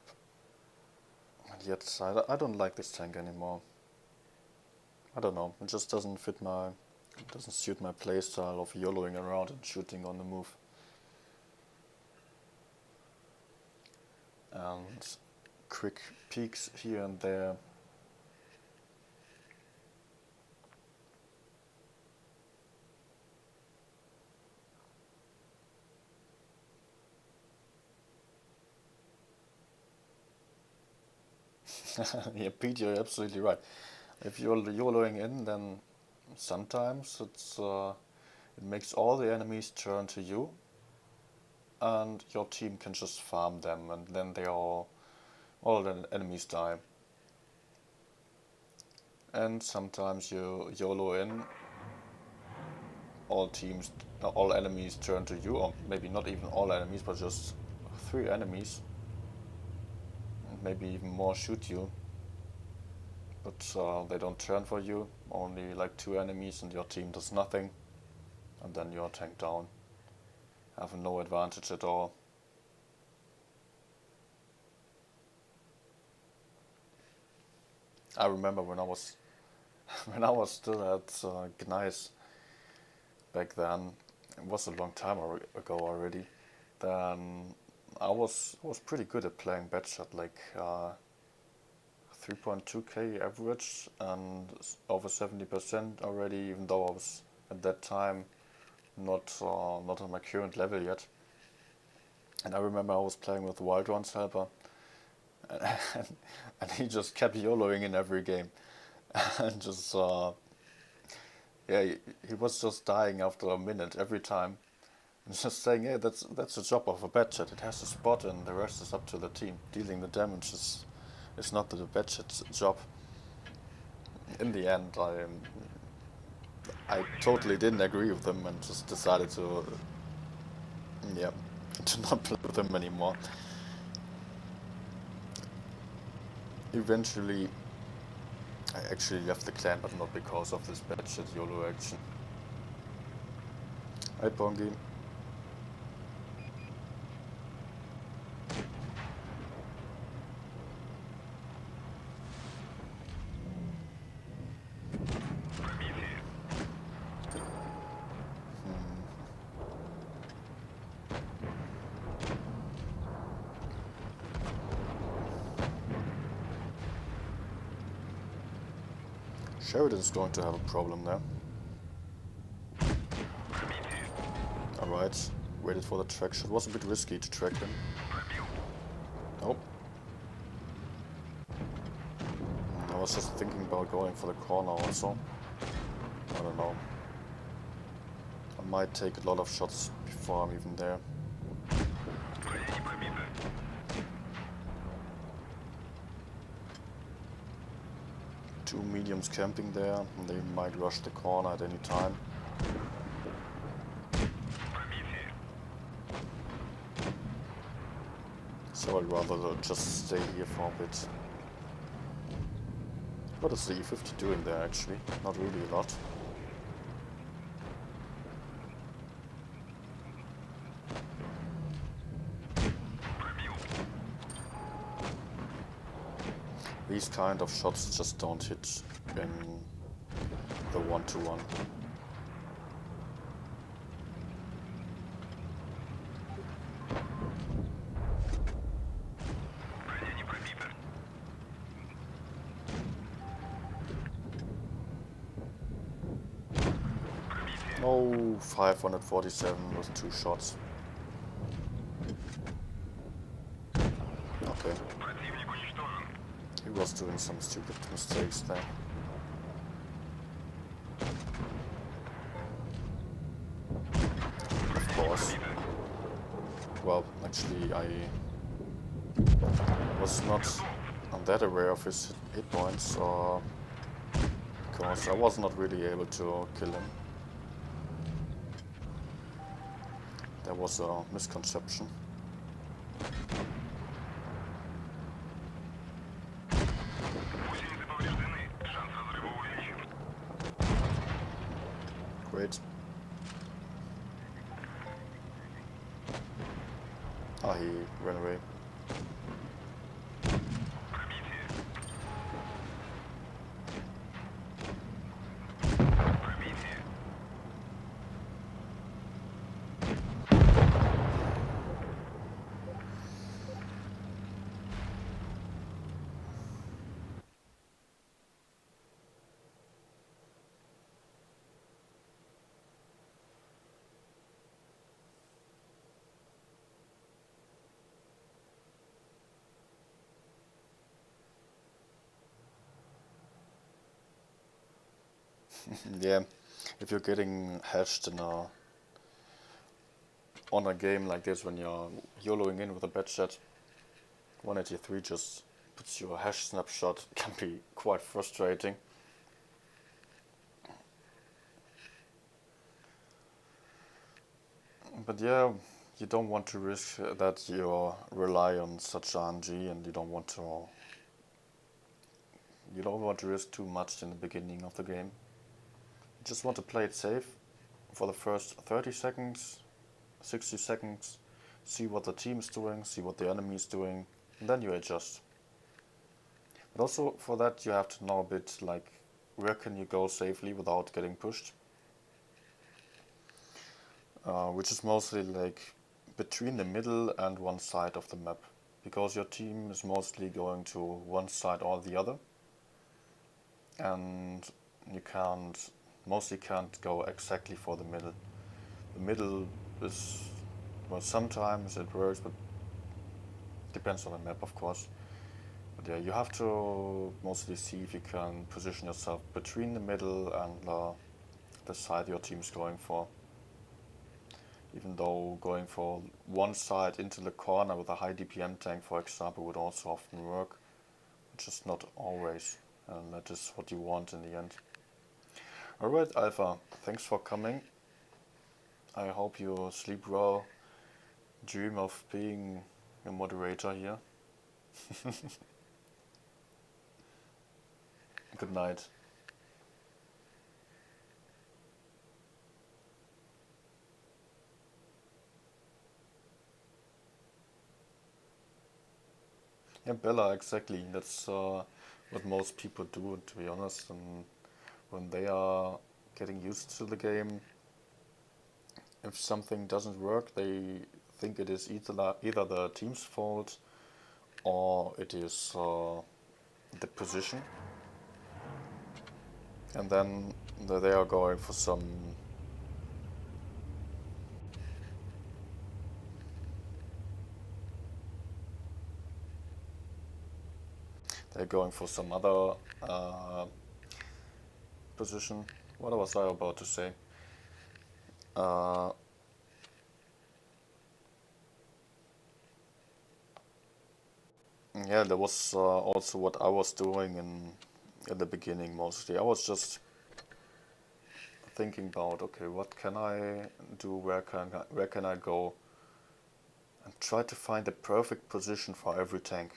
and yet I don't like this tank anymore. I don't know, it just doesn't fit my, it doesn't suit my playstyle of YOLOing around and shooting on the move. And quick peeks here and there. Yeah, Pete, you're absolutely right. If you're YOLOing in, then sometimes it makes all the enemies turn to you, and your team can just farm them, and then all the enemies die. And sometimes you YOLO in, all enemies turn to you, or maybe not even all enemies, but just 3 enemies, and maybe even more shoot you. But they don't turn for you, only like 2 enemies, and your team does nothing, and then you're tanked down. Have no advantage at all. I remember when I was when I was still at Gneis back then. It was a long time ago already. Then I was pretty good at playing Batshot, like 3.2k average and over 70% already, even though I was at that time not on my current level yet. And I remember I was playing with Wild One's helper, and he just kept YOLOing in every game, and just yeah, he was just dying after a minute every time, and just saying, "Hey, that's the job of a Batchat. It has to spot, and the rest is up to the team. Dealing the damage is not the Batchat's job." In the end, I totally didn't agree with him and just decided to yeah to not play with him anymore. Eventually, I actually left the clan, but not because of this Batchat YOLO action. Hi, Pongi. Sheridan's going to have a problem there. Alright, waited for the track shot. Was a bit risky to track him. Oh. I was just thinking about going for the corner also. I don't know. I might take a lot of shots before I'm even there. Two mediums camping there, and they might rush the corner at any time. So I'd rather just stay here for a bit. What is the E50 doing there actually? Not really a lot. These kind of shots just don't hit in the 1-to-1. Oh, 547 with 2 shots. Okay. Противник уничтожен. He was doing some stupid mistakes there. Of course. Well, actually, I was not that aware of his hit points, or because I was not really able to kill him. There was a misconception. Гусеницы повреждены. Шанс разрыва увеличен. Great. Ah, he ran away. Пробитие. Пробитие. Yeah, if you're getting hatched in on a game like this, when you're YOLOing in with a bad shot, 183 just puts you a hash snapshot. Can be quite frustrating. But yeah, you don't want to risk that you rely on such RNG, and you don't want to risk too much in the beginning of the game. You just want to play it safe for the first 30 seconds, 60 seconds, see what the team is doing, see what the enemy is doing, and then you adjust. But also for that you have to know a bit like where can you go safely without getting pushed. Which is mostly like between the middle and one side of the map, because your team is mostly going to one side or the other, and you mostly can't go exactly for the middle. The middle is, well, sometimes it works, but depends on the map, of course. But yeah, you have to mostly see if you can position yourself between the middle and the side your team is going for. Even though going for one side into the corner with a high DPM tank, for example, would also often work, just not always, and that is what you want in the end. Alright, Alpha, thanks for coming. I hope you sleep well, dream of being a moderator here. Good night. Yeah, Bella, exactly. That's what most people do, to be honest. And when they are getting used to the game, if something doesn't work, they think it is either the team's fault or it is the position. And then they are going for some other position. What was I about to say? Yeah, that was also what I was doing in the beginning mostly. I was just thinking about, okay, what can I do? Where can I go? And try to find the perfect position for every tank.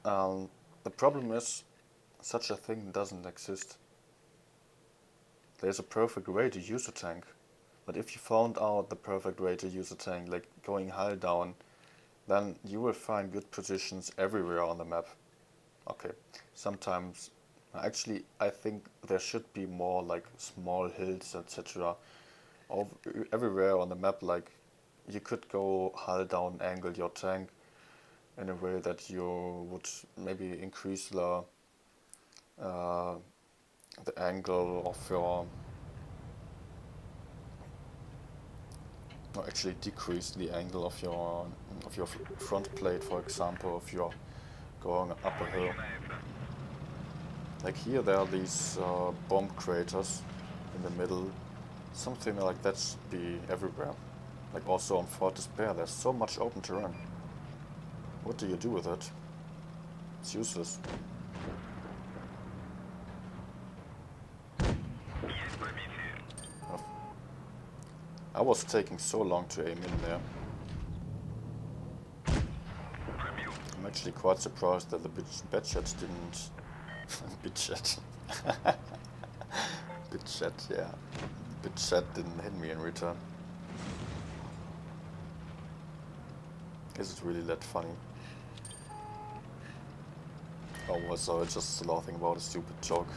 The problem is, such a thing doesn't exist. There's a perfect way to use a tank, but if you found out the perfect way to use a tank, like going hull down, then you will find good positions everywhere on the map. Okay, sometimes, actually, I think there should be more like small hills, etc. Everywhere on the map, like you could go hull down, angle your tank in a way that you would maybe increase the the angle of your, or actually decrease the angle of your front plate, for example, if you're going up a hill. Like here there are these bomb craters in the middle. Something like that should be everywhere. Like also on Fort Despair, there's so much open terrain. What do you do with it? It's useless. I was taking so long to aim in there. I'm actually quite surprised that the Bitchat didn't... Bitchat. Bitchat, yeah. Bitchat didn't hit me in return. Is it really that funny? Oh, was I just laughing about a stupid joke?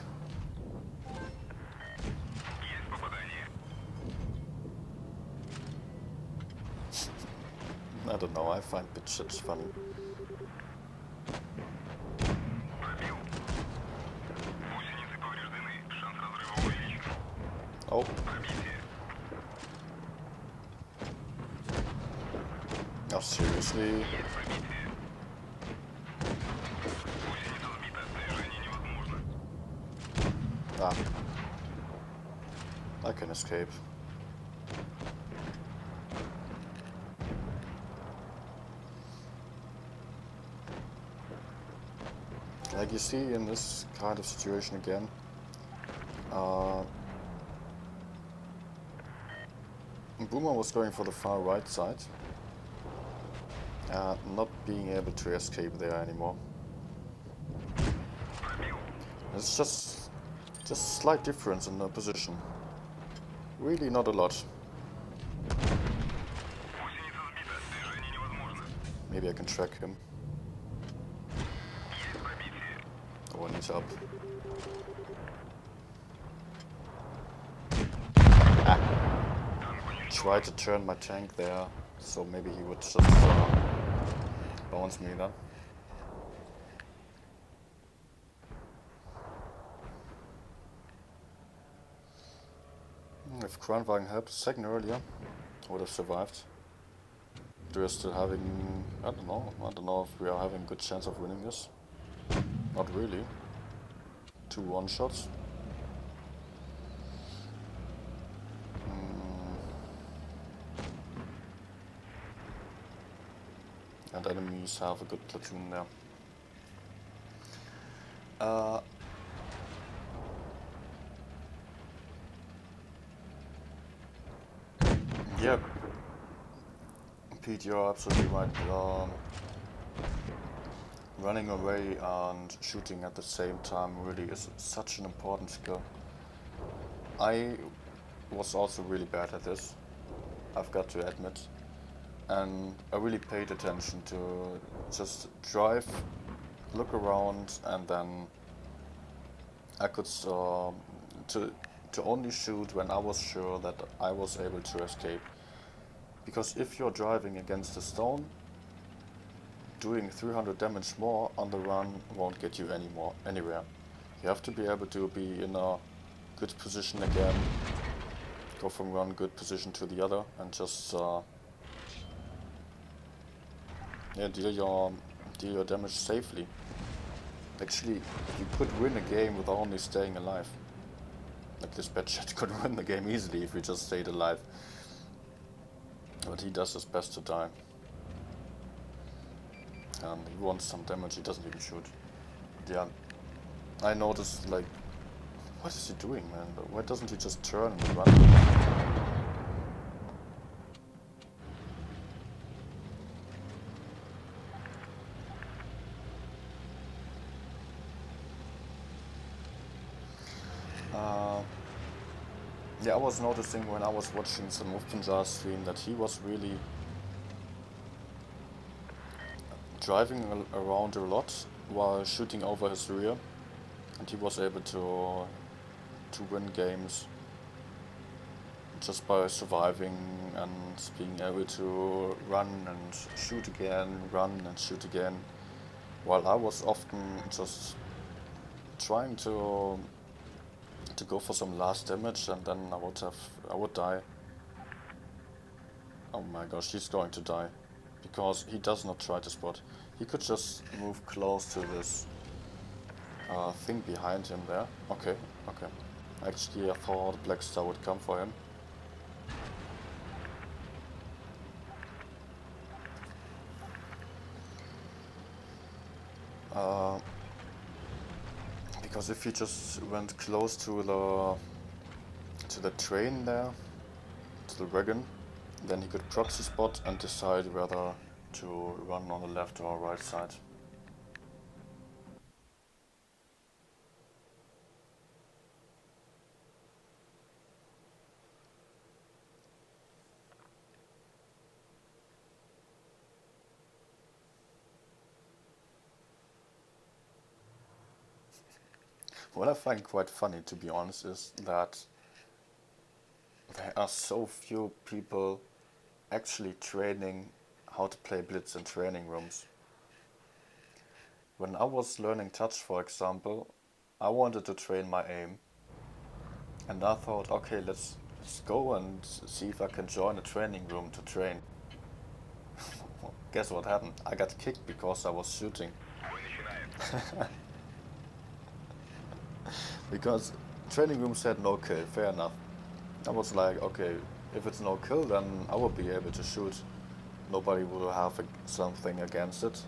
I don't know, I find Bitchat funny. Oh. Oh, seriously? Ah. I can escape. Like you see in this kind of situation again, Boomer was going for the far right side, not being able to escape there anymore. It's just a slight difference in the position. Really not a lot. Maybe I can track him. Oh, and he's up. Try to turn my tank there, so maybe he would just bounce me then. If Kranwagen helped a second earlier, I would have survived. We're still having, I don't know if we are having a good chance of winning this. Not really. 2 one-shots. And enemies have a good platoon there. Yeah, Pete, you're absolutely right. Running away and shooting at the same time really is such an important skill. I was also really bad at this, I've got to admit. And I really paid attention to just drive, look around, and then I could to only shoot when I was sure that I was able to escape. Because if you're driving against a stone, doing 300 damage more on the run won't get you anywhere. You have to be able to be in a good position again, go from one good position to the other, and just deal your damage safely. Actually, you could win a game without only staying alive. Like this Batchat could win the game easily if he just stayed alive. But he does his best to die. And he wants some damage, he doesn't even shoot. But yeah, I noticed, like, what is he doing, man? Why doesn't he just turn and run? Yeah, I was noticing when I was watching some of Punjar's stream that he was really driving around a lot while shooting over his rear, and he was able to win games just by surviving and being able to run and shoot again, run and shoot again, while I was often just trying to to go for some last damage, and then I would die. Oh my gosh, he's going to die. Because he does not try to spot. He could just move close to this thing behind him there. Okay, okay. Actually, I thought Black Star would come for him. Because if he just went close to the train there, to the wagon, then he could proxy spot and decide whether to run on the left or right side. What I find quite funny, to be honest, is that there are so few people actually training how to play Blitz in training rooms. When I was learning touch, for example, I wanted to train my aim, and I thought, okay, let's go and see if I can join a training room to train. Guess what happened? I got kicked because I was shooting. Because training room said no kill, fair enough. I was like, okay, if it's no kill, then I will be able to shoot. Nobody will have something against it.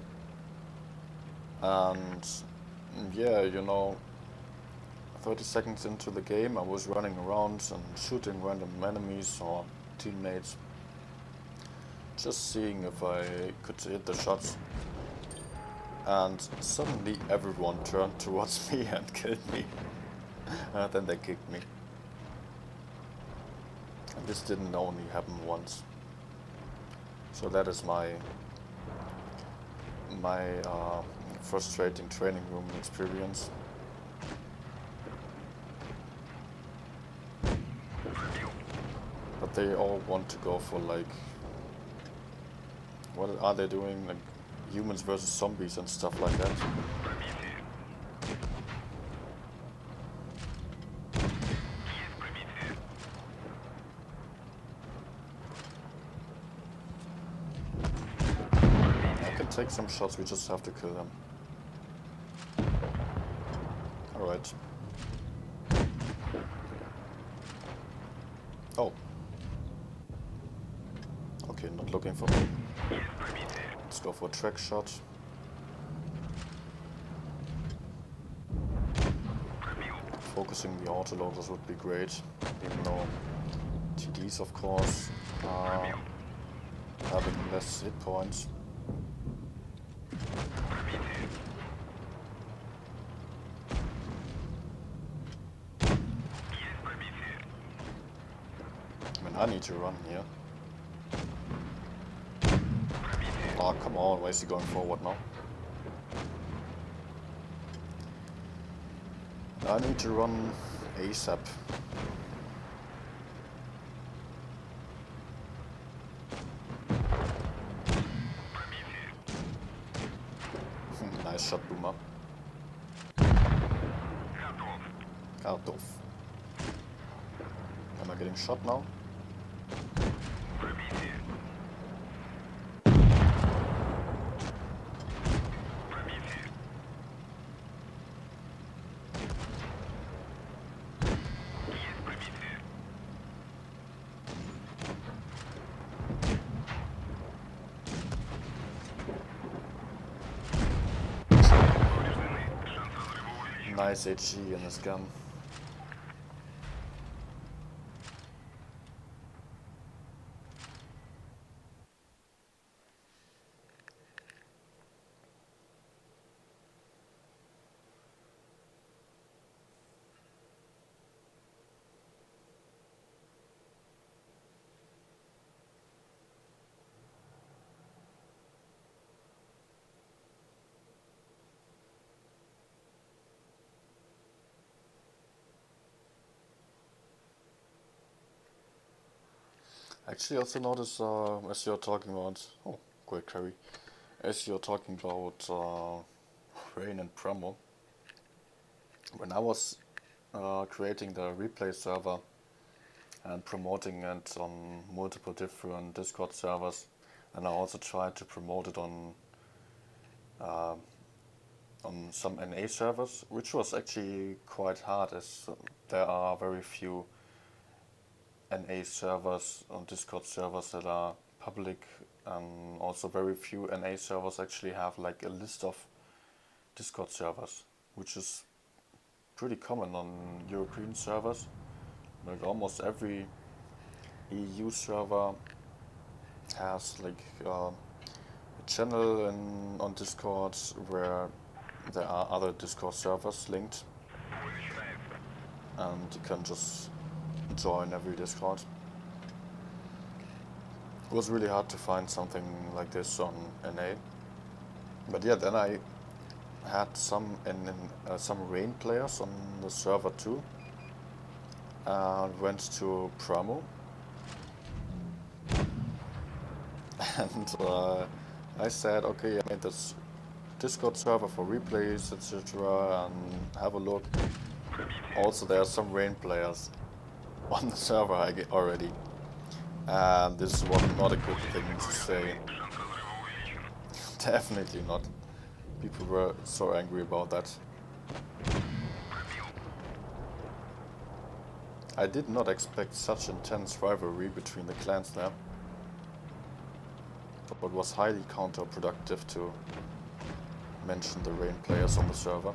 And yeah, 30 seconds into the game, I was running around and shooting random enemies or teammates, just seeing if I could hit the shots. And suddenly everyone turned towards me and killed me. And then they kicked me. And this didn't only happen once. So that is my frustrating training room experience. But they all want to go for like, what are they doing? Like humans versus zombies and stuff like that. I can take some shots, we just have to kill them. Alright. Oh. Okay, not looking for me. Let's go for a track shot. Focusing the autoloaders would be great, even though TDs, of course, are having less hit points. I mean, I need to run here. Oh, come on, why is he going forward now? I need to run ASAP. Nice shot, Boomer. Cut off. Am I getting shot now? Nice HG in his gun. Actually, also notice as you're talking about, oh, great carry. As you're talking about Rain and Pramo, when I was creating the replay server and promoting it on multiple different Discord servers, and I also tried to promote it uh, on some NA servers, which was actually quite hard as there are very few NA servers on Discord servers that are public, and also very few NA servers actually have like a list of Discord servers, which is pretty common on European servers. Like almost every EU server has like a channel on Discord where there are other Discord servers linked, and you can just join every Discord. It was really hard to find something like this on NA, but yeah, then I had some rain players on the server too, and went to promo, and I said, okay, I made this Discord server for replays, etc., and have a look. Also, there are some rain players on the server already, and this was not a good thing to say. Definitely not. People were so angry about that. I did not expect such intense rivalry between the clans there, but it was highly counterproductive to mention the rain players on the server.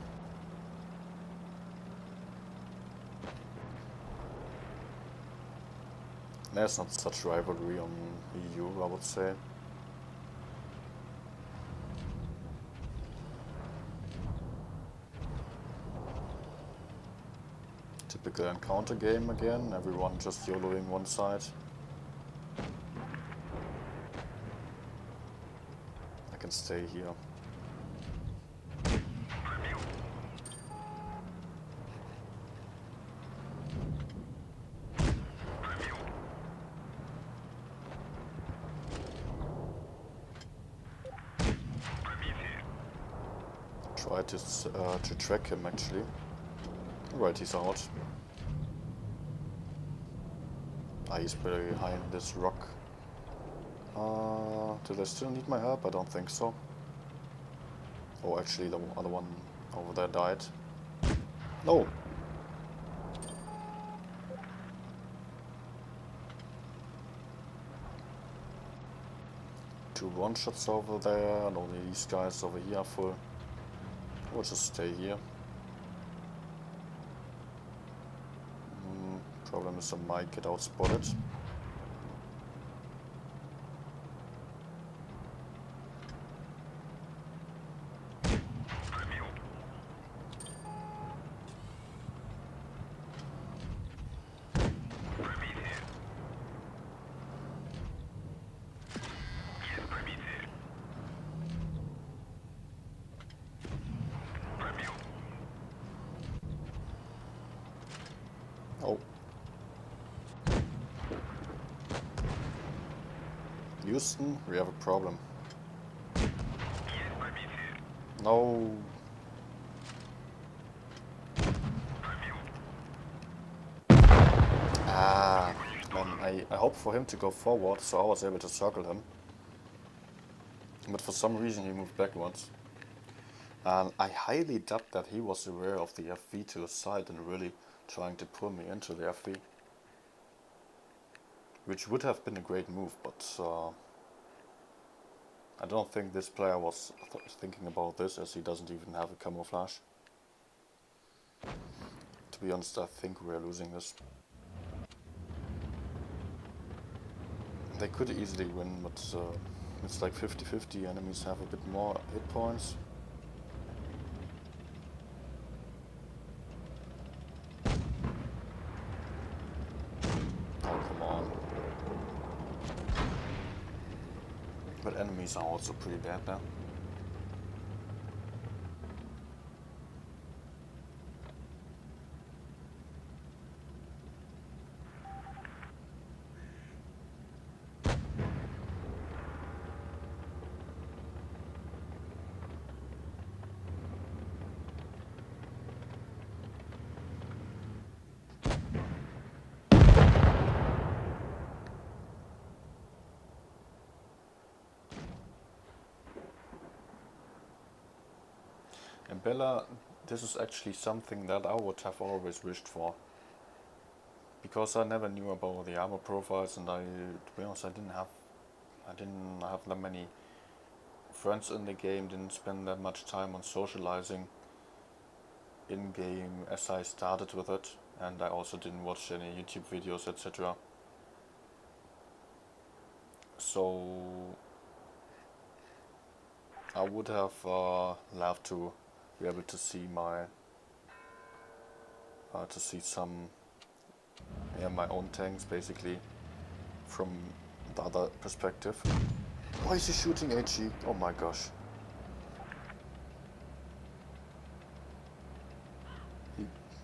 There's not such rivalry on EU, I would say. Typical encounter game again, everyone just YOLOing one side. I can stay here. Try to track him actually. Right, he's out. He's behind this rock. Do they still need my help? I don't think so. Oh, actually the other one over there died. No! Two one-shots over there, and only these guys over here are full. We'll just stay here. Problem is I might get outspotted. Oh. Houston, we have a problem. No. Man, I hoped for him to go forward, so I was able to circle him. But for some reason he moved backwards. And I highly doubt that he was aware of the FV to the side and really trying to pull me into the FV. Which would have been a great move, but I don't think this player was thinking about this, as he doesn't even have a camouflage. To be honest, I think we're losing this. They could easily win, but it's like 50-50, enemies have a bit more hit points. But enemies are also pretty bad now. In Bella, this is actually something that I would have always wished for. Because I never knew about the armor profiles, and to be honest, I didn't have that many friends in the game, didn't spend that much time on socializing in game as I started with it, and I also didn't watch any YouTube videos, etc. So I would have loved to be able to see some, yeah, my own tanks basically from the other perspective. Why is he shooting HE? Oh my gosh.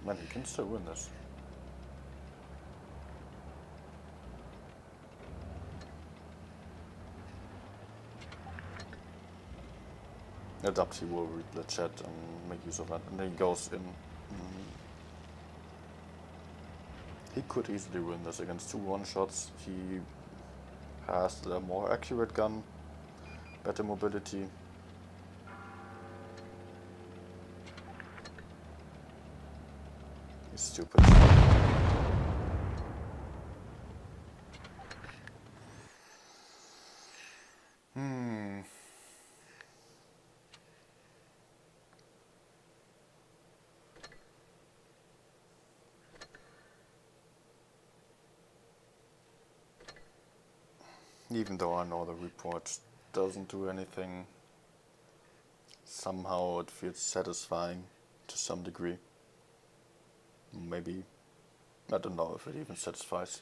Man, he can still win this. Adapt, he will read the chat and make use of that. And then he goes in. He could easily win this against 2 one-shots. He has the more accurate gun, better mobility. He's stupid. Even though I know the report doesn't do anything, somehow it feels satisfying to some degree. Maybe, I don't know if it even satisfies.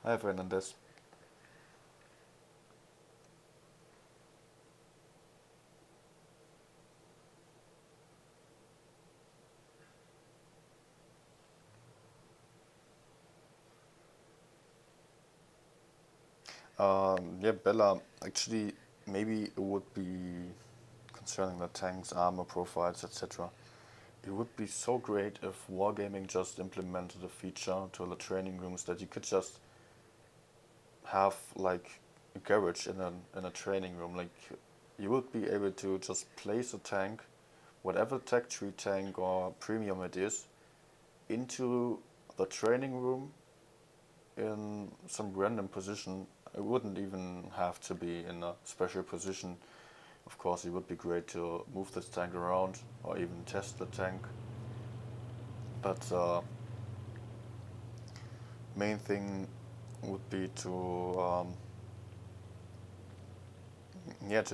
I have in this. Yeah, Bella, actually, maybe it would be concerning the tanks, armor profiles, etc. It would be so great if Wargaming just implemented a feature to the training rooms that you could just have like a garage in a training room. Like you would be able to just place a tank, whatever tech tree tank or premium it is, into the training room in some random position. It wouldn't even have to be in a special position. Of course, it would be great to move this tank around or even test the tank. But main thing would be to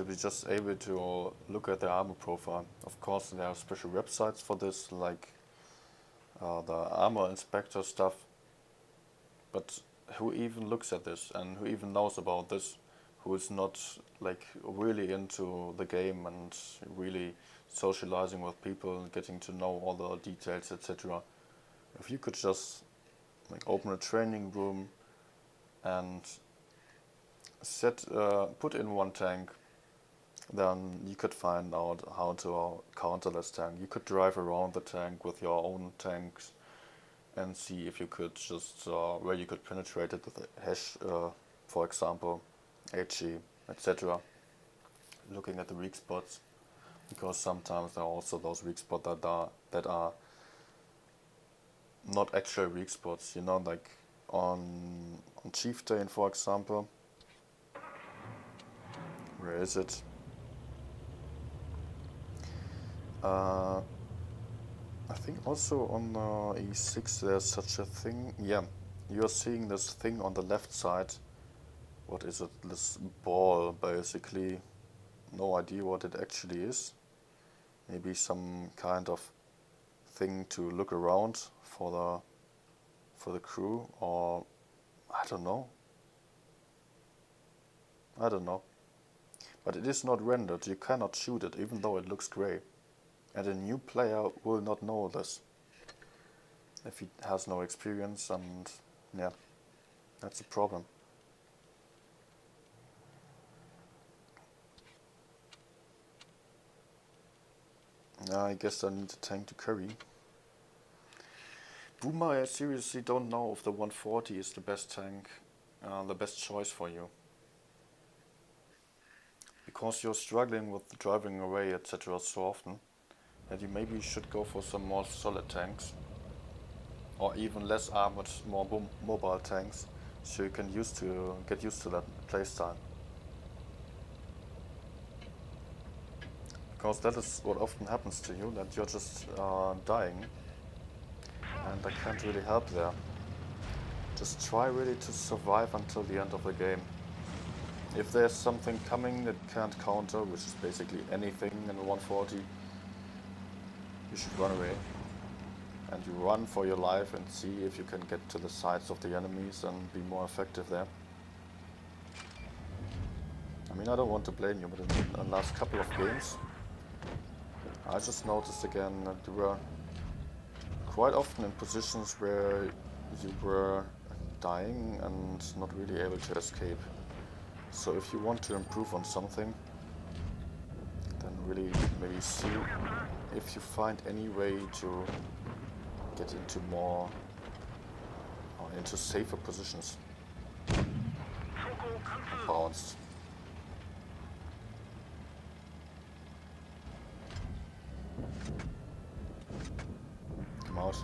be just able to look at the armor profile. Of course, there are special websites for this, like the armor inspector stuff. But who even looks at this and who even knows about this? Who is not like really into the game and really socializing with people and getting to know all the details, etc. If you could just like open a training room and put in one tank, then you could find out how to counter this tank. You could drive around the tank with your own tanks and see if you could just where you could penetrate it with a hash, for example, HE, etc. Looking at the weak spots, because sometimes there are also those weak spots that are not actual weak spots. You know, like on Chieftain, for example. Where is it? I think also on E6 there's such a thing. Yeah, you're seeing this thing on the left side. What is it? This ball, basically. No idea what it actually is. Maybe some kind of thing to look around for the crew, or I don't know. I don't know. But it is not rendered. You cannot shoot it, even though it looks grey. And a new player will not know this if he has no experience, and yeah, that's a problem. I guess I need a tank to carry. Boomer, I seriously don't know if the 140 is the best tank, the best choice for you. because you're struggling with driving away, etc. so often, that you maybe should go for some more solid tanks, or even less armored, more mobile tanks, so you can get used to that playstyle. Because that is what often happens to you, that you're just dying, and I can't really help there. Just try really to survive until the end of the game. If there's something coming that can't counter, which is basically anything in 140, you should run away. And you run for your life and see if you can get to the sides of the enemies and be more effective there. I mean, I don't want to blame you, but in the last couple of games, I just noticed again that you were quite often in positions where you were dying and not really able to escape. So if you want to improve on something, then really maybe see if you find any way to get into more or into safer positions. Bounced. Come out.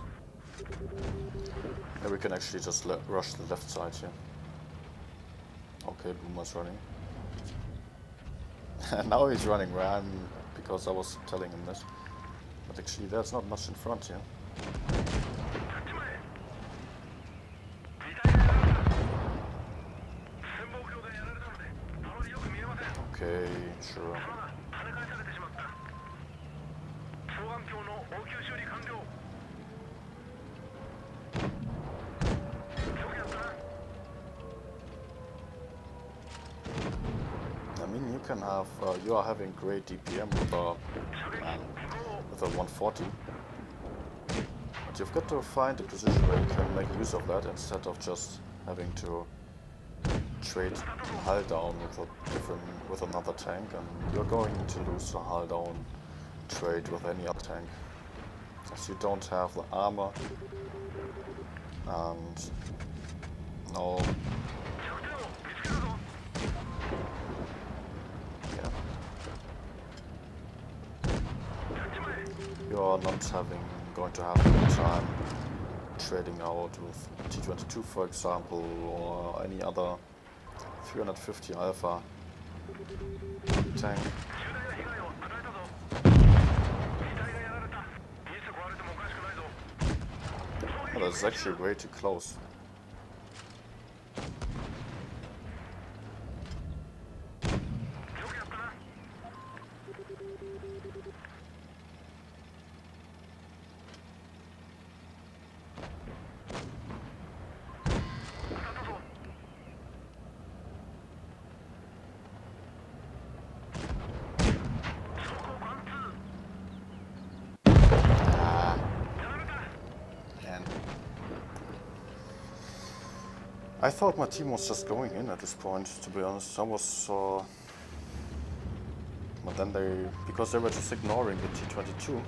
Yeah, we can actually just rush the left side here. Okay, Boomer's running. Now he's running where I'm, because I was telling him this. But actually there's not much in front here. Okay, sure. I mean, you can have, you are having great DPM with a 140. But you've got to find a position where you can make use of that instead of just having to trade hull down with another tank, and you're going to lose the hull down trade with any other tank, as you don't have the armor and no. Yeah. You're not going to have any time trading out with T22, for example, or any other 350 Alpha tank. Oh, that's actually way too close. I thought my team was just going in at this point, to be honest. I was, but then because they were just ignoring the T22,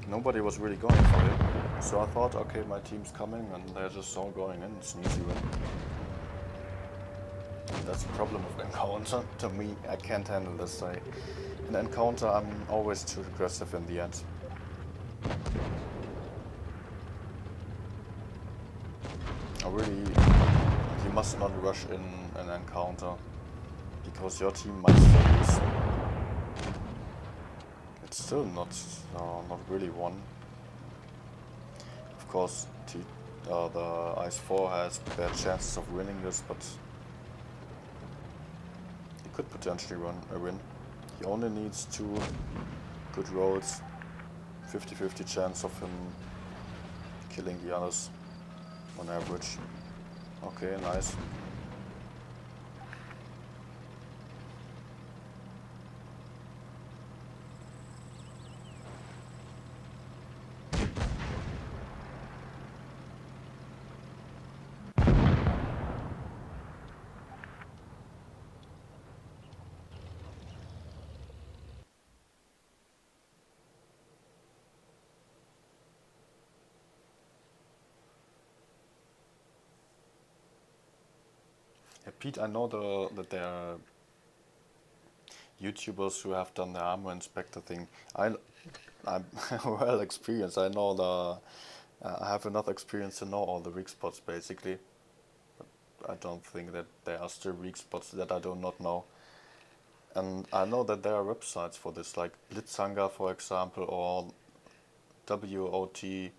nobody was really going for it. So I thought, okay, my team's coming and they're just all going in, it's an easy win. That's the problem with Encounter. To me, I can't handle this. In Encounter, I'm always too aggressive in the end. You must not rush in an encounter, because your team might still lose. It's still not really won. Of course, the Ice 4 has bad chances of winning this, but he could potentially win. He only needs 2 good rolls, 50-50 chance of him killing the others on average. Okay, nice. Yeah, Pete, I know that they're YouTubers who have done the armor inspector thing. I'm well experienced. I know I have enough experience to know all the weak spots basically. I don't think that there are still weak spots that I do not know. And I know that there are websites for this, like Blitzhanger, for example, or WOT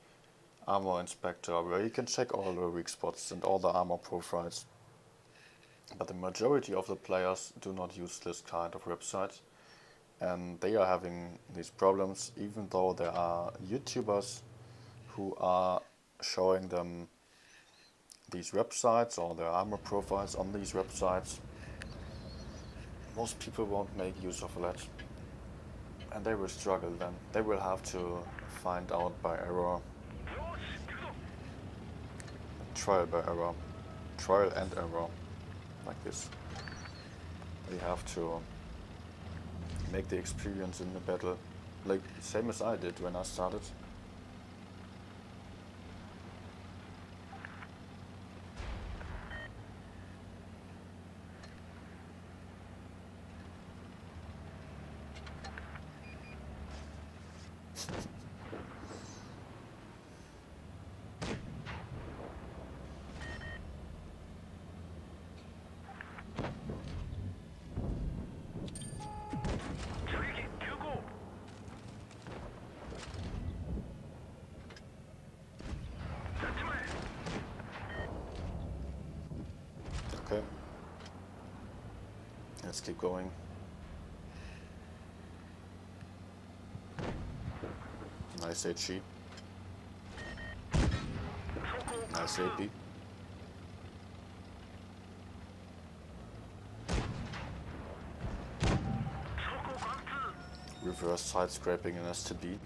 Armor Inspector, where you can check all the weak spots and all the armor profiles. But the majority of the players do not use this kind of website, and they are having these problems, even though there are YouTubers who are showing them these websites or their armor profiles on these websites. Most people won't make use of that, and they will struggle then. They will have to find out by error, trial by error, trial and error, like this. They have to make the experience in the battle, like same as I did when I started. Okay, let's keep going. Nice HE. Nice AP. Reverse side scraping in STB.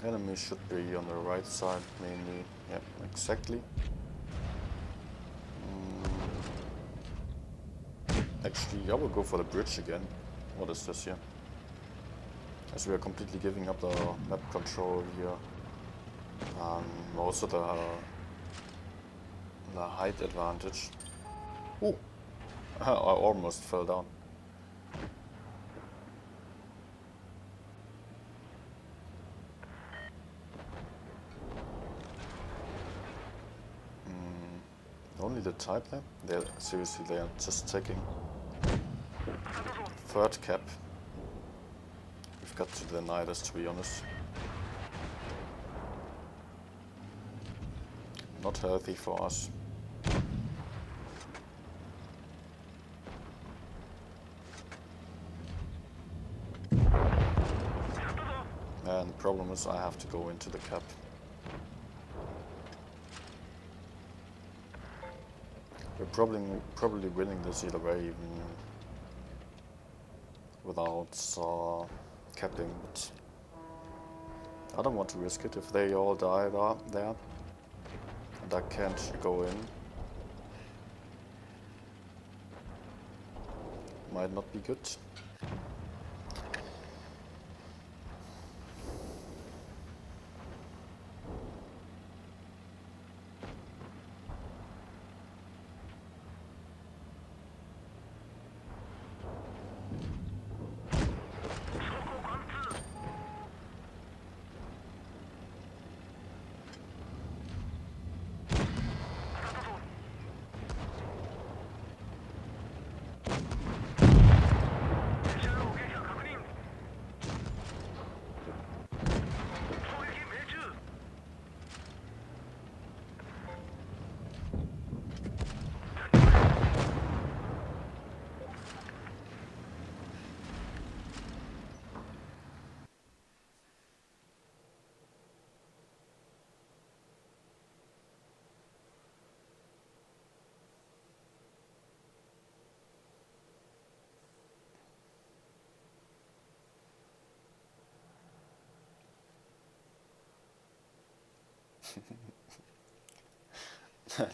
Enemy should be on the right side mainly. Yep, exactly. Actually, I will go for the bridge again. What is this here? As we are completely giving up the map control here. Also the height advantage. Ooh! I almost fell down. Only the type there? Seriously, they are just taking third cap. We've got to deny this, to be honest. Not healthy for us. And the problem is I have to go into the cap. We're probably winning this either way, even without capping, but I don't want to risk it if they all die there and I can't go in. Might not be good.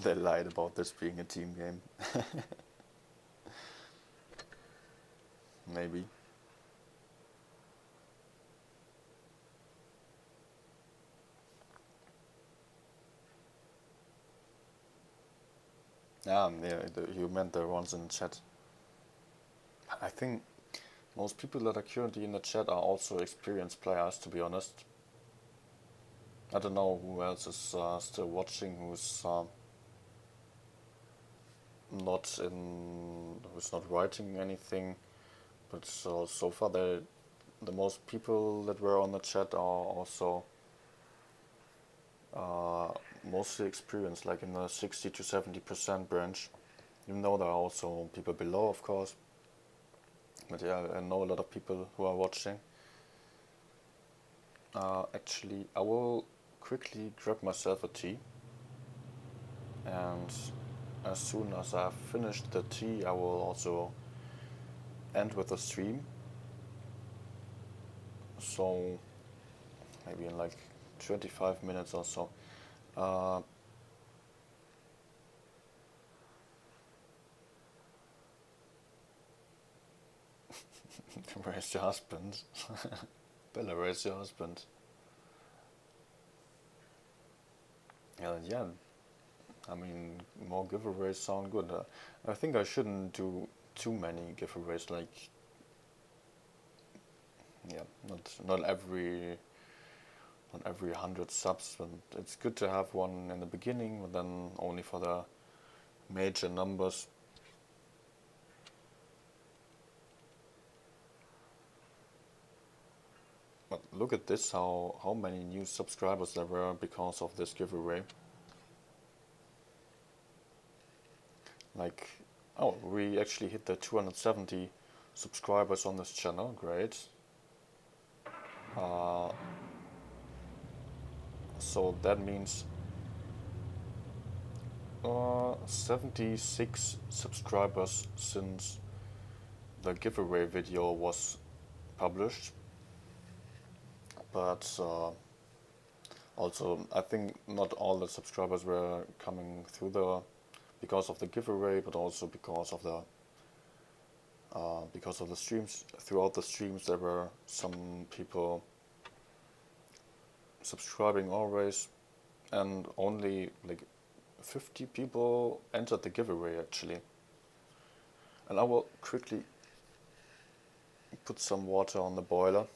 They lied about this being a team game. Maybe. Yeah, you meant the ones in the chat. I think most people that are currently in the chat are also experienced players, to be honest. I don't know who else is still watching, who's not writing anything. But so far, the most people that were on the chat are also mostly experienced, like in the 60 to 70% range. Even though there are also people below, of course. But yeah, I know a lot of people who are watching. Actually, I will quickly grab myself a tea, and as soon as I've finished the tea, I will also end with the stream. So maybe in like 25 minutes or so. Uh, Where's your husband? Bella, where's your husband? Yeah, I mean, more giveaways sound good. I think I shouldn't do too many giveaways. Like, yeah, not every 100 subs. And it's good to have one in the beginning, but then only for the major numbers. But look at this, how many new subscribers there were because of this giveaway. Like, oh, we actually hit the 270 subscribers on this channel, great. So that means 76 subscribers since the giveaway video was published. But also, I think not all the subscribers were coming through because of the giveaway, but also because of the streams. Throughout the streams, there were some people subscribing always, and only like 50 people entered the giveaway actually. And I will quickly put some water on the boiler.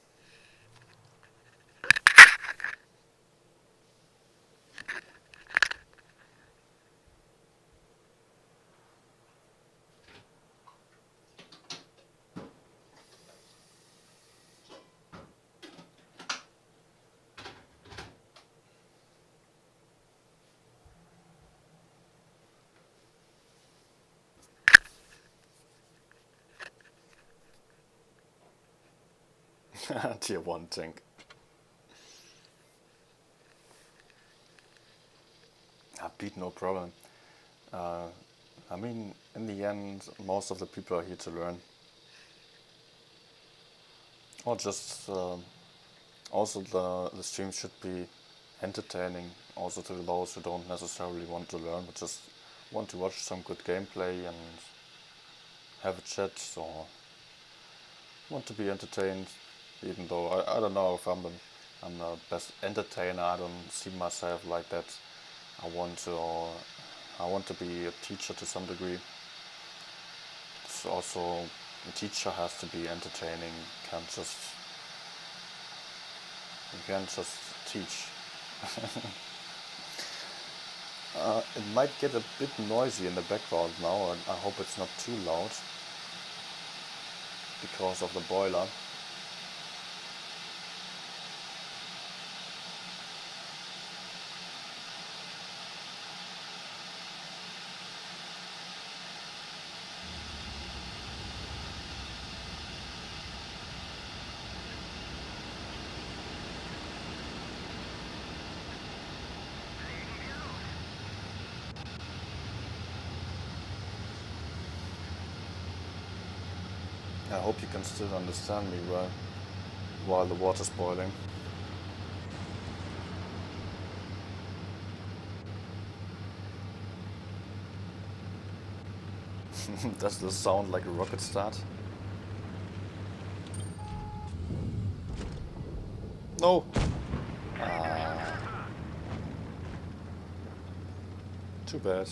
Tier 1 tank. Beat, no problem. I mean, in the end, most of the people are here to learn. Or just, also the stream should be entertaining, also to those who don't necessarily want to learn, but just want to watch some good gameplay and have a chat, or want to be entertained, even though I don't know if I'm the best entertainer. I don't see myself like that. I want to be a teacher to some degree. So also, a teacher has to be entertaining. You can't just teach. It might get a bit noisy in the background now, and I hope it's not too loud because of the boiler. I hope you can still understand me while the water's boiling. Does this sound like a rocket start? No! Too bad.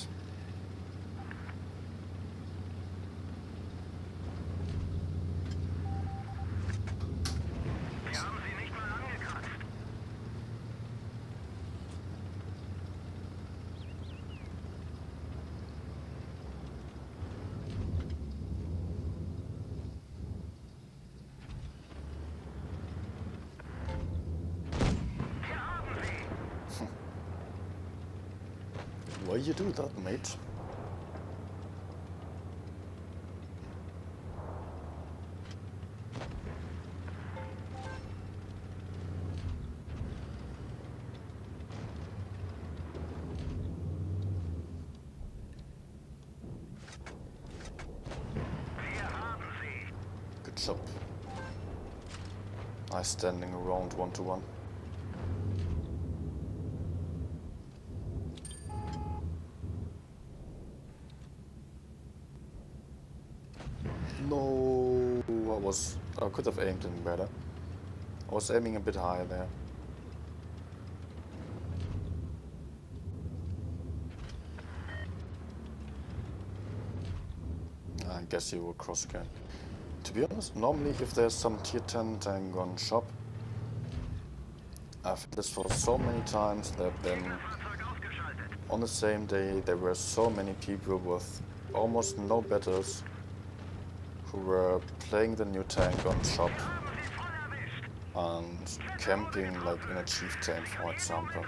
you do that, mate? Good job. Nice standing around 1-to-1. No, I could have aimed him better. I was aiming a bit higher there. I guess he will cross again. To be honest, normally if there's some tier 10 tank on shop, I've had this for so many times that then on the same day there were so many people with almost no battles who were playing the new tank on shop and camping like in a chieftain, for example.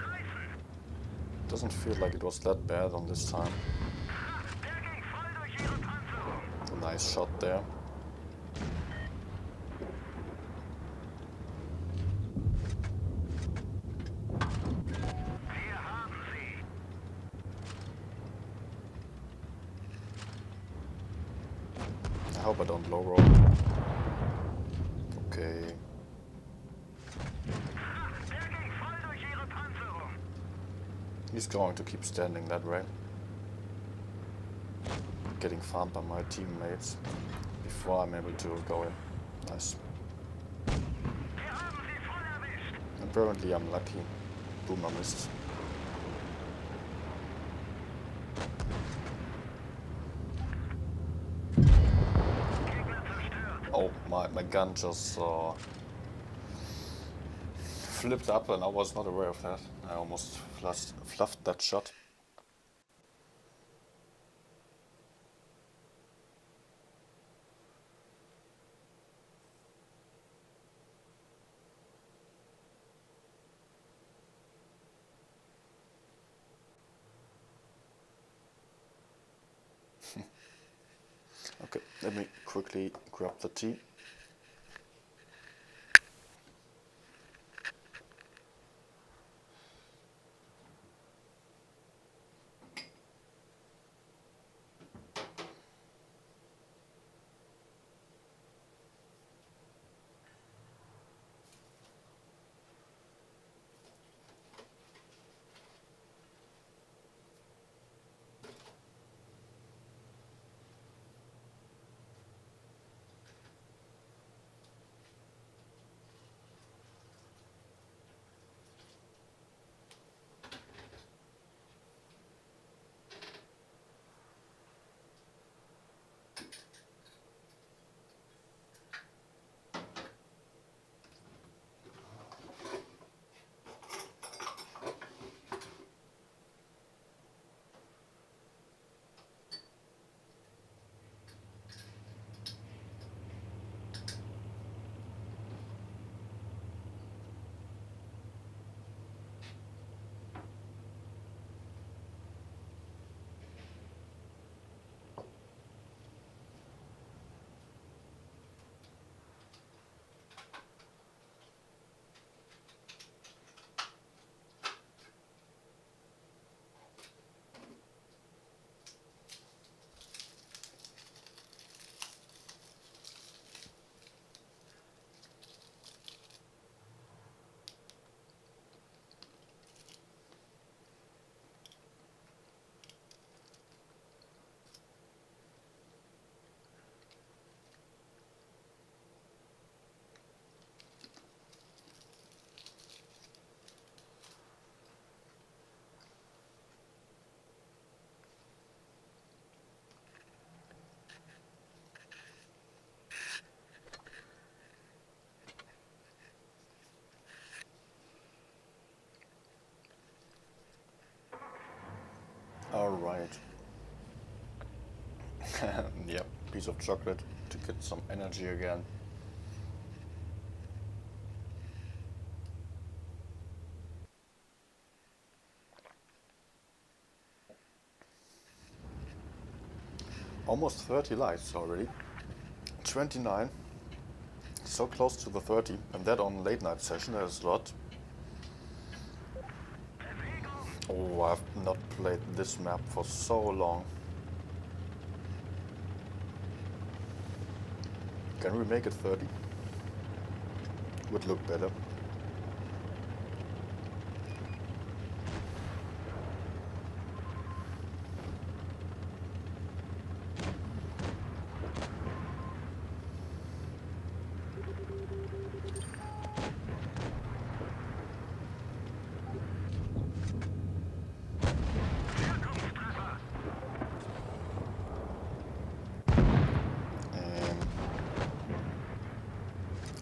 Doesn't feel like it was that bad on this time. A nice shot there. I hope I don't low roll. Okay. He's going to keep standing that way. Getting farmed by my teammates before I'm able to go in. Nice. Apparently I'm lucky. Boom, I missed. Oh, my gun just flipped up and I was not aware of that. I almost fluffed that shot. Okay, let me quickly grab the tea. Alright. Yep, piece of chocolate to get some energy again. Almost 30 likes already. 29. So close to the 30. And that on late night session, that is a lot. Oh, I've not played this map for so long. Can we make it 30? Would look better.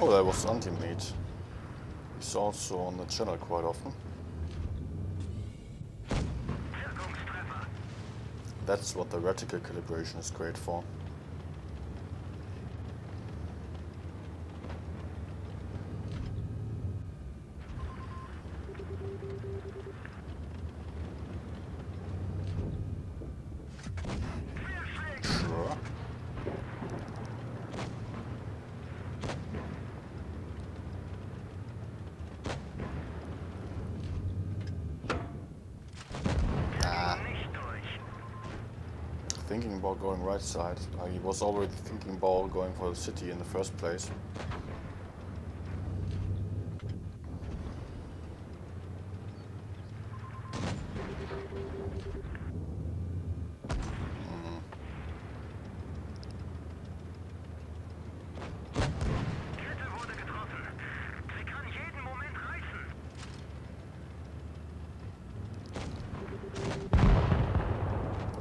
Oh, that was Anti-Mate. He's also on the channel quite often. That's what the reticle calibration is great for. Sure. Thinking about going right side. He was already thinking about going for the city in the first place.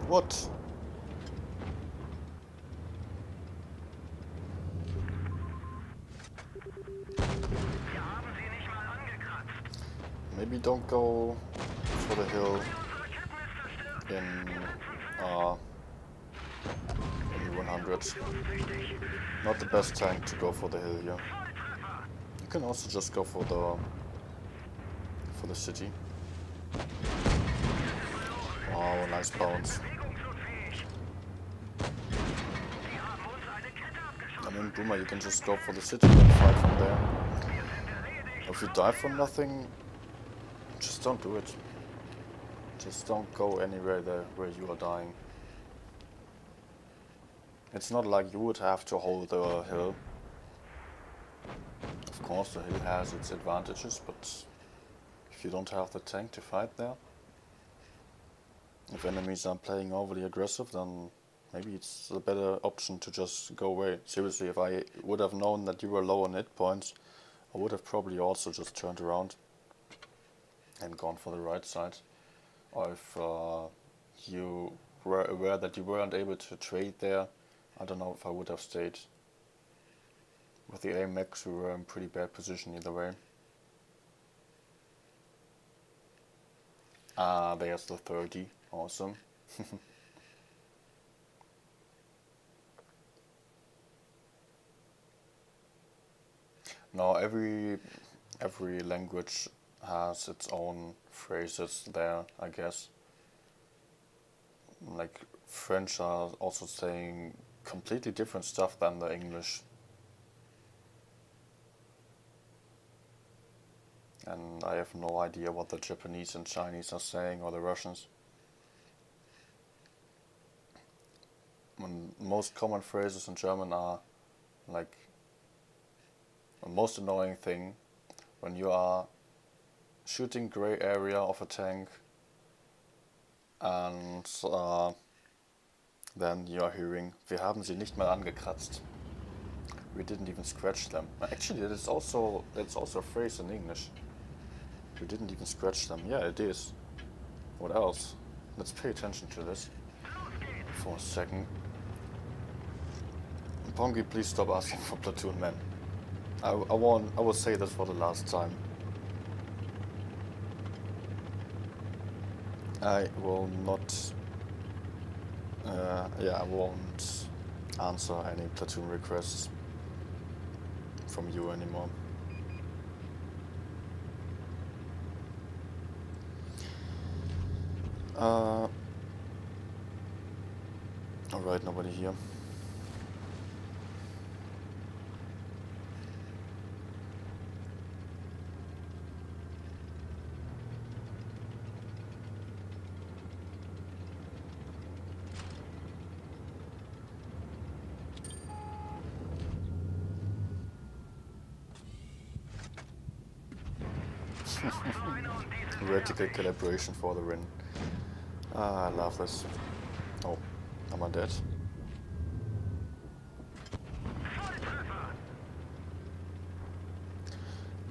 What? Maybe don't go for the hill in 100. Not the best time to go for the hill here. You can also just go for the city. Wow, nice bounce. I mean, Boomer, you can just go for the city and fight from there. If you die from nothing, just don't do it. Just don't go anywhere there where you are dying. It's not like you would have to hold the hill. Of course, the hill has its advantages, but if you don't have the tank to fight there, if enemies are playing overly aggressive, then maybe it's a better option to just go away. Seriously, if I would have known that you were low on hit points, I would have probably also just turned around and gone for the right side. Or if you were aware that you weren't able to trade there, I don't know if I would have stayed. With the AMX, we were in pretty bad position either way. Ah, there's the 30. Awesome. Now every language has its own phrases there, I guess. Like French are also saying completely different stuff than the English. And I have no idea what the Japanese and Chinese are saying, or the Russians. When most common phrases in German are like the most annoying thing when you are shooting gray area of a tank and then you are hearing, wir haben sie nicht mal angekratzt. We didn't even scratch them. Actually, that's also a phrase in English. We didn't even scratch them. Yeah, it is. What else? Let's pay attention to this for a second. Pongi, please stop asking for platoon men. I will say that for the last time. I will not. I won't answer any platoon requests from you anymore. Alright, nobody here. Vertical calibration for the win. Ah, I love this. Oh, am I dead?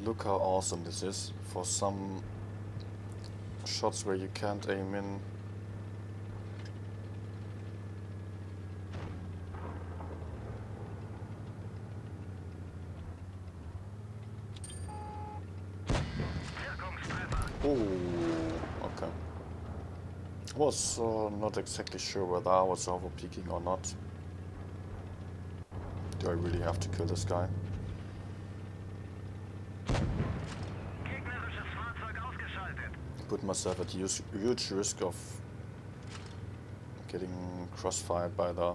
Look how awesome this is for some shots where you can't aim in. Oh, okay. I was not exactly sure whether I was overpeaking or not. Do I really have to kill this guy? Put myself at huge risk of getting crossfired by the...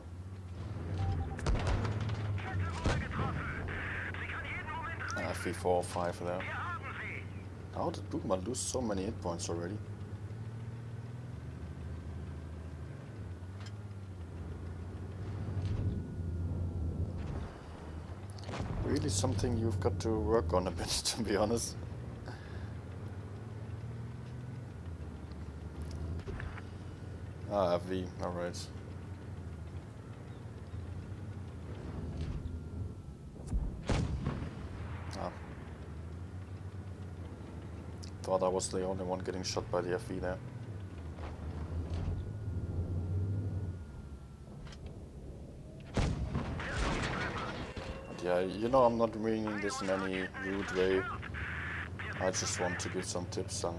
FV4 or 5 there. How did Bookman lose so many hit points already? Really something you've got to work on a bit, to be honest. Ah, FV, alright. Ah. Thought I was the only one getting shot by the FV there. But yeah, you know I'm not meaning this in any rude way. I just want to give some tips, and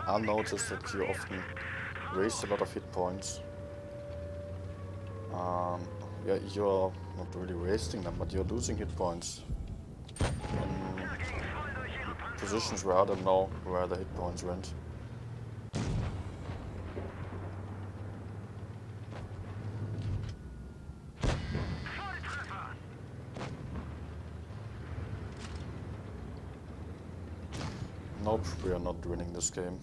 I noticed that you often waste a lot of hit points. Yeah, you're not really wasting them, but you're losing hit points in positions where I don't know where the hit points went. Nope, we are not winning this game.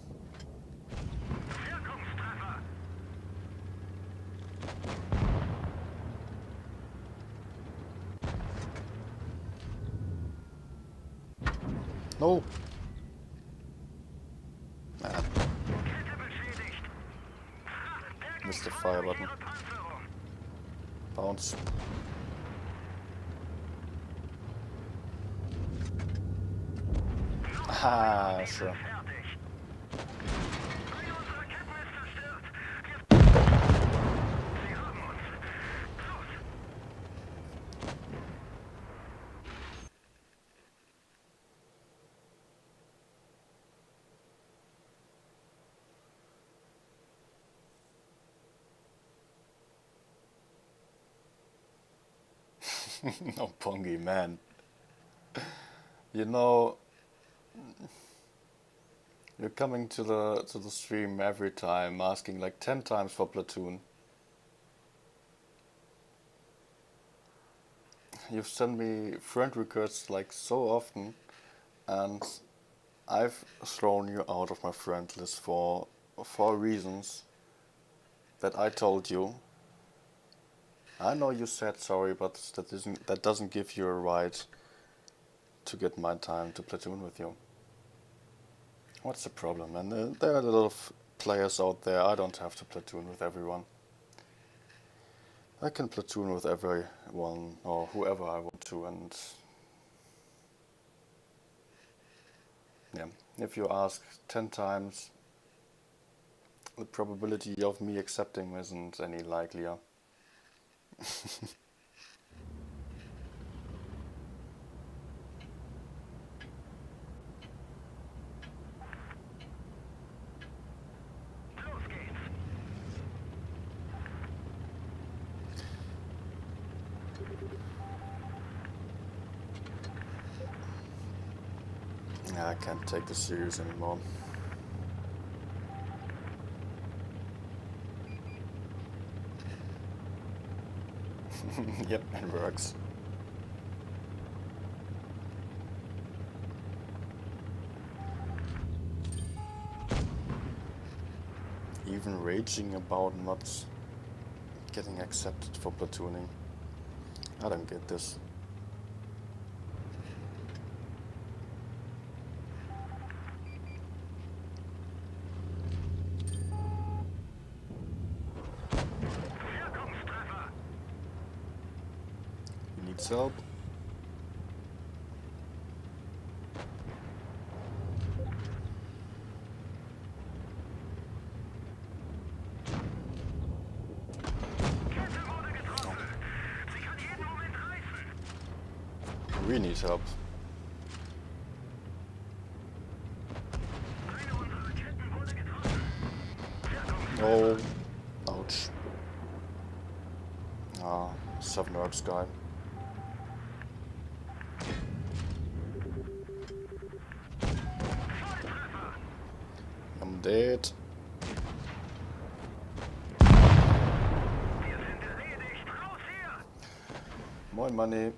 No! Man. Missed the fire button. Bounce. Ah, sure. No, Pongy, man. You know, you're coming to the stream every time, asking like 10 times for Platoon. You've sent me friend requests like so often, and I've thrown you out of my friend list for reasons that I told you. I know you said sorry, but that doesn't give you a right to get my time to platoon with you. What's the problem? And there are a lot of players out there. I don't have to platoon with everyone. I can platoon with everyone or whoever I want to, and yeah, if you ask 10 times, the probability of me accepting isn't any likelier. I can't take this serious anymore. Yep, it works. Even raging about not getting accepted for platooning. I don't get this. He needs help. We need help. Oh, ouch. Ah, 7 orcs guy. I'm dead. More money.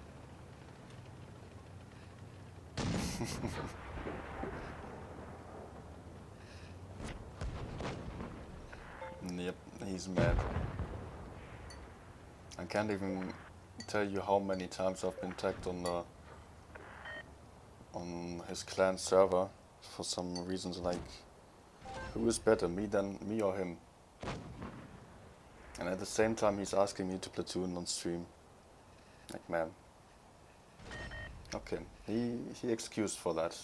Yep, he's mad. I can't even tell you how many times I've been tagged on his clan server for some reasons, like who is better, me or him? And at the same time he's asking me to platoon on stream. Like, man. Okay, he excused for that.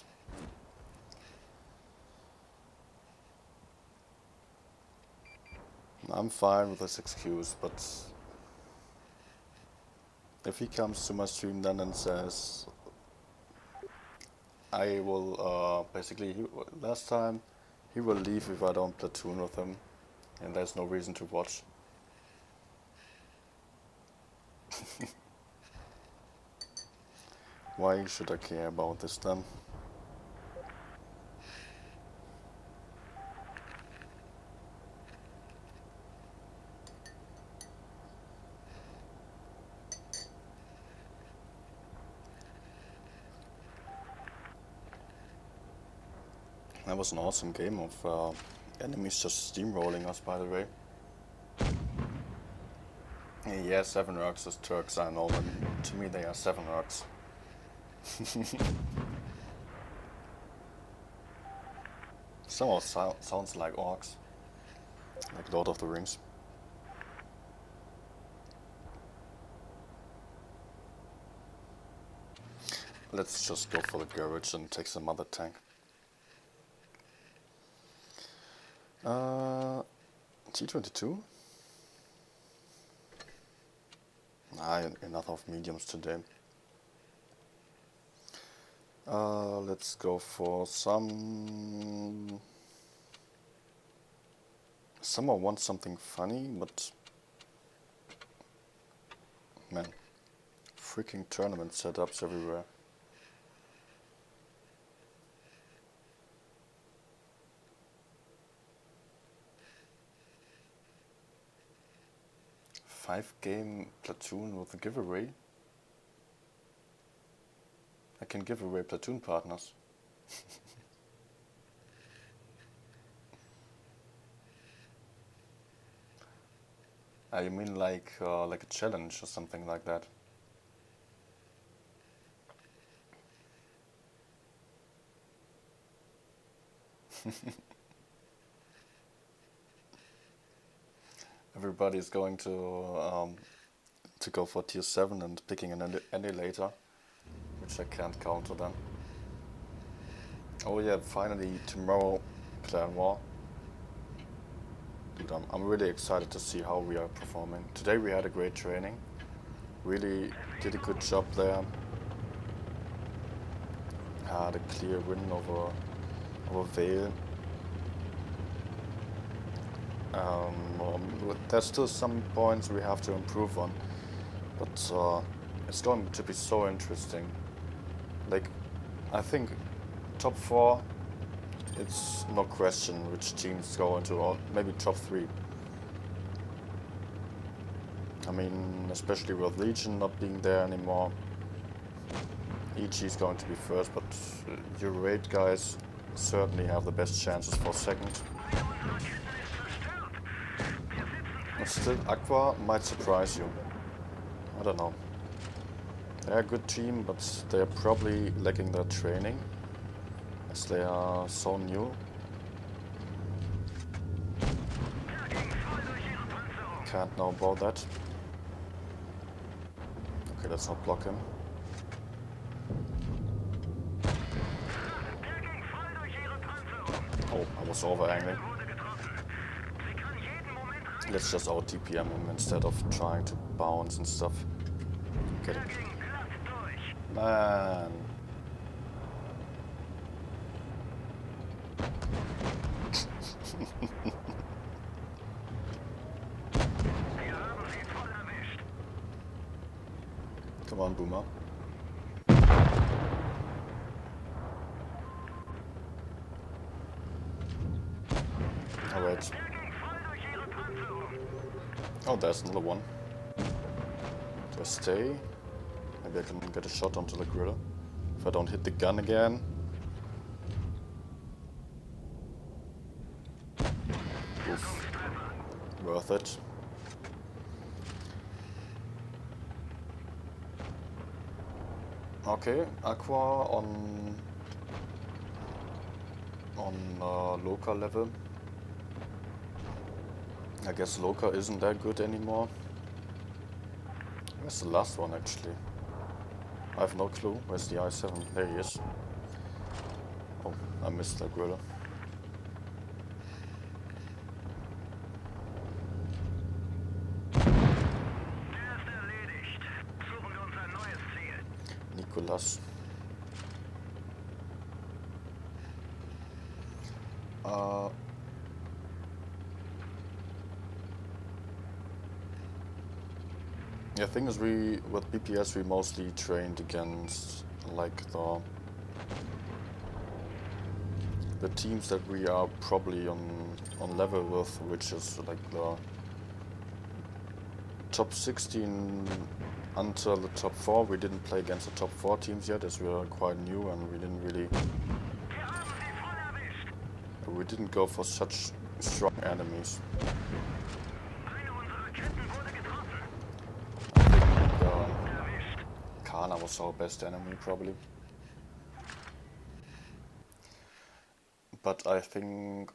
I'm fine with this excuse, but if he comes to my stream then and says, I will last time he will leave if I don't platoon with him, and there's no reason to watch. Why should I care about this then? That was an awesome game of enemies just steamrolling us, by the way. Yeah, 7 orcs is Turks, I know, but to me they are 7 orcs. Somehow sounds like orcs, like Lord of the Rings. Let's just go for the garage and take some other tank. T22? Enough of mediums today. Let's go for some... Someone wants something funny, but... Man, freaking tournament setups everywhere. Five-game platoon with a giveaway? I can give away platoon partners. You mean like a challenge or something like that? Everybody's going to go for tier 7 and picking an annihilator, which I can't counter then. Oh yeah, finally tomorrow, Clan War. Dude, I'm really excited to see how we are performing. Today we had a great training. Really did a good job there. Had a clear win over Vale. There's still some points we have to improve on, but it's going to be so interesting. Like, I think top 4, it's no question which teams go into, or maybe top 3. I mean, especially with Legion not being there anymore. EG is going to be first, but your raid guys certainly have the best chances for second. And still, Aqua might surprise you. I don't know. They're a good team, but they're probably lacking their training, as they are so new. Can't know about that. Okay, let's not block him. Oh, I was over-angling. Let's just out-TPM him instead of trying to bounce and stuff. Get it. Man. Come on, Boomer. Alright. Oh, there's another one. Do I stay? Maybe I can get a shot onto the grill. If I don't hit the gun again. Oof. Worth it. Okay, Aqua on Loka level. I guess Loka isn't that good anymore. Where's the last one actually? I have no clue. Where's the I7? There he is. Oh, I missed the griller. Nicolas. Yeah, the thing is, with BPS we mostly trained against like the teams that we are probably on level with, which is like the top 16 until the top 4. We didn't play against the top 4 teams yet, as we are quite new and we didn't go for such strong enemies. Kana was our best enemy probably. But I think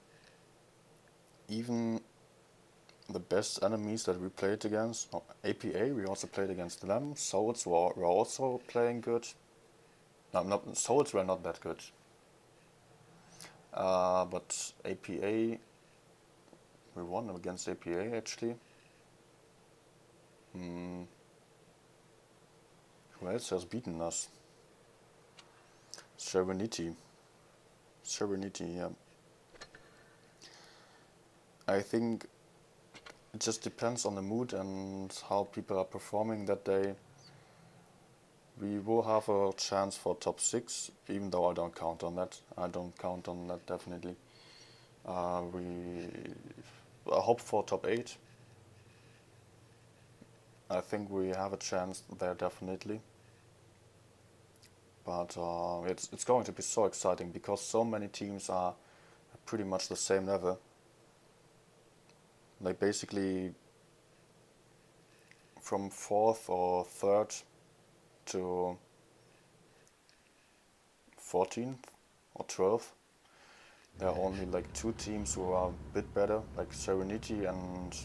even the best enemies that we played against, APA, we also played against them. Souls were also playing good. No, Souls were not that good. But APA, we won against APA actually. Who else has beaten us? Serenity, yeah. I think it just depends on the mood and how people are performing that day. We will have a chance for top 6, even though I don't count on that. I don't count on that definitely. I hope for top 8. I think we have a chance there definitely. But it's going to be so exciting because so many teams are pretty much the same level. Like basically from 4th or 3rd to 14th or 12th. There are only like 2 teams who are a bit better, like Serenity and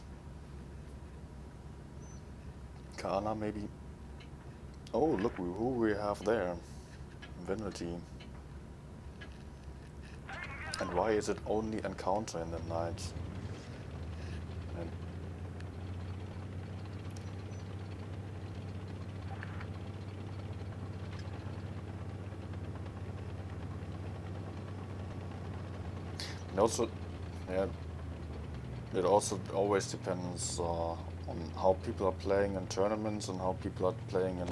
Kana maybe. Oh, look who we have there. Vanity. And why is it only encounter in the night? And also, yeah, it also always depends on how people are playing in tournaments and how people are playing in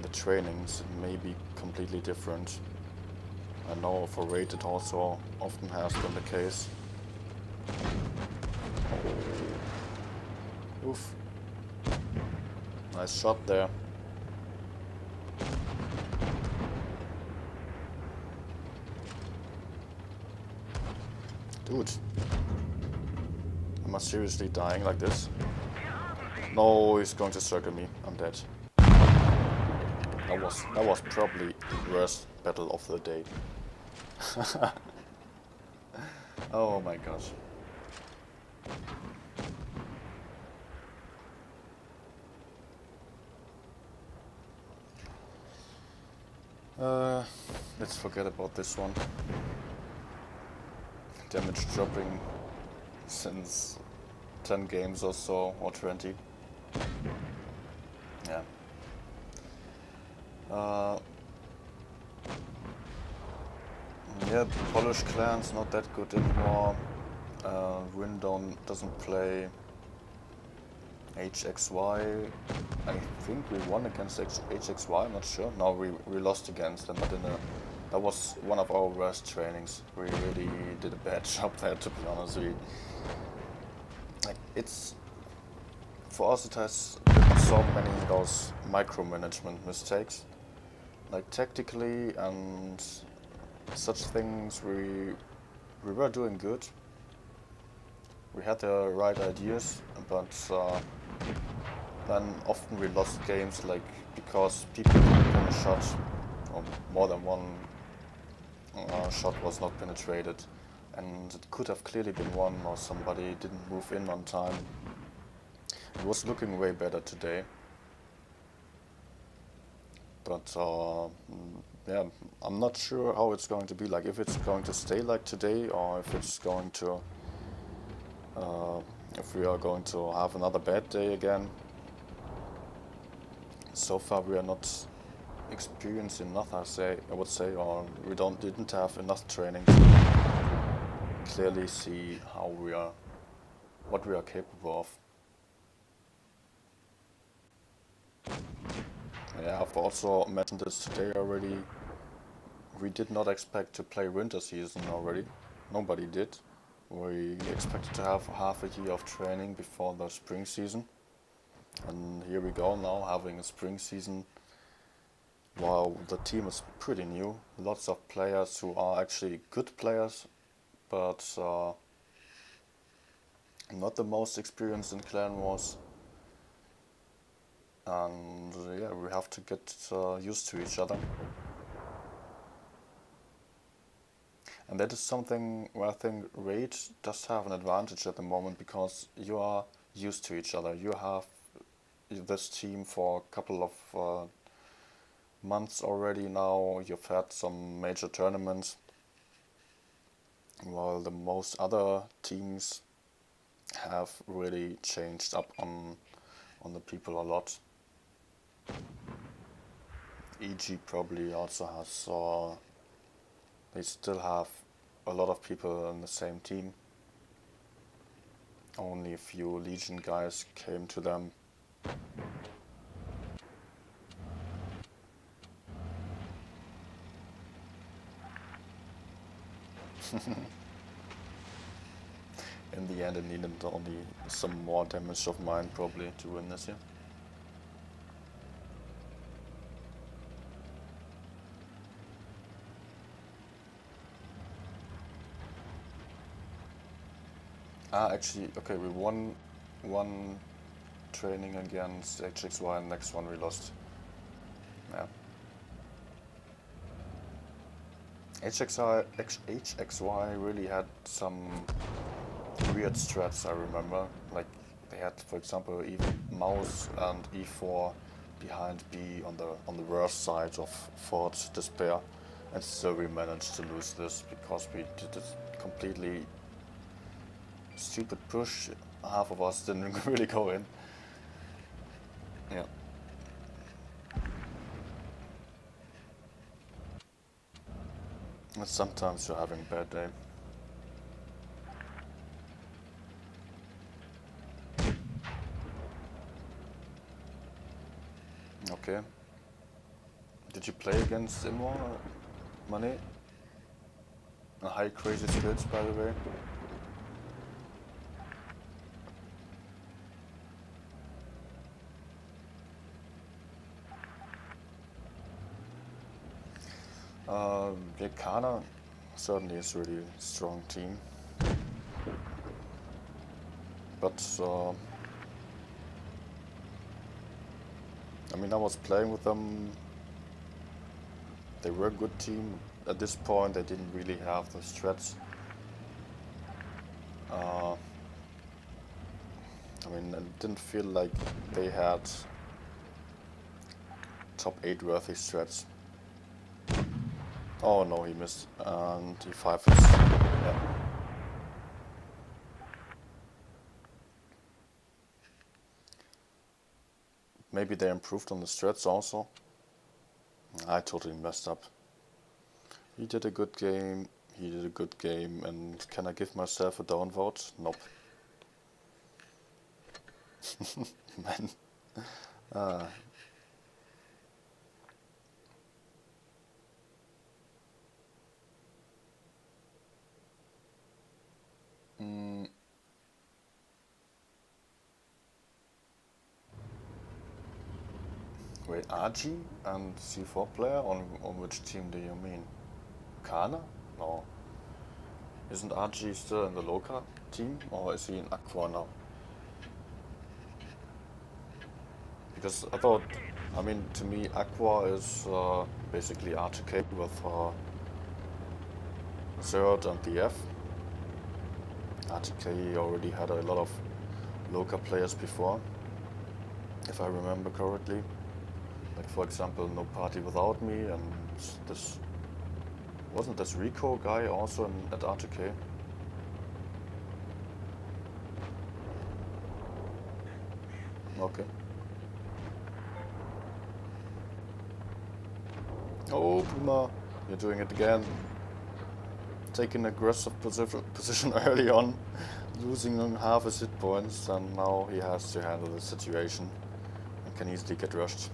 the trainings. It may be completely different. I know for raid it also often has been the case. Oof. Nice shot there. Dude. Am I seriously dying like this? No, he's going to circle me. I'm dead. That was probably the worst battle of the day. Oh my gosh. Let's forget about this one. Damage dropping since 10 games or so, or 20. Yeah. Yeah, Polish clan's not that good anymore. Win doesn't play HXY. I think we won against HXY, I'm not sure. No, we lost against them, but that was one of our worst trainings. We really did a bad job there, to be honest. For us, it has been so many those micromanagement mistakes. Like tactically and such things, we were doing good. We had the right ideas, but then often we lost games because people didn't pin a shot, or more than one shot was not penetrated, and it could have clearly been one, or somebody didn't move in on time. It was looking way better today, but yeah, I'm not sure how it's going to be, like if it's going to stay like today, or if it's going to if we are going to have another bad day again. So far we are not experienced enough, I would say, or we didn't have enough training to clearly see what we are capable of. Yeah, I've also mentioned this today already. We did not expect to play winter season already. Nobody did. We expected to have half a year of training before the spring season. And here we go now, having a spring season. Wow, the team is pretty new. Lots of players who are actually good players, but not the most experienced in Clan Wars. And yeah, we have to get used to each other. And that is something where I think Raid does have an advantage at the moment, because you are used to each other. You have this team for a couple of months already now. You've had some major tournaments, while the most other teams have really changed up on the people a lot. EG probably also has, they still have a lot of people in the same team. Only a few Legion guys came to them. In the end, it needed only some more damage of mine probably to win this here. Actually, okay, we won one training against HXY, and next one we lost. Yeah. HXY really had some weird strats, I remember. Like they had, for example, even Mouse and E4 behind B on the worst side of Fort Despair, and still we managed to lose this because we did a completely stupid push. Half of us didn't really go in. Yeah. And sometimes you're having a bad day. Okay. Did you play against Immo, Money? A high crazy skills, by the way. Ghana certainly is a really strong team. But I mean, I was playing with them. They were a good team. At this point, they didn't really have the strats. I mean, it didn't feel like they had top 8 worthy strats. Oh no, he missed. And E5 is... yeah. Maybe they improved on the strats also. I totally messed up. He did a good game, and can I give myself a downvote? Nope. Man. Wait, RG and C4 player? On which team do you mean? Kana? No. Isn't RG still in the Loka team, or is he in Aqua now? Because I thought, I mean, to me, Aqua is basically R2K with Zerd and the F. R2K already had a lot of Loka players before, if I remember correctly. Like, for example, No Party Without Me, and this... wasn't this Rico guy also at R2K? Okay. Oh, Puma, you're doing it again. Taking an aggressive position early on, losing on half his hit points, and now he has to handle the situation and can easily get rushed.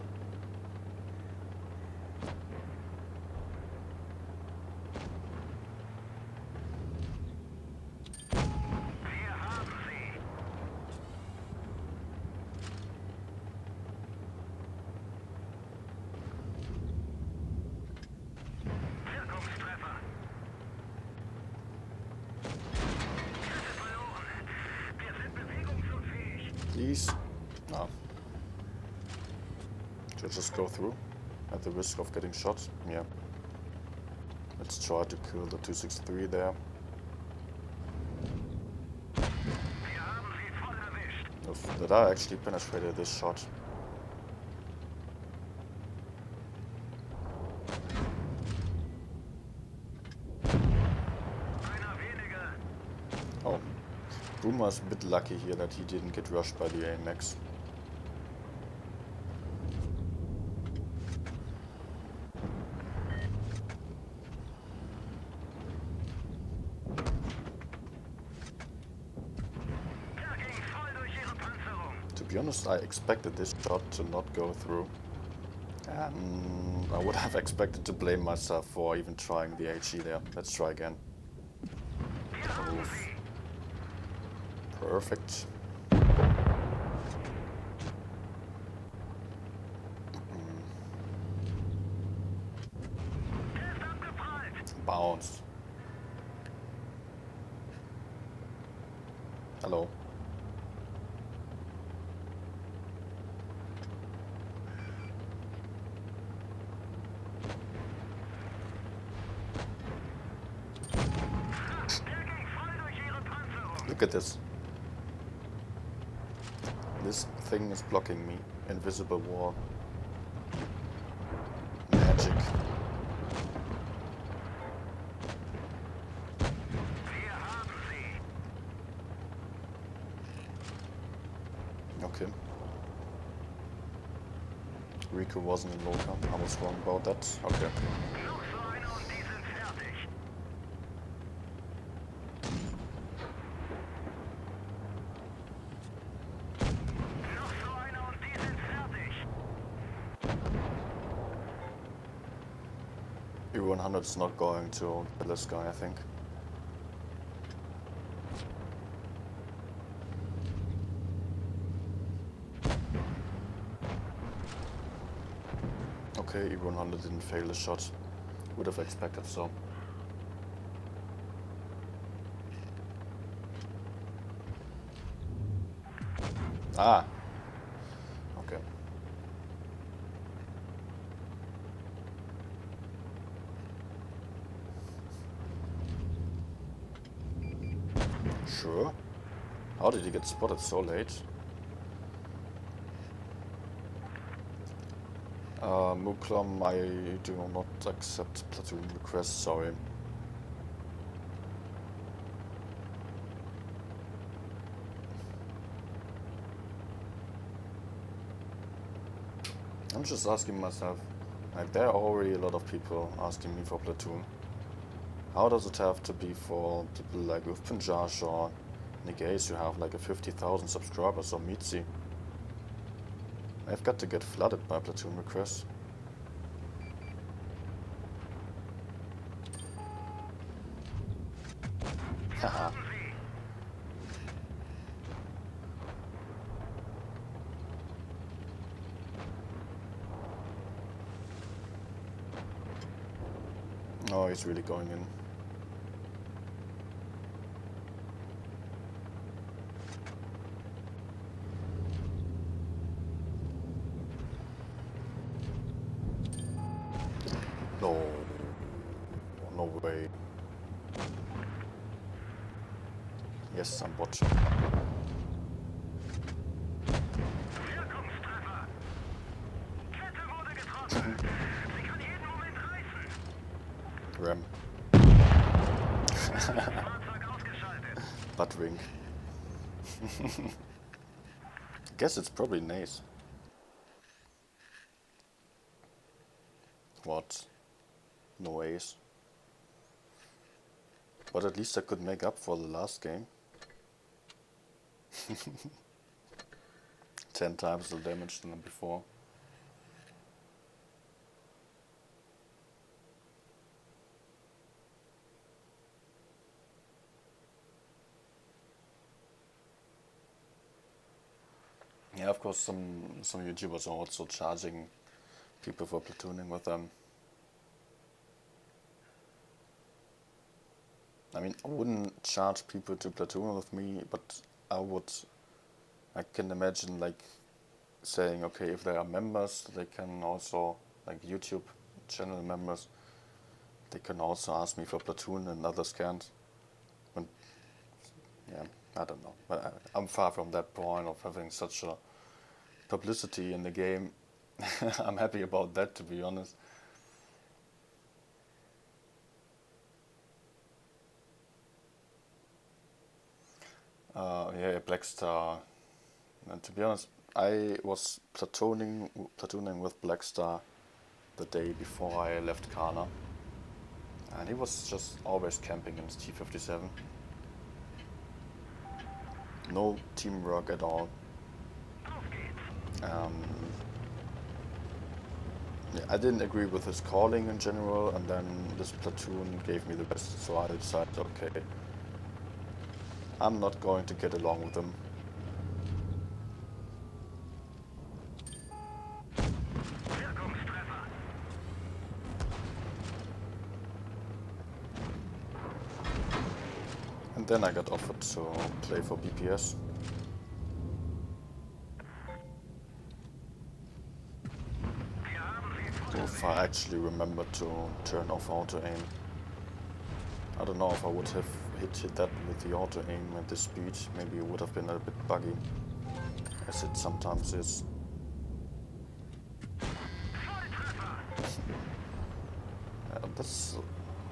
Please. No. Should I just go through at the risk of getting shot? Yeah. Let's try to kill the 263 there. Did I actually penetrated this shot? Oh. Boomer's a bit lucky here that he didn't get rushed by the AMX. To be honest, I expected this shot to not go through. I would have expected to blame myself for even trying the HE there. Let's try again. Oof. Perfect. Bounce. Hello. Look at this. This thing is blocking me. Invisible wall. Magic. Okay. Rico wasn't in Loka. I was wrong about that. Okay. E100 is not going to kill this guy, I think. Okay, E100 didn't fail the shot. would have expected so. Ah, okay. Sure. How did he get spotted so late? Muklum, I do not accept platoon requests, sorry. I'm just asking myself, like there are already a lot of people asking me for platoon. How does it have to be for people like with Punjaj or Nigays who have like a 50,000 subscribers or Mitzi? I've got to get flooded by platoon requests. Haha. Oh, he's really going in. No. No way. Yes, I'm watching. Wirkungstreffer. Kette wurde getroffen. Sie kann jeden Moment reißen. Ram. Fahrzeug ausgeschaltet. Butt wink. Guess it's probably Nace. What? No ace. But at least I could make up for the last game. 10 times the damage than before. Yeah, of course some YouTubers are also charging people for platooning with them. I mean, I wouldn't charge people to platoon with me, but I can imagine like saying, okay, if they are members, they can also, like YouTube channel members, they can also ask me for platoon and others can't. But, yeah, I don't know. But I'm far from that point of having such a publicity in the game. I'm happy about that, to be honest. Yeah, Black Star. And to be honest, I was platooning with Black Star the day before I left Kana. And he was just always camping in his T-57. No teamwork at all. Yeah, I didn't agree with his calling in general, and then this platoon gave me the best, so I decided, okay, I'm not going to get along with him. Wirkungstreffer. And then I got offered to play for BPS. If I actually remember to turn off auto aim. I don't know if I would have hit that with the auto aim at this speed. Maybe it would have been a bit buggy, as it sometimes is.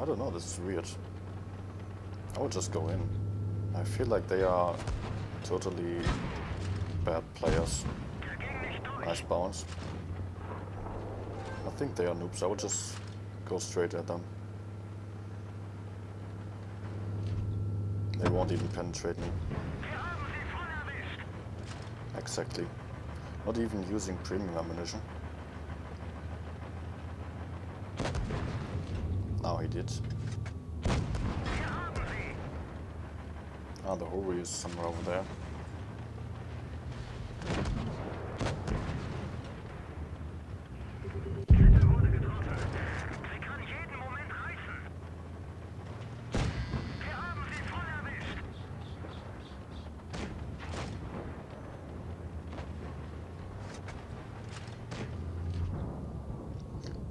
I don't know, this is weird. I would just go in. I feel like they are totally bad players. Nice bounce. I think they are noobs. I would just go straight at them. They won't even penetrate me. Exactly. Not even using premium ammunition. Now he did. Ah, the Hori is somewhere over there.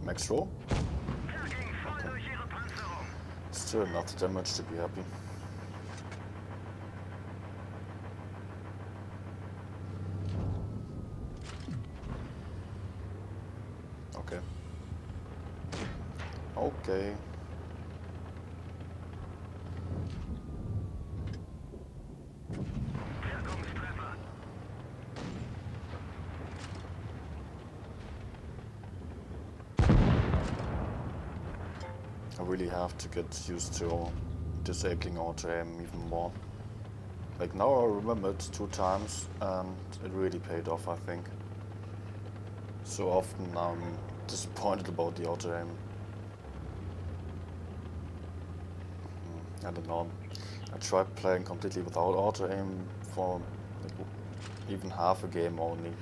Max roll? Da ging voll durch ihre Panzerung. Still enough damage to be happy. Okay. Okay. Wirkungstreffer. I really have to get used to disabling auto-aim even more. Like now I remember it 2 times and it really paid off, I think. So often I'm disappointed about the auto-aim. I don't know. I tried playing completely without auto-aim for like even half a game only.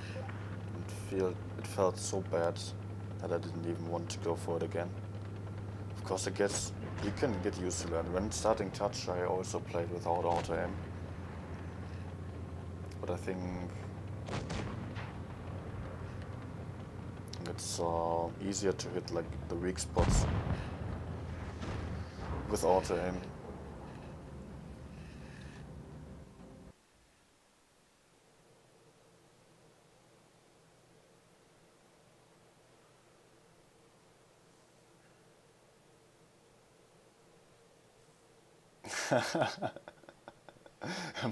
And it felt so bad that I didn't even want to go for it again. Of course, I guess you can get used to that. When starting touch, I also played without auto-aim. But I think it's easier to hit like the weak spots with auto-aim.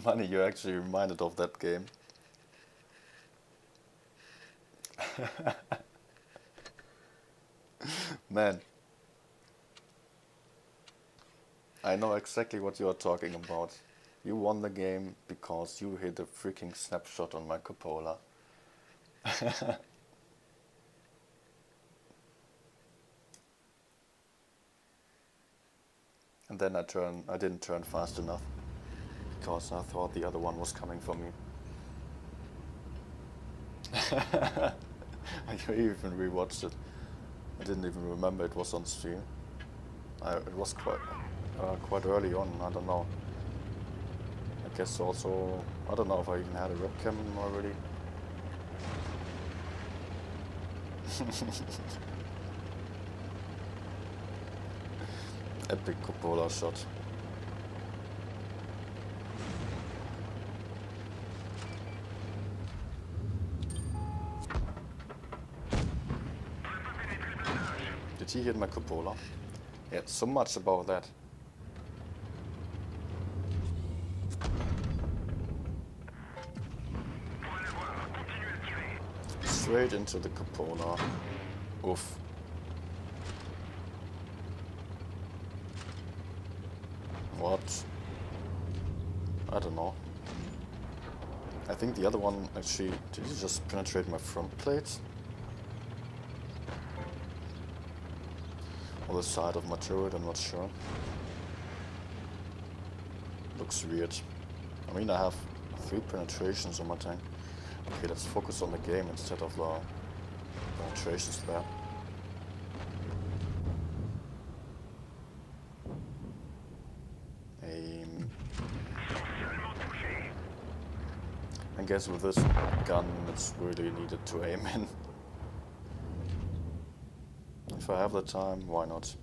Money, you're actually reminded of that game. Man, I know exactly what you are talking about. You won the game because you hit a freaking snapshot on my cupola. And then I didn't turn fast enough because I thought the other one was coming for me. I even rewatched it. I didn't even remember it was on stream. It was quite early on. I don't know. I guess also I don't know if I even had a webcam already. Epic cupola shot. Did he hit my cupola? Yeah, so much about that. Straight into the cupola. Oof. What? I don't know. I think the other one actually... Did he just penetrate my front plate? Or the side of my turret, I'm not sure. Looks weird. I mean, I have 3 penetrations on my tank. Okay, let's focus on the game instead of the penetrations there. Aim. I guess with this gun it's really needed to aim in. If I have the time, why not?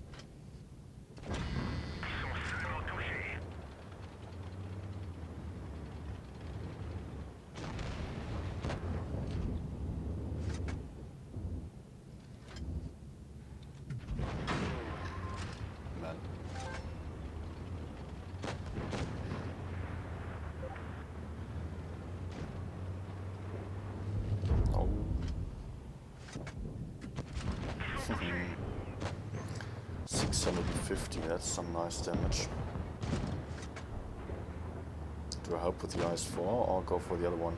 Man. Oh. 650, that's some nice damage. Do I help with the IS-4 or go for the other one?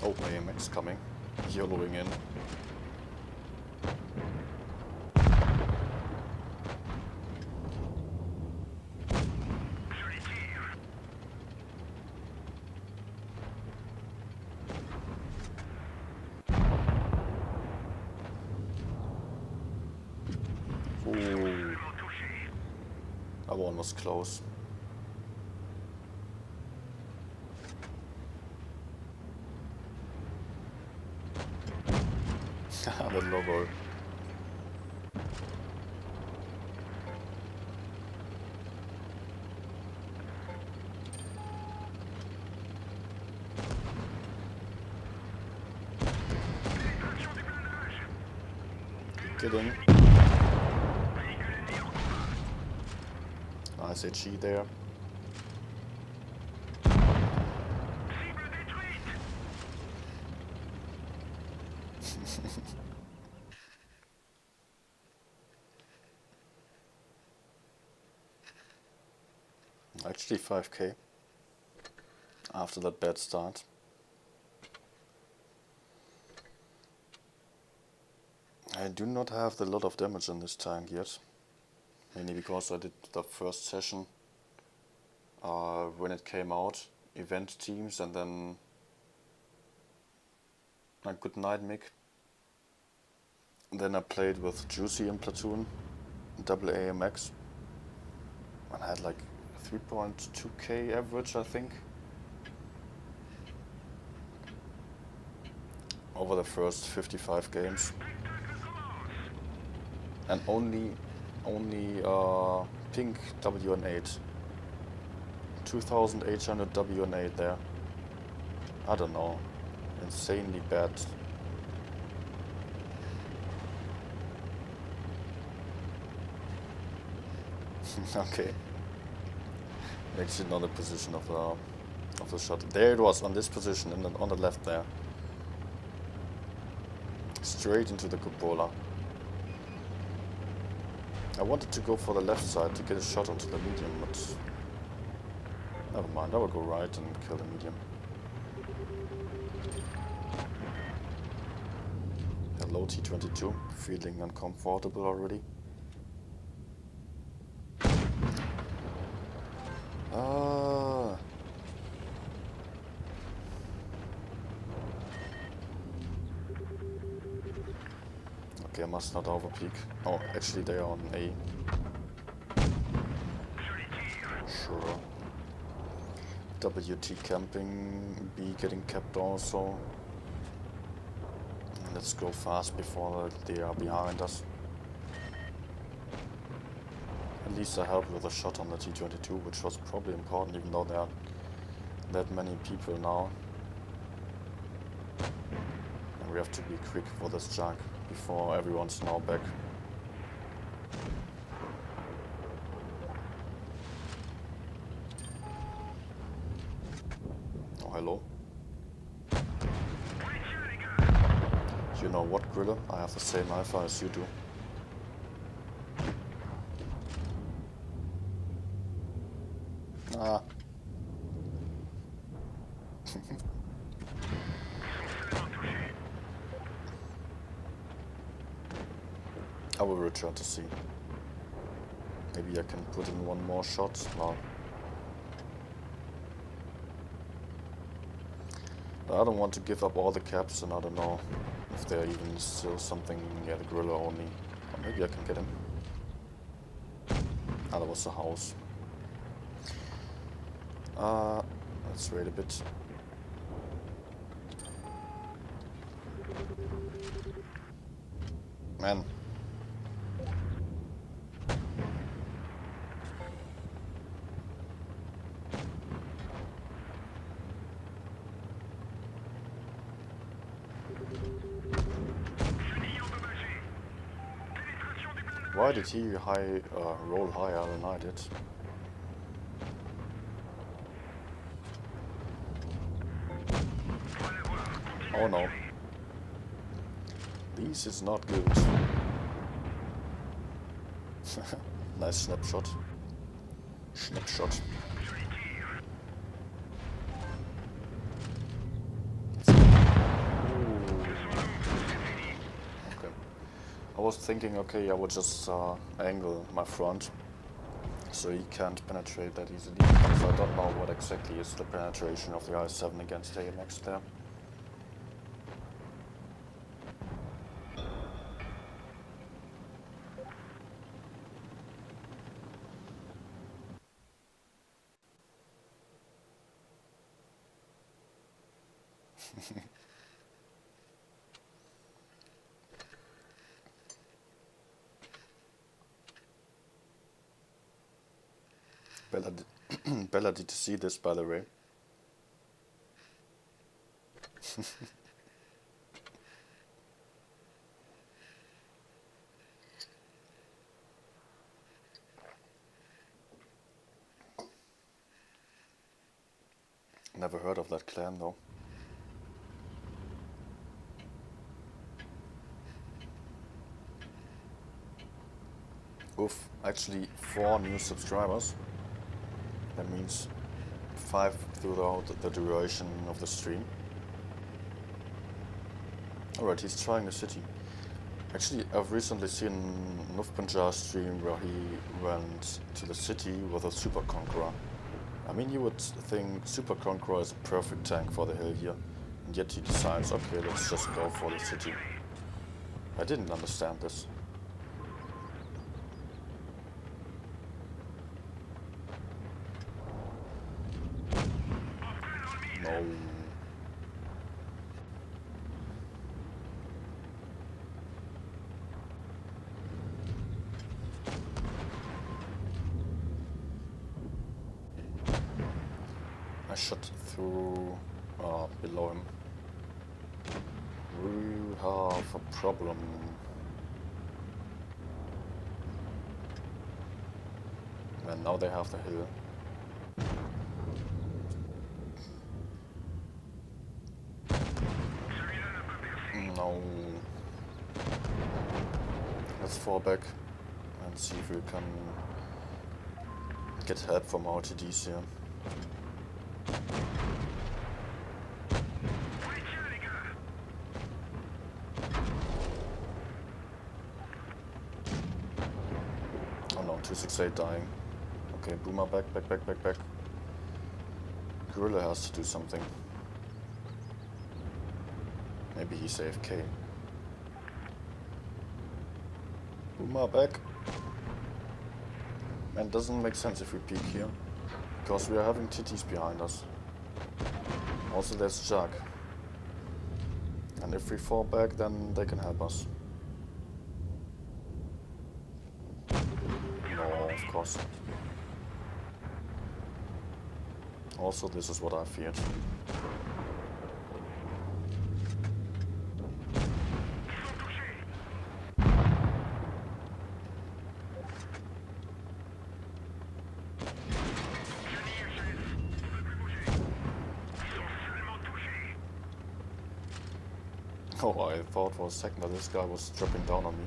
Oh, AMX coming. YOLOing in. Ooh. That one was close. The logo. Get in. Nice HE there. Actually 5k after that bad start. I do not have a lot of damage in this tank yet, mainly because I did the first session when it came out, event teams, and then a good night Mick. Then I played with Juicy in Platoon, double AMX, and I had like 3.2k average, I think, over the first 55 games, and only pink WN8, 2800 WN8 there. I don't know, insanely bad. Okay. Actually not the position of the shot. There it was, on this position, and on the left there. Straight into the cupola. I wanted to go for the left side to get a shot onto the medium, but never mind, I will go right and kill the medium. Hello T22, feeling uncomfortable already. Okay, I must not overpeak. Oh, actually they are on A. Sure. WT camping, B getting kept also. Let's go fast before they are behind us. At least I helped with a shot on the T22, which was probably important, even though there are that many people now. And we have to be quick for this junk before everyone's now back. Oh, hello. You know what, Griller? I have the same alpha as you do. Ah. I will return to C. Maybe I can put in one more shot. No. I don't want to give up all the caps, and I don't know if there even still something near the gorilla only. Or maybe I can get him. Ah, that was the house. Let's wait a bit. Man. Why did he roll higher than I did? Oh no. This is not good. Nice snapshot. Snapshot. Okay. I was thinking, okay, I would just angle my front so he can't penetrate that easily. So I don't know what exactly is the penetration of the i7 against AMX there. Bella, Bella, did you see this, by the way? Never heard of that clan though. Oof, actually 4 new subscribers. That means 5 throughout the duration of the stream. Alright, he's trying the city. Actually, I've recently seen Nufpanjar's stream where he went to the city with a Super Conqueror. I mean, you would think Super Conqueror is a perfect tank for the hill here, and yet he decides, okay, let's just go for the city. I didn't understand this. No. I shot through below him. We have a problem. And now they have the hill. No. Let's fall back and see if we can get help from our TDs here. Oh no, 268 dying. Okay, Boomer back. Gorilla has to do something. Maybe he's AFK. Boomer back. Man, doesn't make sense if we peek here, because we are having TTs behind us. Also there's Jack. And if we fall back, then they can help us. No, of course. Also, this is what I feared. Oh, I thought for a second that this guy was dropping down on me.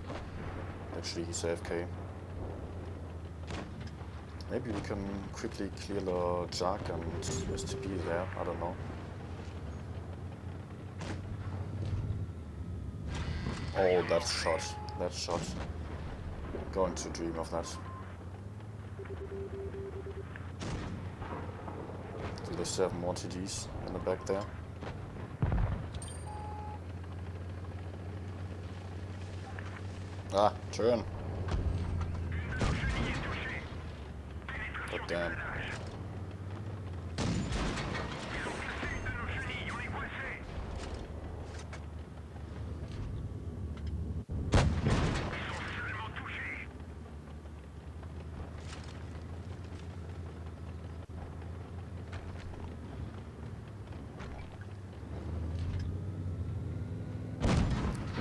Actually, he's AFK. Maybe we can quickly clear the Jack and STP there, I don't know. Oh, that shot. Going to dream of that. Do they still have more TDs in the back there? Ah, turn. God damn.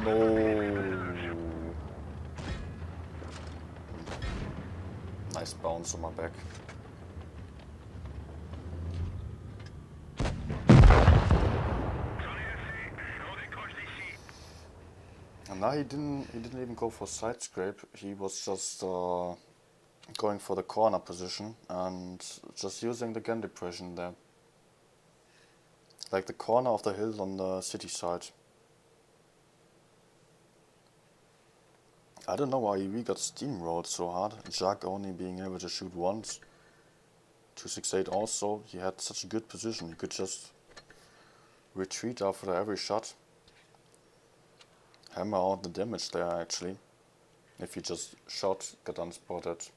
No. Nice bounce on my back. And now he didn't even go for side scrape. He was just going for the corner position and just using the gun depression there. Like the corner of the hill on the city side. I don't know why we got steamrolled so hard. Jack only being able to shoot once. 268 also, he had such a good position. He could just retreat after every shot. Hammer out the damage there actually. If he just shot, got unspotted.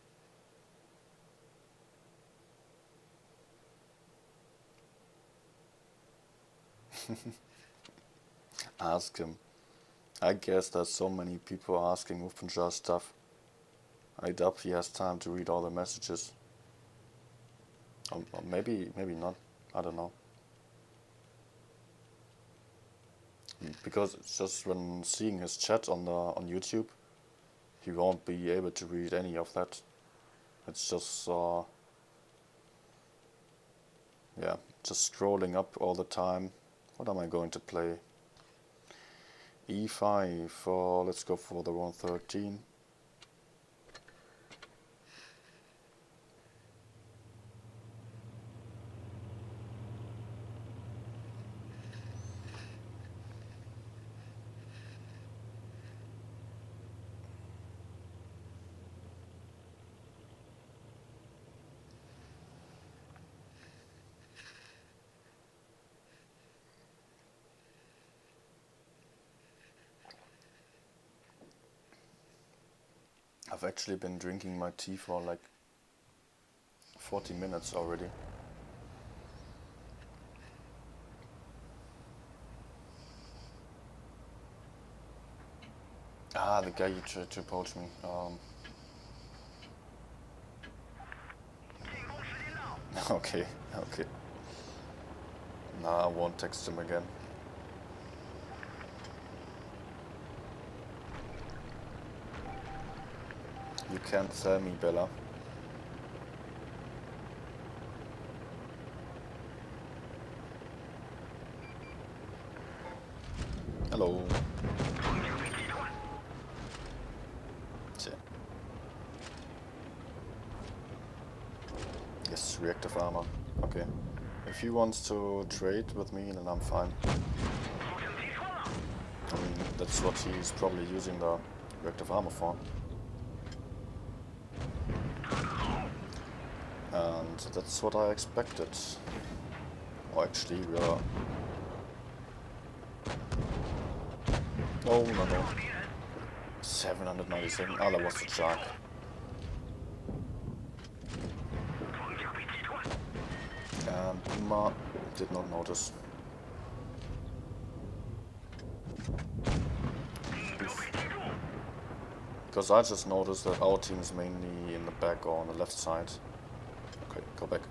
Ask him. I guess there's so many people asking OpenJAR stuff. I doubt he has time to read all the messages. Or maybe not. I don't know. Because it's just when seeing his chat on YouTube, he won't be able to read any of that. It's just yeah, just scrolling up all the time. What am I going to play? E5, let's go for the 113. I've actually been drinking my tea for like 40 minutes already. Ah, the guy you tried to approach me. Okay, okay. Nah, I won't text him again. You can't tell me, Bella. Hello. Shit. Yes, reactive armor. Okay. If he wants to trade with me, then I'm fine. I mean, that's what he's probably using the reactive armor for. And that's what I expected. Oh, actually, we are... Oh, no. 797. Ah, that was the shark. And Puma did not notice. Because I just noticed that our team is mainly in the back or on the left side. Okay, go back.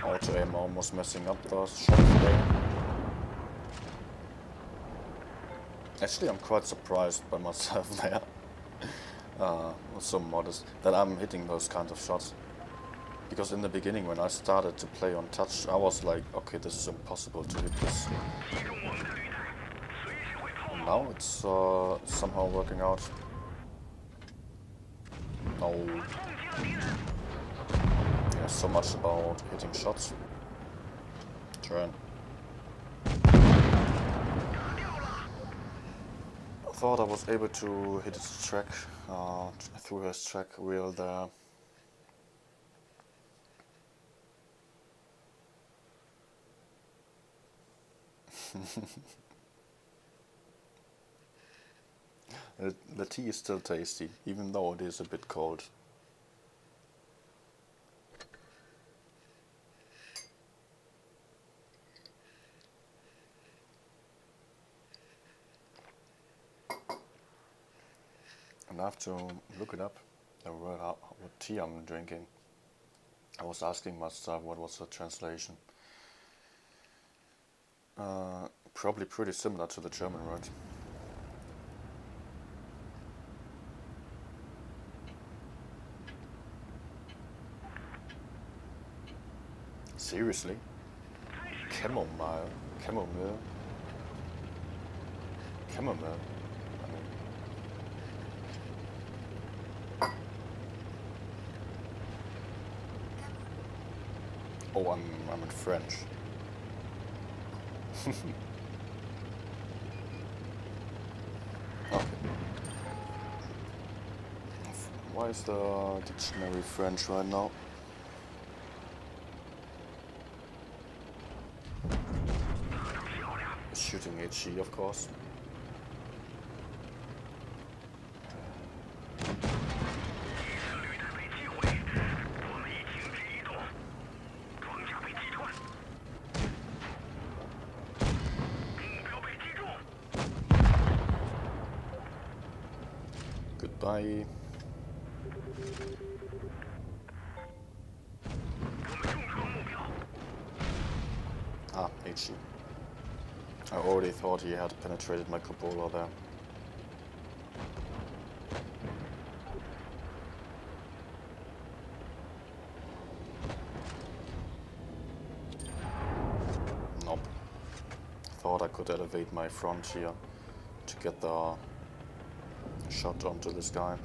Auto aim almost messing up the shot there. Actually, I'm quite surprised by myself there. So modest that I'm hitting those kinds of shots. Because in the beginning, when I started to play on touch, I was like, okay, this is impossible to hit this. And now it's somehow working out. Oh. Yeah, so much about hitting shots. Turn. I thought I was able to hit his track, through his track wheel there. The tea is still tasty, even though it is a bit cold. And I have to look it up, what tea I'm drinking. I was asking myself what was the translation. Probably pretty similar to the German, right? Seriously? Chamomile? Chamomile? Chamomile? Oh, I'm in French. Okay. Why is the dictionary French right now? Shooting HE, of course. Goodbye. Ah, HE. I already thought he had penetrated my cupola there. Nope. Thought I could elevate my front here to get the shot onto this guy.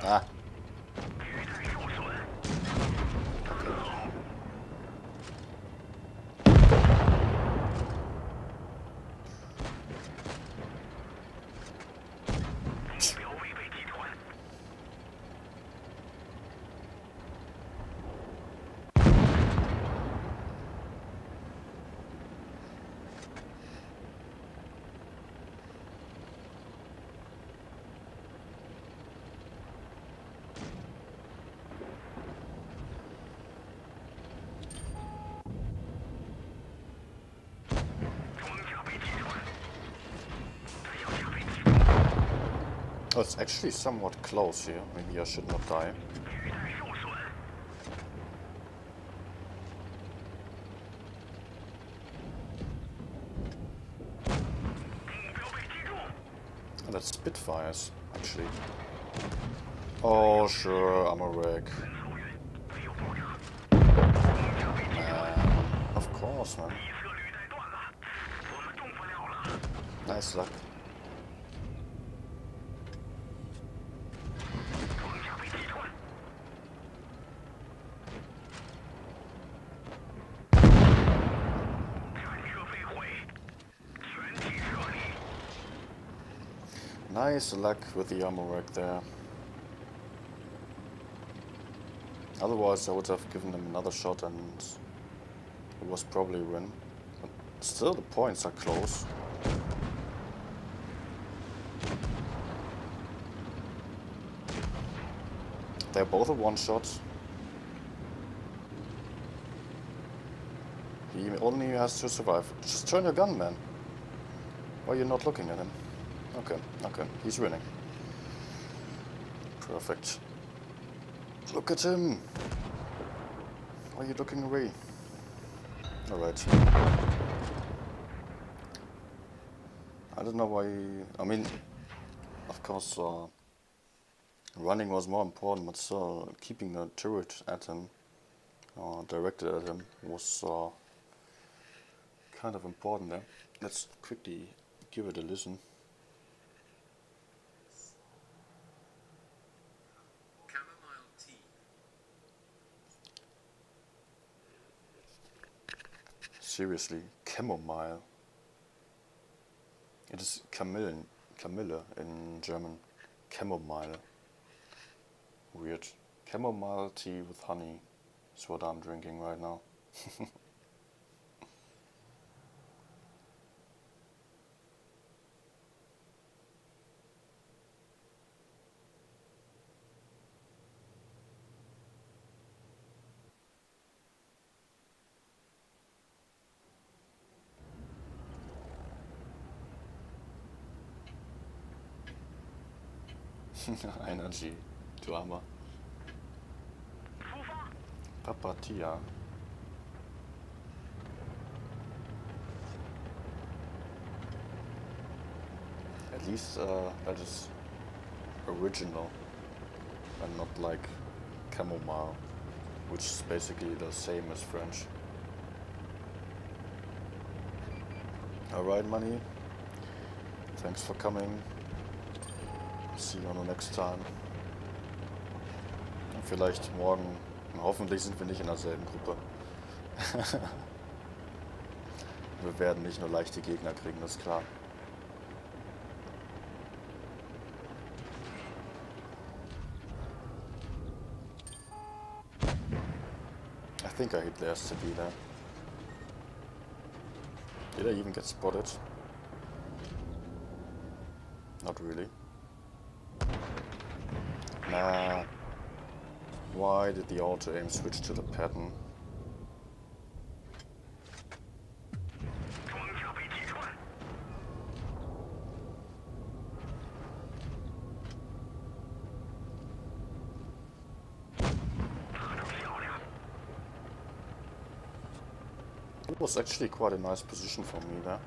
Ah. Oh, it's actually somewhat close here. Maybe I should not die. Oh, that's Spitfires, actually. Oh, sure, I'm a wreck. Of course, man. Nice luck. Nice luck with the armor rack there. Otherwise I would have given him another shot and it was probably a win. But still the points are close. They're both a one-shot. He only has to survive. Just turn your gun, man. Why are you not looking at him? Okay, okay, he's winning. Perfect. Look at him! Why are you looking away? Alright. I don't know why... I mean, of course, running was more important, but still keeping the turret at him, directed at him, was kind of important there. Let's quickly give it a listen. Seriously, chamomile. It is Camille in German. Chamomile. Weird. Chamomile tea with honey is what I'm drinking right now. Energy, du Armer. Papatia. At least that is original and not like chamomile, which is basically the same as French. Alright, money. Thanks for coming. See you on the next time. Vielleicht morgen. Hoffentlich sind wir nicht in derselben Gruppe. Wir werden nicht nur leichte Gegner kriegen, das ist klar. I think I hit the STB there. Did I even get spotted? Not really. Nah. Why did the auto aim switch to the pattern? It was actually quite a nice position for me there.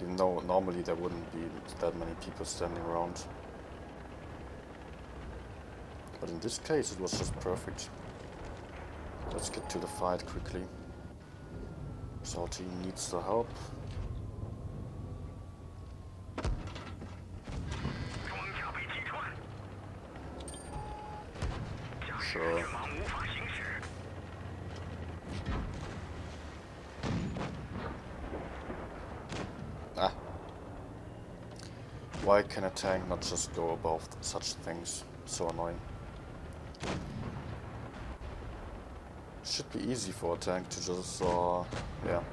Even though normally there wouldn't be that many people standing around. But in this case it was just perfect. Let's get to the fight quickly. So our team needs the help. Sure. Ah. Why can a tank not just go above such things? So annoying. Should be easy for a tank to just, yeah,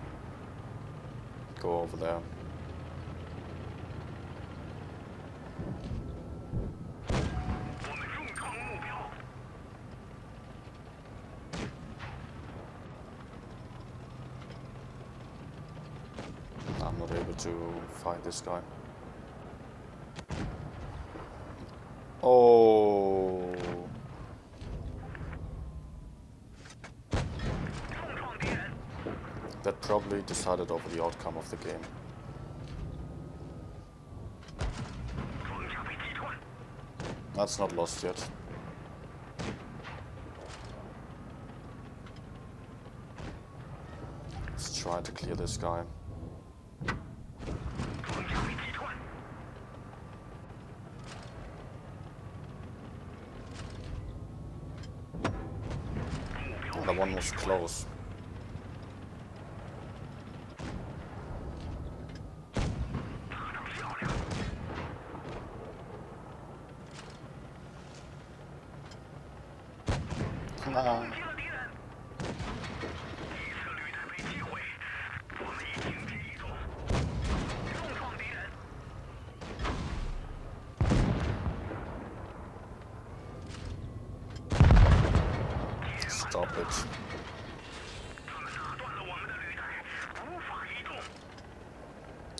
go over there. I'm not able to fight this guy. Oh. That probably decided over the outcome of the game. That's not lost yet. Let's try to clear this guy. That one was close. Nah. Stop it.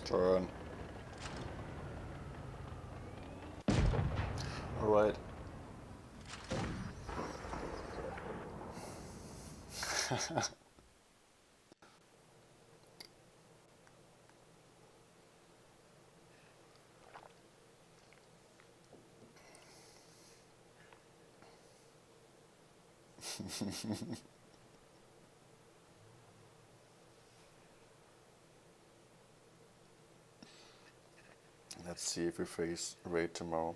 Turn. Alright. Let's see if we face raid tomorrow.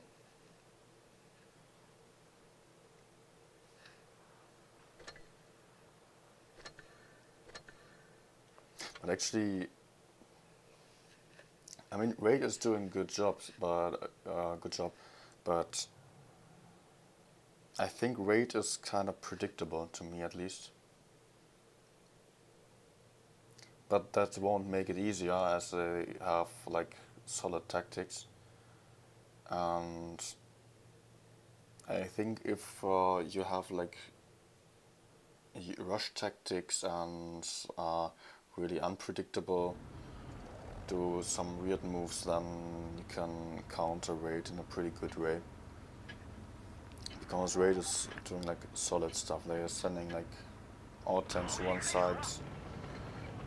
But actually, I mean, raid is doing good jobs, but but I think raid is kind of predictable to me at least. But that won't make it easier as they have like solid tactics. And I think if you have like rush tactics and really unpredictable, do some weird moves, then you can counter raid in a pretty good way. Because raid is doing like solid stuff. They are sending like all tanks to one side,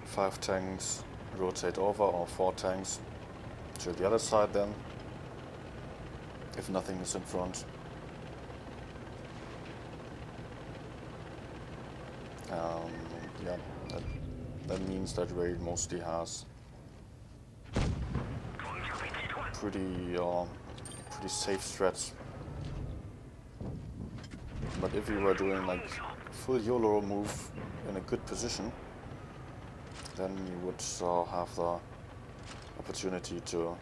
5 tanks rotate over, or 4 tanks to the other side then, if nothing is in front. Yeah, that means that raid mostly has pretty safe strats. But if you were doing like full YOLO move in a good position, then you would have the opportunity to